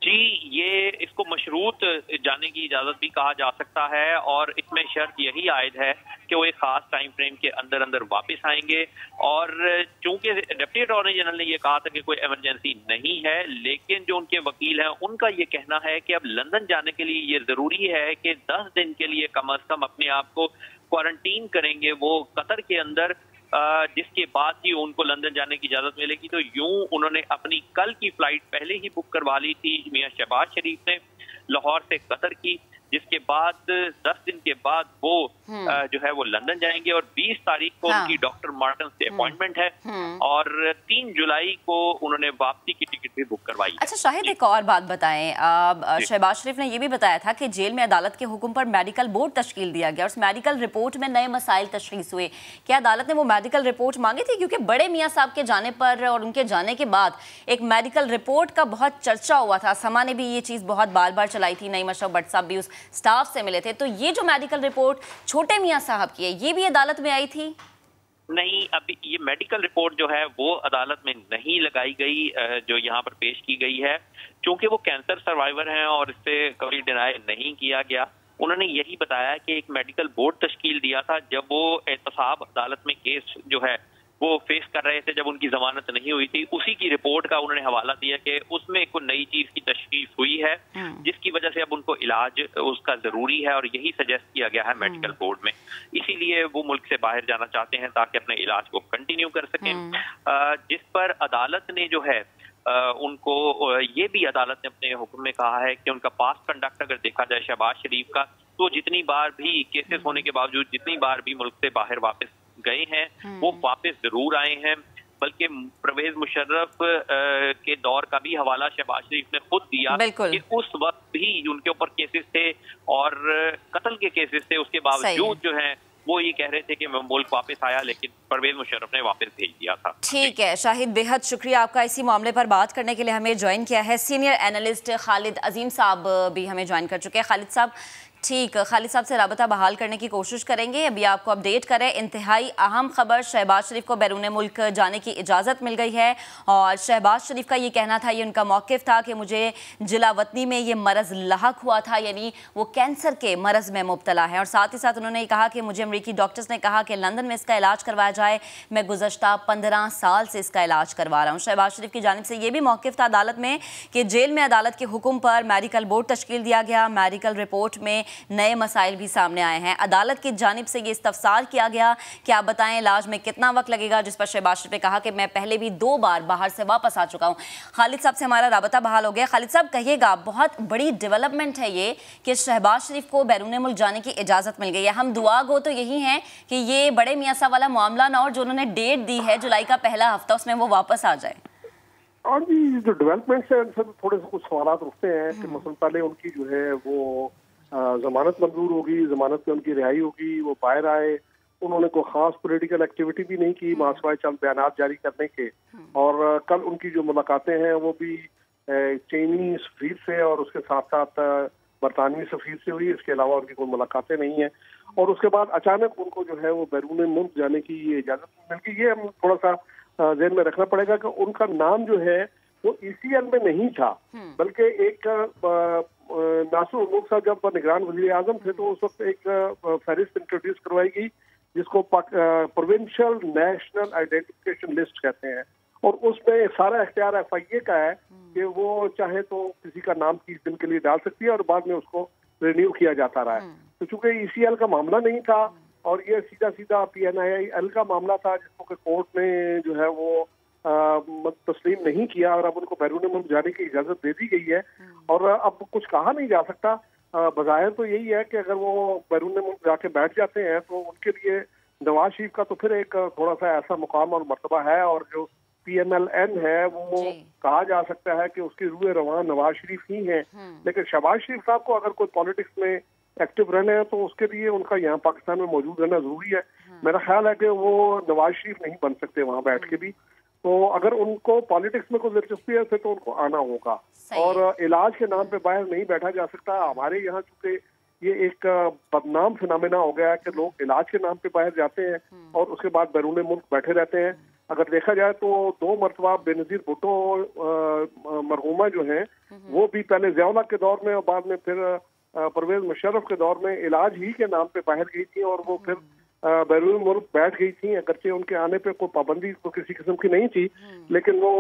जी, ये इसको मशरूत जाने की इजाजत भी कहा जा सकता है और इसमें शर्त यही आयद है कि वो एक खास टाइम फ्रेम के अंदर अंदर वापस आएंगे। और चूंकि डिप्टी अटॉर्नी जनरल ने ये कहा था कि कोई इमरजेंसी नहीं है, लेकिन जो उनके वकील हैं उनका ये कहना है कि अब लंदन जाने के लिए ये जरूरी है कि 10 दिन के लिए कम अज कम अपने आप को क्वारंटीन करेंगे वो कतर के अंदर, जिसके बाद ही उनको लंदन जाने की इजाजत मिलेगी। तो यूं उन्होंने अपनी कल की फ्लाइट पहले ही बुक करवा ली थी मियां शहबाज शरीफ ने लाहौर से कतर की, जिसके बाद 10 दिन के बाद वो जो है वो लंदन जाएंगे और 20 तारीख को उनकी डॉक्टर मार्टन से अपॉइंटमेंट है और 3 जुलाई को उन्होंने वापसी की टिकट भी बुक करवाई। अच्छा शाहिद, एक और बात बताएं, शहबाज शरीफ ने यह भी बताया था कि जेल में अदालत के हुक्म पर मेडिकल बोर्ड तश्कील दिया गया और उस मेडिकल रिपोर्ट में नए मसाइल तशखीस हुए। क्या अदालत ने वो मेडिकल रिपोर्ट मांगी थी? क्योंकि बड़े मियाँ साहब के जाने पर और उनके जाने के बाद एक मेडिकल रिपोर्ट का बहुत चर्चा हुआ था, समा ने भी ये चीज़ बहुत बार बार चलाई थी, नईम अशरफ भट्ट साहब भी उस स्टाफ से मिले थे। तो ये जो मेडिकल रिपोर्ट छोटे मियाँ साहब की है, ये भी अदालत में आई थी? नहीं, अभी ये मेडिकल रिपोर्ट जो है वो अदालत में नहीं लगाई गई, जो यहाँ पर पेश की गई है, क्योंकि वो कैंसर सर्वाइवर हैं और इससे कभी डिनाई नहीं किया गया। उन्होंने यही बताया कि एक मेडिकल बोर्ड तश्कील दिया था जब वो एहतसाब अदालत में केस जो है वो फेस कर रहे थे, जब उनकी जमानत नहीं हुई थी, उसी की रिपोर्ट का उन्होंने हवाला दिया कि उसमें कोई नई चीज की तशखीस हुई है जिसकी वजह से अब उनको इलाज उसका जरूरी है और यही सजेस्ट किया गया है मेडिकल बोर्ड में। इसीलिए वो मुल्क से बाहर जाना चाहते हैं ताकि अपने इलाज को कंटिन्यू कर सकें, जिस पर अदालत ने जो है उनको ये भी अदालत ने अपने हुक्म में कहा है कि उनका पास्ट कंडक्ट अगर देखा जाए शहबाज शरीफ का, तो जितनी बार भी केसेस होने के बावजूद जितनी बार भी मुल्क से बाहर वापस गए हैं वो वापस जरूर आए हैं। बल्कि परवेज मुशर्रफ के दौर का भी हवाला शहबाज शरीफ ने खुद दिया कि उस वक्त भी उनके ऊपर केसेस थे और कत्ल के केसेस थे, उसके बावजूद जो है वो ये कह रहे थे कि मैं मुल्क वापस आया, लेकिन परवेज मुशर्रफ ने वापस भेज दिया था। ठीक है शाहिद, बेहद शुक्रिया आपका इसी मामले पर बात करने के लिए हमें ज्वाइन किया है। सीनियर एनालिस्ट खालिद अजीम साहब भी हमें ज्वाइन कर चुके हैं। खालिद साहब, ठीक, खालिद साहब से राबता बहाल करने की कोशिश करेंगे। अभी आपको अपडेट करें, इंतहाई अहम खबर, शहबाज शरीफ को बैरून मुल्क जाने की इजाज़त मिल गई है और शहबाज शरीफ का ये कहना था, ये उनका मौक़िफ़ था कि मुझे जिला वतनी में ये मरज़ लाहक हुआ था, यानी वो कैंसर के मरज़ में मुब्तला है। और साथ ही साथ उन्होंने कहा कि मुझे अमरीकी डॉक्टर्स ने कहा कि लंदन में इसका इलाज करवाया जाए, मैं गुज़श्ता 15 साल से इसका इलाज करवा रहा हूँ। शहबाज शरीफ की जानिब से ये भी मौक़िफ़ था अदालत में कि जेल में अदालत के हुक्म पर मेडिकल बोर्ड तश्कील दिया गया, मेडिकल रिपोर्ट में नए मसाइल भी सामने आए हैं। अदालत की जानिब से ये इस्तफसार किया गया कि आप बताएं इलाज में कितना वक्त लगेगा, जिस पर शहबाज शरीफ ने कहा कि मैं पहले भी 2 बार बाहर से वापस आ चुका हूं। खालिद साहब से हमारा राबता बहाल हो गया। खालिद साहब, कहिएगा, बहुत बड़ी डेवलपमेंट है ये कि शहबाज शरीफ को बैरून मुल्क जाने की इजाज़त मिल गई है। हम दुआ गो तो यही हैं कि ये बड़े मियाँ साहब वाला मामला ना, और जो उन्होंने डेट दी है जुलाई का पहला हफ्ता, उसमें वो वापस आ जाए। और भी जो डेवलपमेंट्स है उनसे थोड़े से कुछ सवाल उठते हैं कि मसलन पहले उनकी जो है वो जमानत मंजूर होगी, जमानत में उनकी रिहाई होगी, वो बाहर आए, उन्होंने कोई खास पॉलिटिकल एक्टिविटी भी नहीं की मासवाए चंद बयान जारी करने के। और कल उनकी जो मुलाकातें हैं वो भी चीनी सफीर से और उसके साथ साथ बरतानवी सफीर से हुई, इसके अलावा उनकी कोई मुलाकातें नहीं हैं। और उसके बाद अचानक उनको जो है वो बैरून मुल्क जाने की ये इजाज़त मिल गई। ये हम थोड़ा सा ध्यान में रखना पड़ेगा कि उनका नाम जो है वो ECL में नहीं था, बल्कि एक नासिर उल-मुल्क साहब जब निगरान वज़ीर आज़म थे तो उस वक्त एक फहरिस्त इंट्रोड्यूस करवाई गई जिसको प्रोविंशियल नेशनल आइडेंटिफिकेशन लिस्ट कहते हैं, और उसमें सारा इख्तियार FIA का है कि वो चाहे तो किसी का नाम 30 दिन के लिए डाल सकती है और बाद में उसको रिन्यू किया जाता रहा है। तो चूंकि ECL का मामला नहीं था और ये सीधा सीधा PNIL का मामला था जिसको कि कोर्ट ने जो है वो तस्लीम नहीं किया और अब उनको बैरून मुल्क जाने की इजाजत दे दी गई है। और अब कुछ कहा नहीं जा सकता, बज़ाहिर तो यही है कि अगर वो बैरून मुल्क जाके बैठ जाते हैं तो उनके लिए नवाज शरीफ का तो फिर एक थोड़ा सा ऐसा मुकाम और मर्तबा है, और जो PMLN है वो कहा जा सकता है कि उसकी रूह रवान नवाज शरीफ ही है। लेकिन शहबाज शरीफ साहब को अगर कोई पॉलिटिक्स में एक्टिव रहना है तो उसके लिए उनका यहाँ पाकिस्तान में मौजूद रहना जरूरी है। मेरा ख्याल है कि वो नवाज शरीफ नहीं बन सकते वहाँ बैठ के भी, तो अगर उनको पॉलिटिक्स में कोई दिलचस्पी है तो उनको आना होगा, और इलाज के नाम पे बाहर नहीं बैठा जा सकता। हमारे यहाँ चूंकि ये एक बदनाम फिनोमेना हो गया है कि लोग इलाज के नाम पे बाहर जाते हैं और उसके बाद बैरून मुल्क बैठे रहते हैं। अगर देखा जाए तो 2 मरतबा बेनजीर भुट्टो मरहुमा जो हैं वो भी पहले ज़िया-उल-हक के दौर में और बाद में फिर परवेज मुशर्रफ के दौर में इलाज ही के नाम पे बाहर गई थी, और वो फिर बैरून मुल्क बैठ गई थी। अगरचे उनके आने पे कोई पाबंदी तो किसी किस्म की नहीं थी, लेकिन वो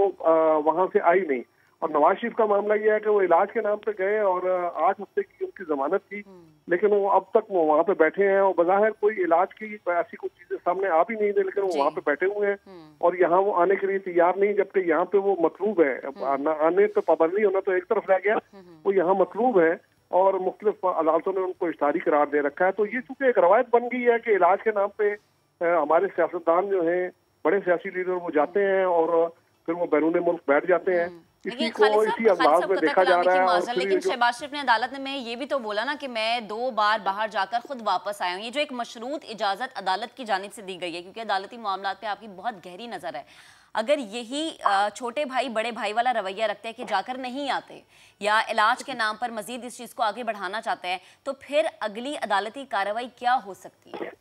वहां से आई नहीं। और नवाज शरीफ का मामला ये है कि वो इलाज के नाम पे गए और 8 हफ्ते की उनकी जमानत थी, लेकिन वो अब तक वो वहाँ पे बैठे हैं और बज़ाहिर कोई इलाज की ऐसी कुछ चीजें सामने आ भी नहीं थी, लेकिन वो वहाँ पे बैठे हुए हैं और यहाँ वो आने के लिए तैयार नहीं, जबकि यहाँ पे वो मतलूब है। आने पे पाबंदी होना तो एक तरफ रह गया, वो यहाँ मतलूब है और मुख्तलिफ अदालतों ने उनको इश्तारी करार दे रखा है। तो ये चूंकि एक रवायत बन गई है कि इलाज के नाम पे हमारे सियासतदान जो हैं, बड़े सियासी लीडर वो जाते हैं और फिर वो बैरून मुल्क बैठ जाते हैं। इसी अंदाज में देखा जा रहा है। लेकिन शहबाज शरीफ ने अदालत में ये भी तो बोला ना कि मैं 2 बार बाहर जाकर खुद वापस आया हूँ। ये जो एक मशरूत इजाजत अदालत की जानिब से दी गई है, क्योंकि अदालती मामलात पे आपकी बहुत गहरी नजर है, अगर यही छोटे भाई बड़े भाई वाला रवैया रखते हैं कि जाकर नहीं आते या इलाज के नाम पर मजीद इस चीज को आगे बढ़ाना चाहते हैं, तो फिर अगली अदालती कार्रवाई क्या हो सकती है?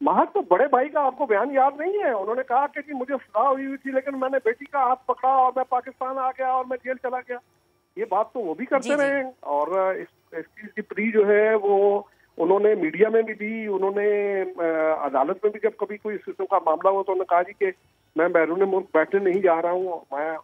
महज तो बड़े भाई का आपको बयान याद नहीं है? उन्होंने कहा कि जी मुझे सजा हुई थी लेकिन मैंने बेटी का हाथ पकड़ा और मैं पाकिस्तान आ गया और मैं जेल चला गया। ये बात तो वो भी करते रहे, और इस चीज की प्री जो है वो उन्होंने मीडिया में भी दी, उन्होंने अदालत में भी जब कभी कोई इस किस्म का मामला हुआ तो उन्होंने कहा जी कि मैं बैरून मुल्क बैठने नहीं जा रहा हूँ, मैं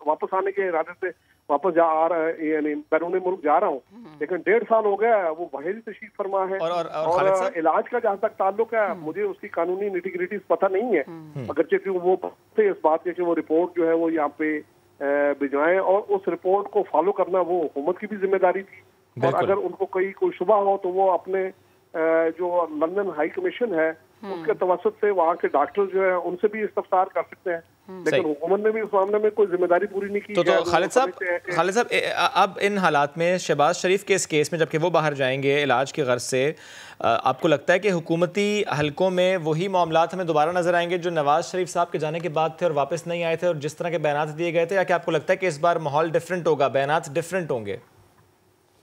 वापस आने के इरादे से वापस यानी बैरून मुल्क जा रहा हूँ। लेकिन 1.5 साल हो गया, वो वहीं तशरीफ फरमा है और इलाज का जहाँ तक ताल्लुक है मुझे उसकी कानूनी निटिग्रिटीज पता नहीं है, अगरचे कि वो इस बात के कि वो रिपोर्ट जो है वो यहाँ पे भिजवाएं और उस रिपोर्ट को फॉलो करना वो हुकूमत की भी जिम्मेदारी थी। और अगर उनको कोई शुबा हो तो वो अपने जो लंदन हाई कमीशन है उसके तवसत से वहाँ के डॉक्टर जो है उनसे भी इस्तफसार कर सकते हैं, लेकिन हुकूमत ने भी उस मामले में कोई जिम्मेदारी पूरी नहीं की। तो खालिद साहब अब इन हालात में शहबाज शरीफ के इस केस में जबकि वो बाहर जाएंगे इलाज की गर्ज से, आपको लगता है कि हुकूमती हलकों में वही मामलात हमें दोबारा नजर आएंगे जो नवाज शरीफ साहब के जाने के बाद थे और वापस नहीं आए थे और जिस तरह के बयानात दिए गए थे, या कि आपको लगता है कि इस बार माहौल डिफरेंट होगा, बयानात डिफरेंट होंगे?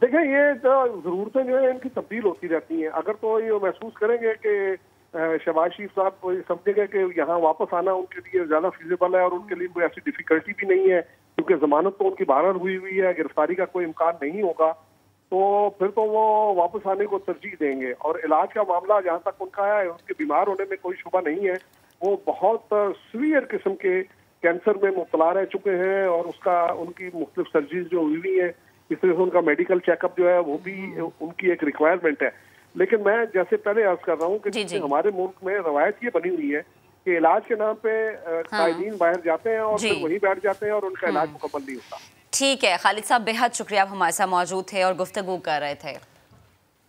देखिए ये जरूरतें जो है इनकी तब्दील होती रहती हैं। अगर तो ये महसूस करेंगे कि शहबाज शरीफ साहब को समझेंगे कि यहाँ वापस आना उनके लिए ज्यादा फिजिबल है और उनके लिए कोई ऐसी डिफिकल्टी भी नहीं है क्योंकि जमानत तो उनकी बाहर हुई है, गिरफ्तारी का कोई इम्कान नहीं होगा, तो फिर तो वो वापस आने को तरजीह देंगे। और इलाज का मामला जहाँ तक उनका है, उनके बीमार होने में कोई शुबा नहीं है, वो बहुत सीवियर किस्म के कैंसर में मुब्तला रह चुके हैं और उसका उनकी मुख्तलिफ सर्जरीज जो हुई है इस तरह से उनका मेडिकल चेकअप जो है वो भी उनकी एक रिक्वायरमेंट है। लेकिन मैं जैसे पहले अर्ज कर रहा हूँ कि हमारे मुल्क में रवायत ये बनी हुई है कि इलाज के नाम पे कायदीन बाहर जाते हैं और फिर वहीं बैठ जाते हैं और उनका इलाज मुकम्मल नहीं होता। ठीक है खालिद साहब, बेहद शुक्रिया, आप हमारे साथ मौजूद थे और गुफ्तगू कर रहे थे।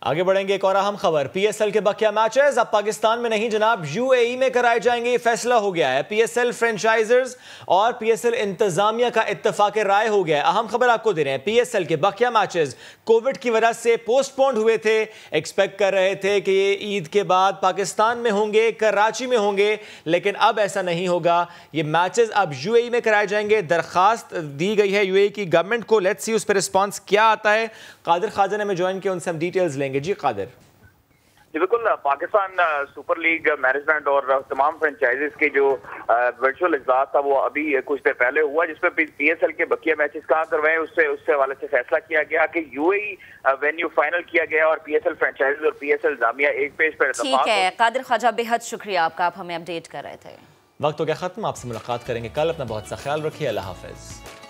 आगे बढ़ेंगे, एक और अहम खबर, PSL के बकिया मैचेस अब पाकिस्तान में नहीं जनाब UAE में कराए जाएंगे, ये फैसला हो गया है। PSL फ्रेंचाइजर्स और PSL इंतजामिया का इत्तेफाक राय हो गया है। अहम खबर आपको दे रहे हैं, PSL के बकिया मैचेस कोविड की वजह से पोस्टपोन्ड हुए थे, एक्सपेक्ट कर रहे थे कि ये ईद के बाद पाकिस्तान में होंगे, कराची में होंगे, लेकिन अब ऐसा नहीं होगा, ये मैचेस अब UAE में कराए जाएंगे। दरखास्त दी गई है UAE की गवर्नमेंट को, लेट्स सी उस पर रिस्पॉन्स क्या आता है। कादिर खाजा ने हमें ज्वाइन किया, उनसे हम डिटेल्स लेंगे। जी कादिर। जी बिल्कुल, पाकिस्तान सुपर लीग मैनेजमेंट और तमाम फ्रेंचाइजीज के जो वर्चुअल इजलास था वो अभी कुछ देर पहले हुआ, जिसमें PSL के बकिया मैचेस कहाँ करवाएं उससे हवाले से फैसला किया गया कि UAE वेन्यू फाइनल किया गया और PSL फ्रेंचाइजीज और PSL जामिया एक पेज पर। ठीक है कादिर ख्वाजा, बेहद शुक्रिया आपका, आप हमें अपडेट कर रहे थे। वक्त हो गया खत्म, आपसे मुलाकात करेंगे कल, अपना बहुत सा ख्याल रखिए, अल्लाह हाफिज।